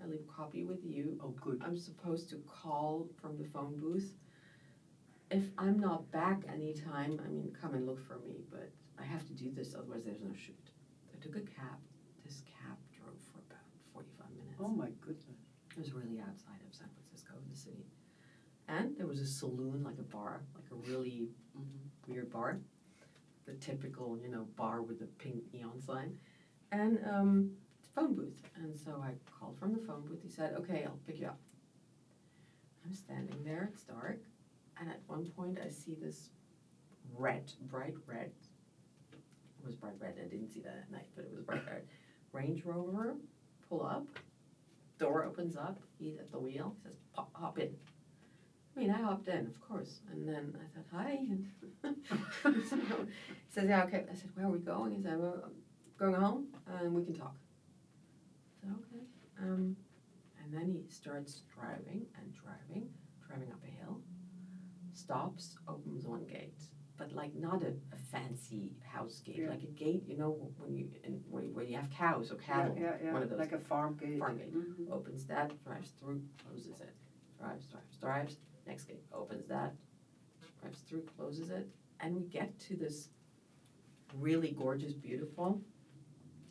I leave a copy with you. Oh, good. I'm supposed to call from the phone booth. If I'm not back anytime, come and look for me, but I have to do this, otherwise there's no shoot. I took a cab. This cab drove for about 45 minutes. Oh my goodness. It was really outside of San Francisco, the city. And there was a saloon, like a bar, like a really weird bar. The typical, bar with the pink neon sign. And phone booth. And so I called from the phone booth. He said, okay, I'll pick you up. I'm standing there, it's dark. And at one point I see this bright red. It was bright red, I didn't see that at night, but it was bright red. Range Rover, pull up, door opens up, he's at the wheel, he says, hop in. I hopped in, of course, and then I thought, hi. He says, yeah, okay. I said, where are we going? He said, well, I'm going home, and we can talk. I said, okay. And then he starts driving up a hill, stops, opens one gate, but like not a fancy house gate, like a gate, where you have cows or cattle, one of those. Like a farm gate. Mm-hmm. Opens that, drives through, closes it, drives. Next gate, opens that, drives through, closes it, and we get to this really gorgeous, beautiful,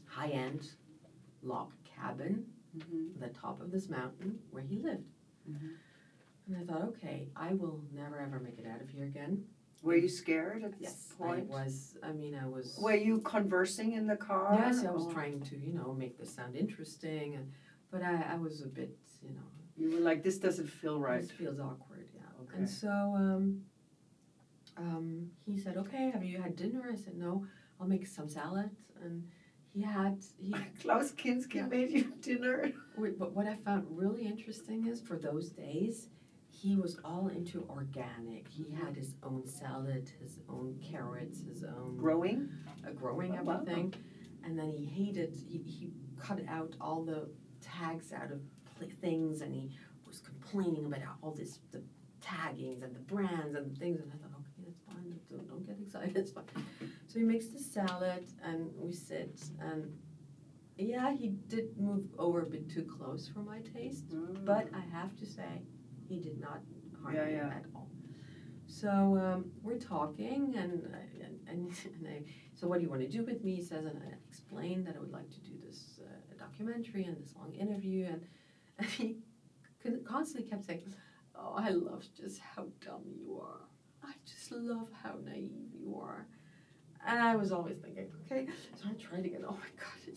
high-end log cabin at the top of this mountain where he lived. Mm-hmm. And I thought, okay, I will never ever make it out of here again. Were you scared at this point? Yes, I was. Were you conversing in the car? Yes, I was trying to, make this sound interesting, but I was a bit, You were like, this doesn't feel right. This feels awkward, yeah. Okay. And so he said, okay, have you had dinner? I said, no, I'll make some salad. And Klaus Kinski made you dinner. But what I found really interesting is for those days, he was all into organic. He had his own salad, his own carrots, his own... Growing everything. And then he cut out all the tags out of things, and he was complaining about all the taggings and the brands and the things, and I thought, okay, that's fine, don't get excited, it's fine. So he makes the salad, and we sit, and yeah, he did move over a bit too close for my taste, but I have to say, he did not harm me at all. So we're talking, and so what do you want to do with me? He says, and I explained that I would like to do this documentary and this long interview, and he constantly kept saying, oh, I love just how dumb you are. I just love how naive you are. And I was always thinking, okay, so I tried again. Oh my God, it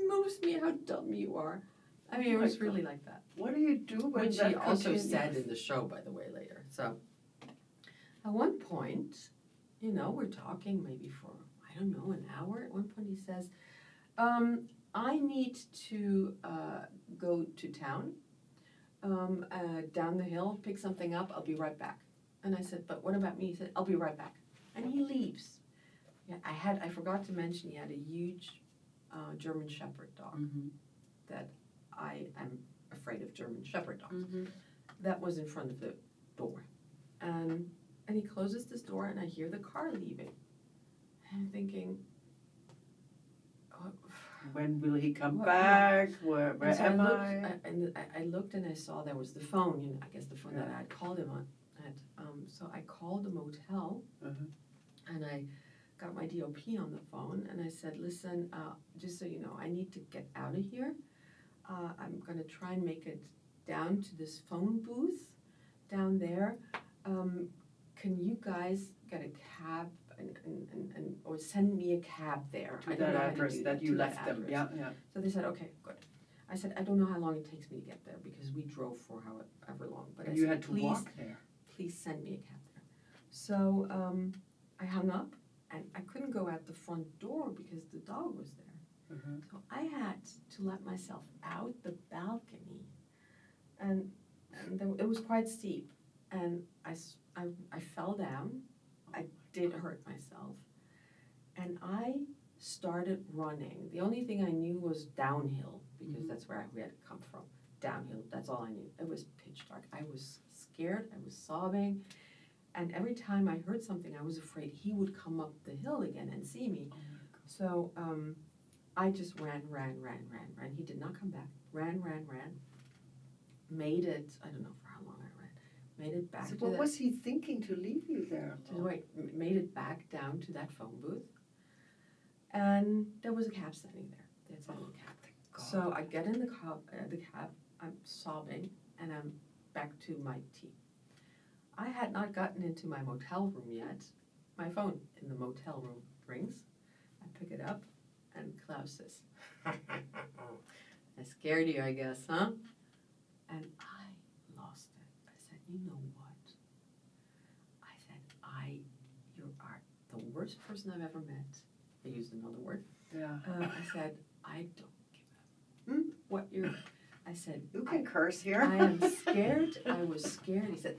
moves me how dumb you are. It was really like that. What do you do when which he also said in the show, by the way, later. So at one point, we're talking maybe for, I don't know, an hour. At one point he says, I need to go to town, down the hill, pick something up. I'll be right back. And I said, but what about me? He said, I'll be right back. And he leaves. Yeah, I forgot to mention he had a huge German Shepherd dog that I am afraid of German Shepherd dogs. That was in front of the door. And he closes this door, and I hear the car leaving. And I'm thinking, when will he come back? Where am I? I looked and I saw there was the phone, I guess the phone that I had called him on. So I called the motel, and I got my DOP on the phone, and I said, listen, just so you know, I need to get out of here. I'm going to try and make it down to this phone booth down there. Can you guys get a cab and or send me a cab there? To that address that you left them. Yeah, yeah. So they said, okay, good. I said, I don't know how long it takes me to get there because we drove for however long. But you had to walk there. Please send me a cab there. So I hung up, and I couldn't go out the front door because the dog was there. So I had to let myself out the balcony, and it was quite steep, and I fell down. I did hurt myself, and I started running. The only thing I knew was downhill because that's where we had come from. Downhill, that's all I knew. It was pitch dark. I was scared. I was sobbing. And every time I heard something, I was afraid he would come up the hill again and see me. So I just ran. He did not come back. Ran. Made it, I don't know for how long I ran. Made it back so to what was he thinking to leave you there? Made it back down to that phone booth. And there was a cab standing there. They had sent a cab. So I get in the cab, I'm sobbing, and I'm back to my team. I had not gotten into my motel room yet. My phone in the motel room rings. I pick it up, and Klaus says, I scared you, I guess, huh? And I lost it. I said, you know what? I said, you are the worst person I've ever met. I used another word. Yeah. I said, I don't give up. I said, you can curse here. I am scared. I was scared. He said,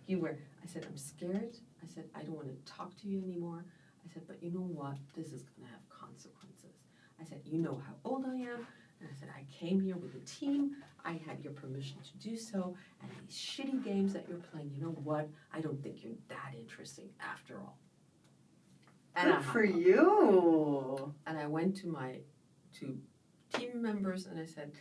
you were. I said, I'm scared. I said, I don't want to talk to you anymore. I said, but you know what? This is going to have consequences. I said, you know how old I am. And I said, I came here with a team. I had your permission to do so. And these shitty games that you're playing, you know what? I don't think you're that interesting after all. And Good for you. And I went to my two team members and I said,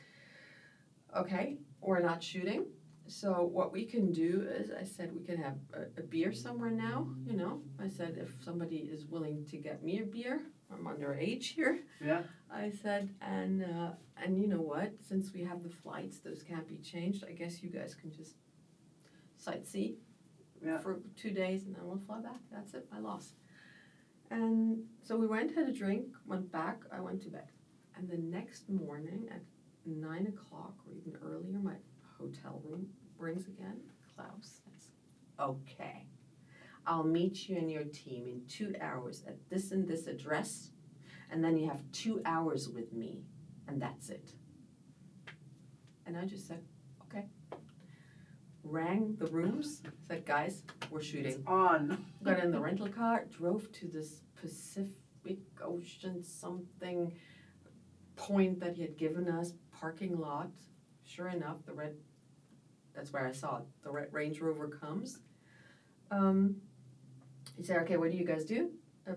okay, we're not shooting. So what we can do is, I said, we can have a beer somewhere now, you know. I said, if somebody is willing to get me a beer, I'm underage here. Yeah. I said, and you know what, since we have the flights, those can't be changed, I guess you guys can just sightsee for 2 days and then we'll fly back. That's it, I lost. And so we went, had a drink, went back, I went to bed. And the next morning at 9 o'clock or even earlier, my hotel room rings again. Klaus says, okay, I'll meet you and your team in 2 hours at this and this address, and then you have 2 hours with me, and that's it. And I just said, okay. Rang the rooms, said, guys, we're shooting. It's on. Got in the rental car, drove to this Pacific Ocean something point that he had given us, parking lot. Sure enough, that's where I saw it. The red Range Rover comes. He said, okay, what do you guys do?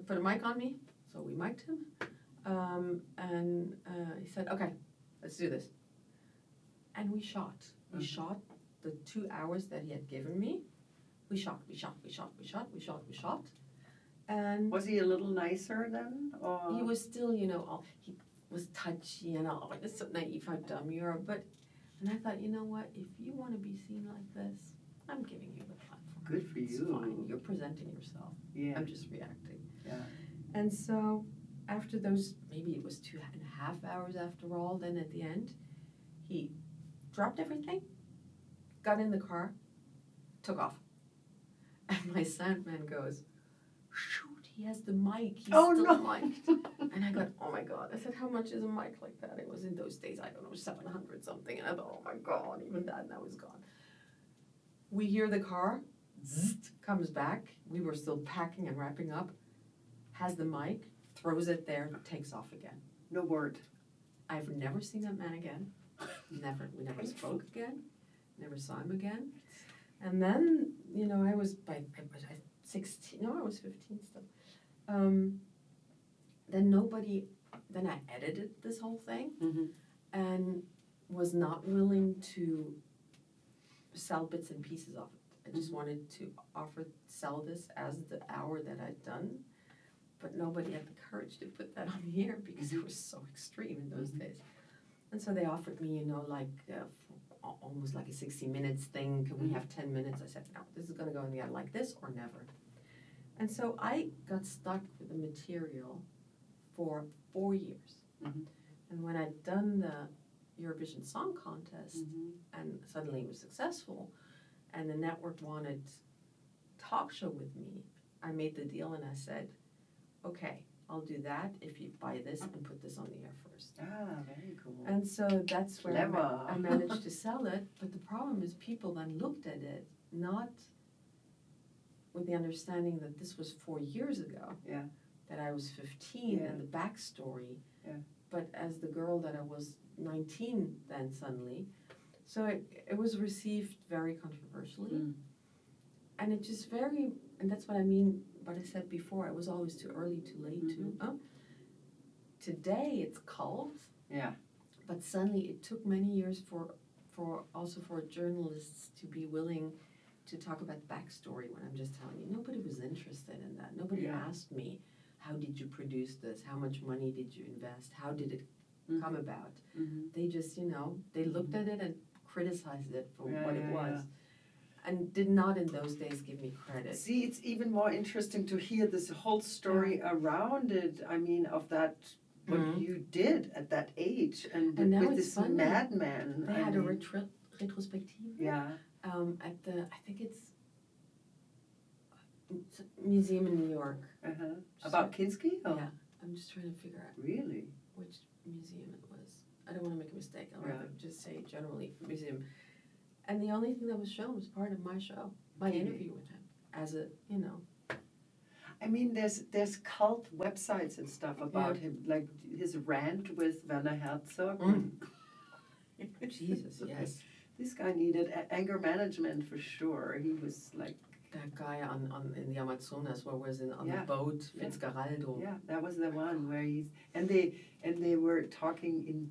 Put a mic on me. So we mic'd him. And he said, okay, let's do this. And we shot. We shot the 2 hours that he had given me. We shot. And was he a little nicer then? Or? He was still, you know, he was touchy and all. It's so naive, how dumb you are. And I thought, you know what? If you want to be seen like this, I'm giving you the platform. Good for you. It's fine. You're presenting yourself. Yeah. I'm just reacting. Yeah. And so after those, maybe it was 2.5 hours after all, then at the end, he dropped everything, got in the car, took off. And my sound man goes, shoot, he has the mic. He's still mic'd. And I go, oh my God. I said, how much is a mic like that? It was in those days, I don't know, 700 something. And I thought, oh my God, even that now is gone. We hear the car, zzzt, comes back. We were still packing and wrapping up. Has the mic, throws it there, takes off again. No word. I've never seen that man again. Never. We never spoke again. Never saw him again. And then, you know, I was 16. No, I was 15 still. Then I edited this whole thing and was not willing to sell bits and pieces of it. I just wanted to sell this as the hour that I'd done. but nobody had the courage to put that on the air because it was so extreme in those days. And so they offered me, almost like a 60 minutes thing. Can we have 10 minutes? I said, no, this is going to go in the air like this or never. And so I got stuck with the material for 4 years. And when I'd done the Eurovision Song Contest and suddenly it was successful and the network wanted talk show with me, I made the deal and I said, okay, I'll do that if you buy this and put this on the air first. Ah, very cool. And so that's where Clever. I managed to sell it. But the problem is people then looked at it not with the understanding that this was 4 years ago, that I was 15 and the backstory, but as the girl that I was 19 then suddenly. So it was received very controversially. And it just and that's what I mean, what I said before, it was always too early, too late, Today it's cult. Yeah. But suddenly it took many years for journalists to be willing to talk about the backstory when I'm just telling you. Nobody was interested in that. Nobody asked me, how did you produce this? How much money did you invest? How did it come about? They just, they looked at it and criticized it for what it was. And did not in those days give me credit. See, it's even more interesting to hear this whole story around it. I mean, of that, what you did at that age, and now with it's this funny. madman. They had a retrospective. Yeah. At the, I think it's a museum in New York. About Kinski? Oh. Yeah, I'm just trying to figure out Really? which museum it was. I don't want to make a mistake. I'll rather just say generally museum. And the only thing that was shown was part of my show, my interview with him, as a, I mean, there's cult websites and stuff about him, like his rant with Werner Herzog. Jesus, yes. This guy needed anger management for sure. He was like that guy in the Amazonas, where was on the boat, Fitzcarraldo. Yeah, that was the one where they were talking in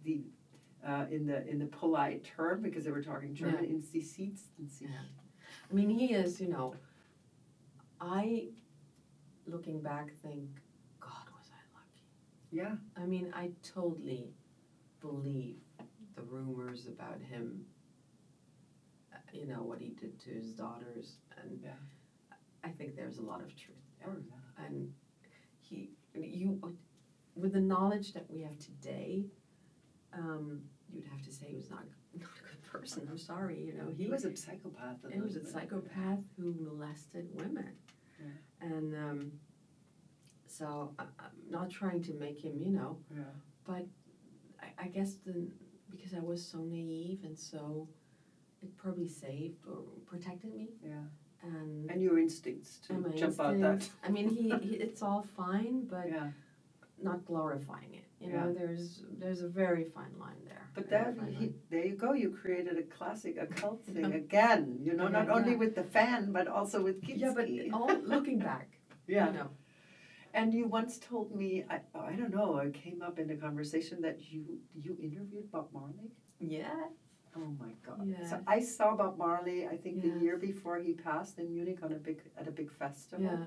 the polite term because they were talking German in the seats. I mean, he is, I, looking back, think, God, was I lucky. Yeah. I mean, I totally believe the rumors about him, what he did to his daughters, and I think there's a lot of truth there. And with the knowledge that we have today, you'd have to say he was not a good person. I'm sorry, he was a psychopath. He was a psychopath who molested women, and so I'm not trying to make him, but I guess because I was so naive and so. It probably saved or protected me. Yeah. And your instincts to jump out that. I mean, he it's all fine, but not glorifying it. There's a very fine line there. But there you go. You created a classic, a cult thing again. Not only with the fan, but also with Kinski. Yeah, but looking back. And you once told me, I don't know, it came up in the conversation that you interviewed Bob Marley. Yeah. Oh my God! Yeah. So I saw Bob Marley. I think the year before he passed in Munich at a big festival. Yeah.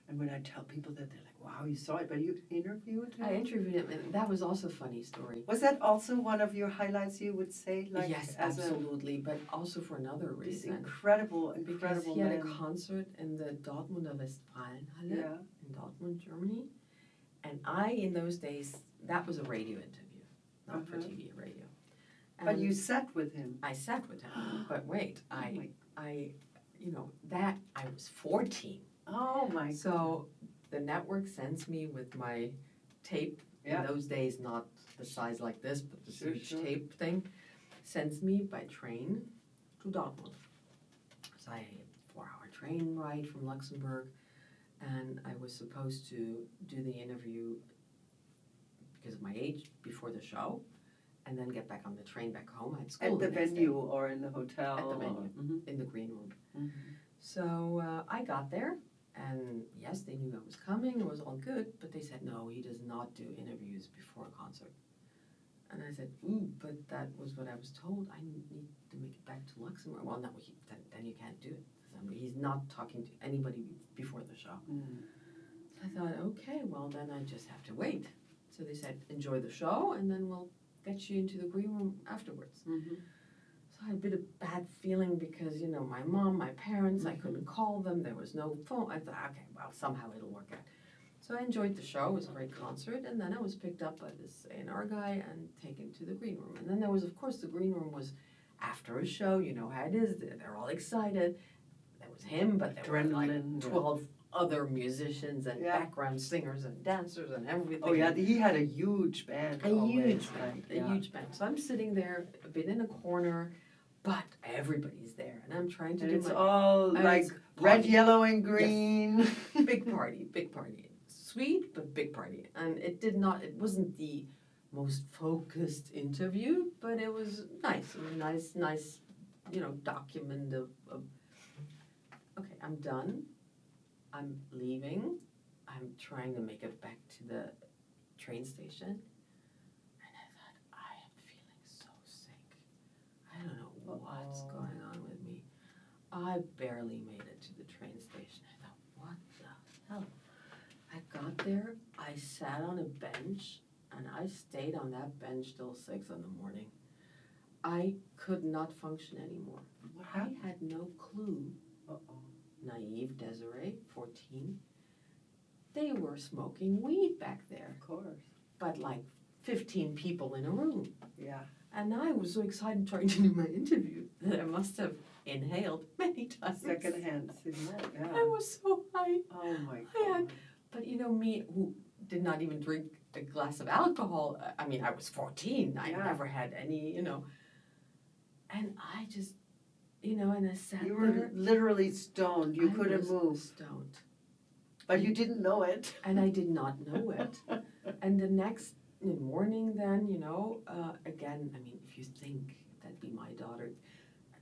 And when I tell people that, they're like, "Wow, you saw it, but you interviewed him." I interviewed him, and that was also a funny story. Was that also one of your highlights? You would say, like, yes, absolutely, but also for another reason. This incredible because he had a concert in the Dortmunder Westfalenhalle in Dortmund, Germany, and in those days, that was a radio interview, not for TV, radio. But you sat with him. I sat with him. But wait, I was 14. Oh my! So the network sends me with my tape. In those days, not the size like this, but the huge tape thing. Sends me by train to Dortmund. So I had a 4-hour train ride from Luxembourg, and I was supposed to do the interview because of my age before the show. And then get back on the train back home. I had school at the venue or in the hotel? At the venue, in the green room. So I got there, and yes, they knew I was coming. It was all good, but they said, no, he does not do interviews before a concert. And I said, ooh, but that was what I was told. I need to make it back to Luxembourg. Well, no, then you can't do it. He's not talking to anybody before the show. I thought, okay, well, then I just have to wait. So they said, enjoy the show, and then we'll get you into the green room afterwards. Mm-hmm. So I had a bit of bad feeling because, you know, my mom, my parents, I couldn't call them. There was no phone. I thought, okay, well, somehow it'll work out. So I enjoyed the show. It was a great concert. And then I was picked up by this A&R guy and taken to the green room. And then there was, of course, the green room was after a show. You know how it is. They're all excited. There was him, but there were like 12 other musicians and background singers and dancers and everything. Oh yeah, he had a huge band. A huge band. So I'm sitting there, a bit in a corner, but everybody's there, and I'm trying to And do it's my all like red, yellow, and green. Yes. Big party. Sweet, but big party. And it wasn't the most focused interview, but it was nice. Nice, you know, document of okay, I'm done. I'm leaving. I'm trying to make it back to the train station. And I thought, I am feeling so sick. I don't know what's going on with me. I barely made it to the train station. I thought, what the hell? I got there, I sat on a bench, and I stayed on that bench till 6 in the morning. I could not function anymore. What happened? I had no clue. Uh-oh. Naive Désirée, 14. They were smoking weed back there. Of course. But like 15 people in a room. Yeah. And I was so excited trying to do my interview that I must have inhaled many times. Secondhand cigarette, yeah. I was so high. Oh my God. But you know, me who did not even drink a glass of alcohol, I mean, I was 14. I never had any, you know. And I just, you know, and I sat there. You were literally stoned. You couldn't move. Stoned. But you didn't know it. And I did not know it. And the next morning then, you know, again, I mean, if you think that'd be my daughter,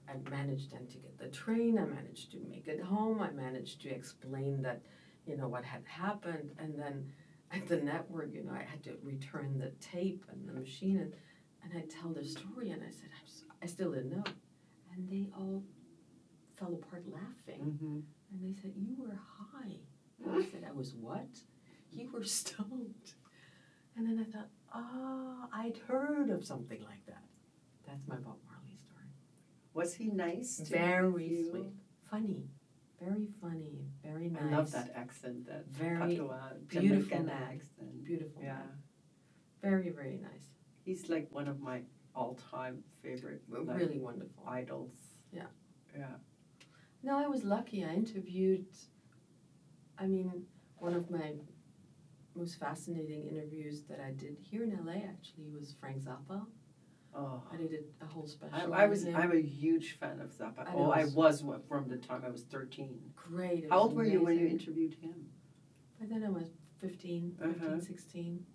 I managed then to get the train. I managed to make it home. I managed to explain that, you know, what had happened. And then at the network, you know, I had to return the tape and the machine. And I tell the story. And I said, I still didn't know. And they all fell apart laughing. Mm-hmm. And they said, you were high. And I said, I was what? You were stoned. And then I thought, I'd heard of something like that. That's my Bob Marley story. Was he nice? Very sweet. Funny. Very funny. Very nice. I love that accent, that very patois, beautiful Jamaican man. accent. Beautiful. Yeah. Man. Very, very nice. He's like one of my all-time favorite really wonderful idols. Yeah. Yeah. No, I was lucky. I interviewed, I mean, one of my most fascinating interviews that I did here in LA actually was Frank Zappa. Oh. I did a whole special. I'm a huge fan of Zappa. I was from the time I was 13. Great. How old were you when you interviewed him? By then I was 15, 16.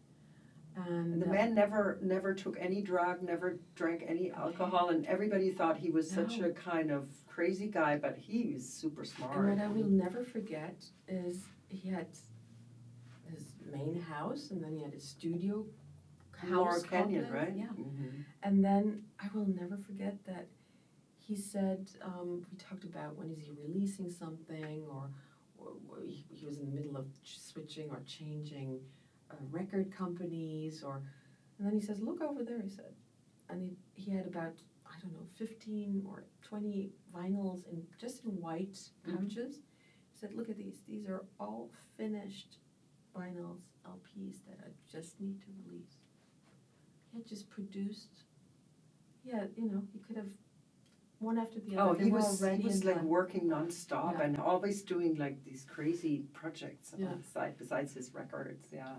And the man never took any drug, never drank any alcohol, and everybody thought he was such a kind of crazy guy, but he was super smart. And what I will never forget is he had his main house, and then he had his studio house. Canyon, right? Yeah. Mm-hmm. And then I will never forget that he said, we talked about when is he releasing something, or he was in the middle of switching or changing record companies, and then he says, look over there, he said. And he had about, I don't know, 15 or 20 vinyls just in white pouches. He said, look at these. These are all finished vinyls, LPs that I just need to release. He had just produced, you know, he could have one after the other. Oh, he was like working nonstop and always doing like these crazy projects on the side besides his records. Yeah.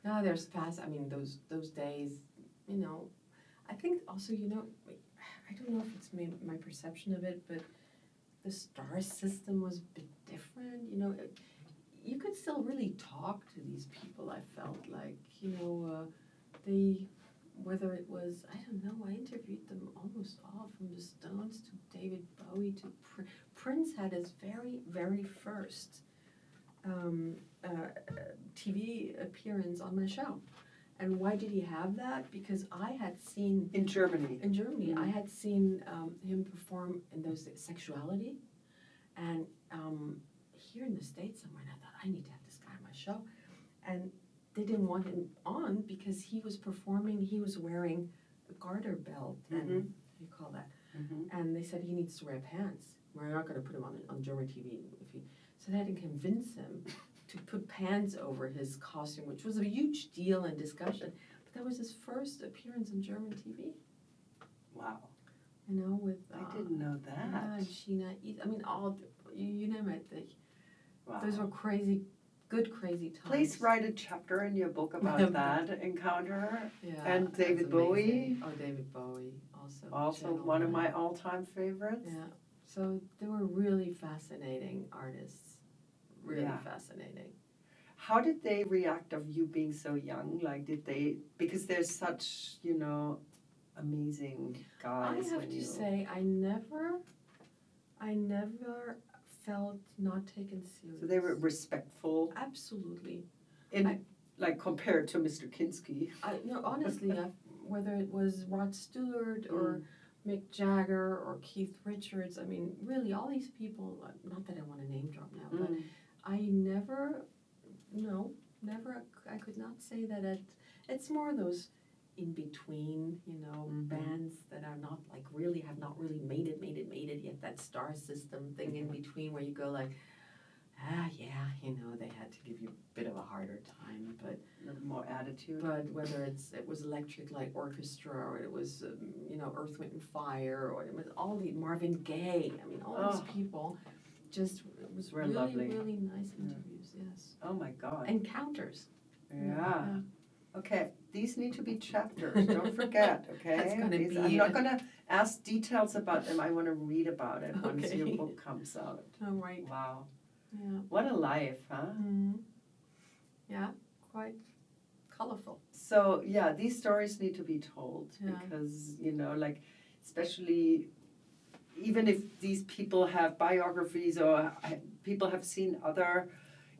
No, there's past. I mean, those days, you know. I think also, you know, I don't know if it's my perception of it, but the star system was a bit different. You know, you could still really talk to these people. I felt like, you know, whether it was, I don't know, I interviewed them almost all, from the Stones to David Bowie to Prince had his very, very first TV appearance on my show. And why did he have that? Because I had seen... In Germany. I had seen him perform in those Sexuality. And here in the States somewhere, and I thought, I need to have this guy my show. And they didn't want him on because he was performing, he was wearing a garter belt and, what do you call that? And they said he needs to wear pants. We're not going to put him on German TV. So they had to convince him to put pants over his costume, which was a huge deal and discussion. But that was his first appearance on German TV. Wow. You know, with... I didn't know that. Yeah, and Sheena, I mean, all, you name it. Wow. Those were crazy times. Please write a chapter in your book about that encounter. Yeah, And David Bowie. Oh, David Bowie also. Also one of my all-time favorites. Yeah. So they were really fascinating artists. Really fascinating. How did they react of you being so young? Like, did they, because they're such, amazing guys. I have to say, I never felt not taken seriously. So they were respectful. Absolutely. Like compared to Mr. Kinski. No, honestly, whether it was Rod Stewart or Mick Jagger or Keith Richards, I mean, really, all these people, not that I want to name drop now, but I never, I could not say that it's more those in between, bands that are not like really, have not really made it yet, that star system thing in between where you go like, they had to give you a bit of a harder time, but a little more attitude. But whether it was Electric Light Orchestra or it was, Earth, Wind and Fire, or it was all the Marvin Gaye. I mean, all these people, just it was really, lovely. really nice interviews. Yes. Oh my God. Encounters. Yeah. Okay, these need to be chapters. Don't forget. Okay. That's gonna be. I'm not gonna ask details about them. I want to read about it once your book comes out. Oh right. Wow. Yeah. What a life, huh? Mm-hmm. Yeah, quite colorful. So yeah, these stories need to be told because especially even if these people have biographies or people have seen other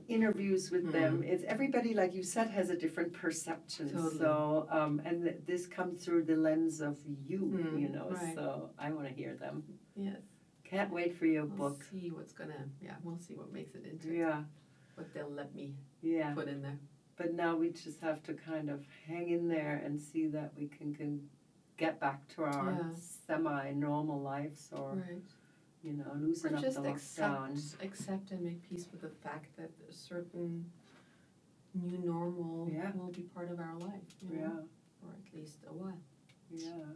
interviews with them, it's everybody, like you said, has a different perception. Totally. So and this comes through the lens of you, right. So I want to hear them. Yes. Can't wait for your book. We'll see we'll see what makes it into what they'll let me put in there. But now we just have to kind of hang in there and see that we can get back to our semi-normal lives or, loosen up the lockdown. Accept and make peace with the fact that a certain new normal will be part of our life, or at least a while. Yeah.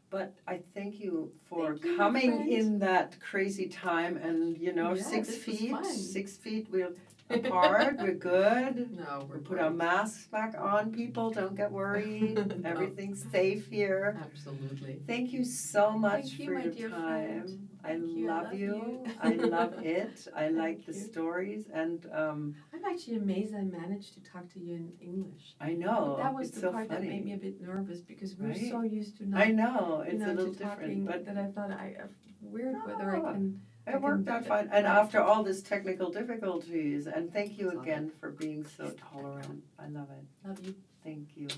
But I thank you for coming in that crazy time and, 6 feet, 6 feet, we're apart, we're good. No, We'll put our masks back on, people, don't get worried. No. Everything's safe here. Absolutely. Thank you so much Thank you, for my your dear time. friend. I Thank you, love you. I love it. I like the stories and I'm actually amazed I managed to talk to you in English. I know. But that was it's the so part funny. that made me a bit nervous because we're Right? so used to not I know, it's a little to talking, different, but that I thought weird whether I can. I it worked can out do fine. it. And after all this technical difficulties, and thank you It's all again for being so tolerant. I love it. Love you. Thank you.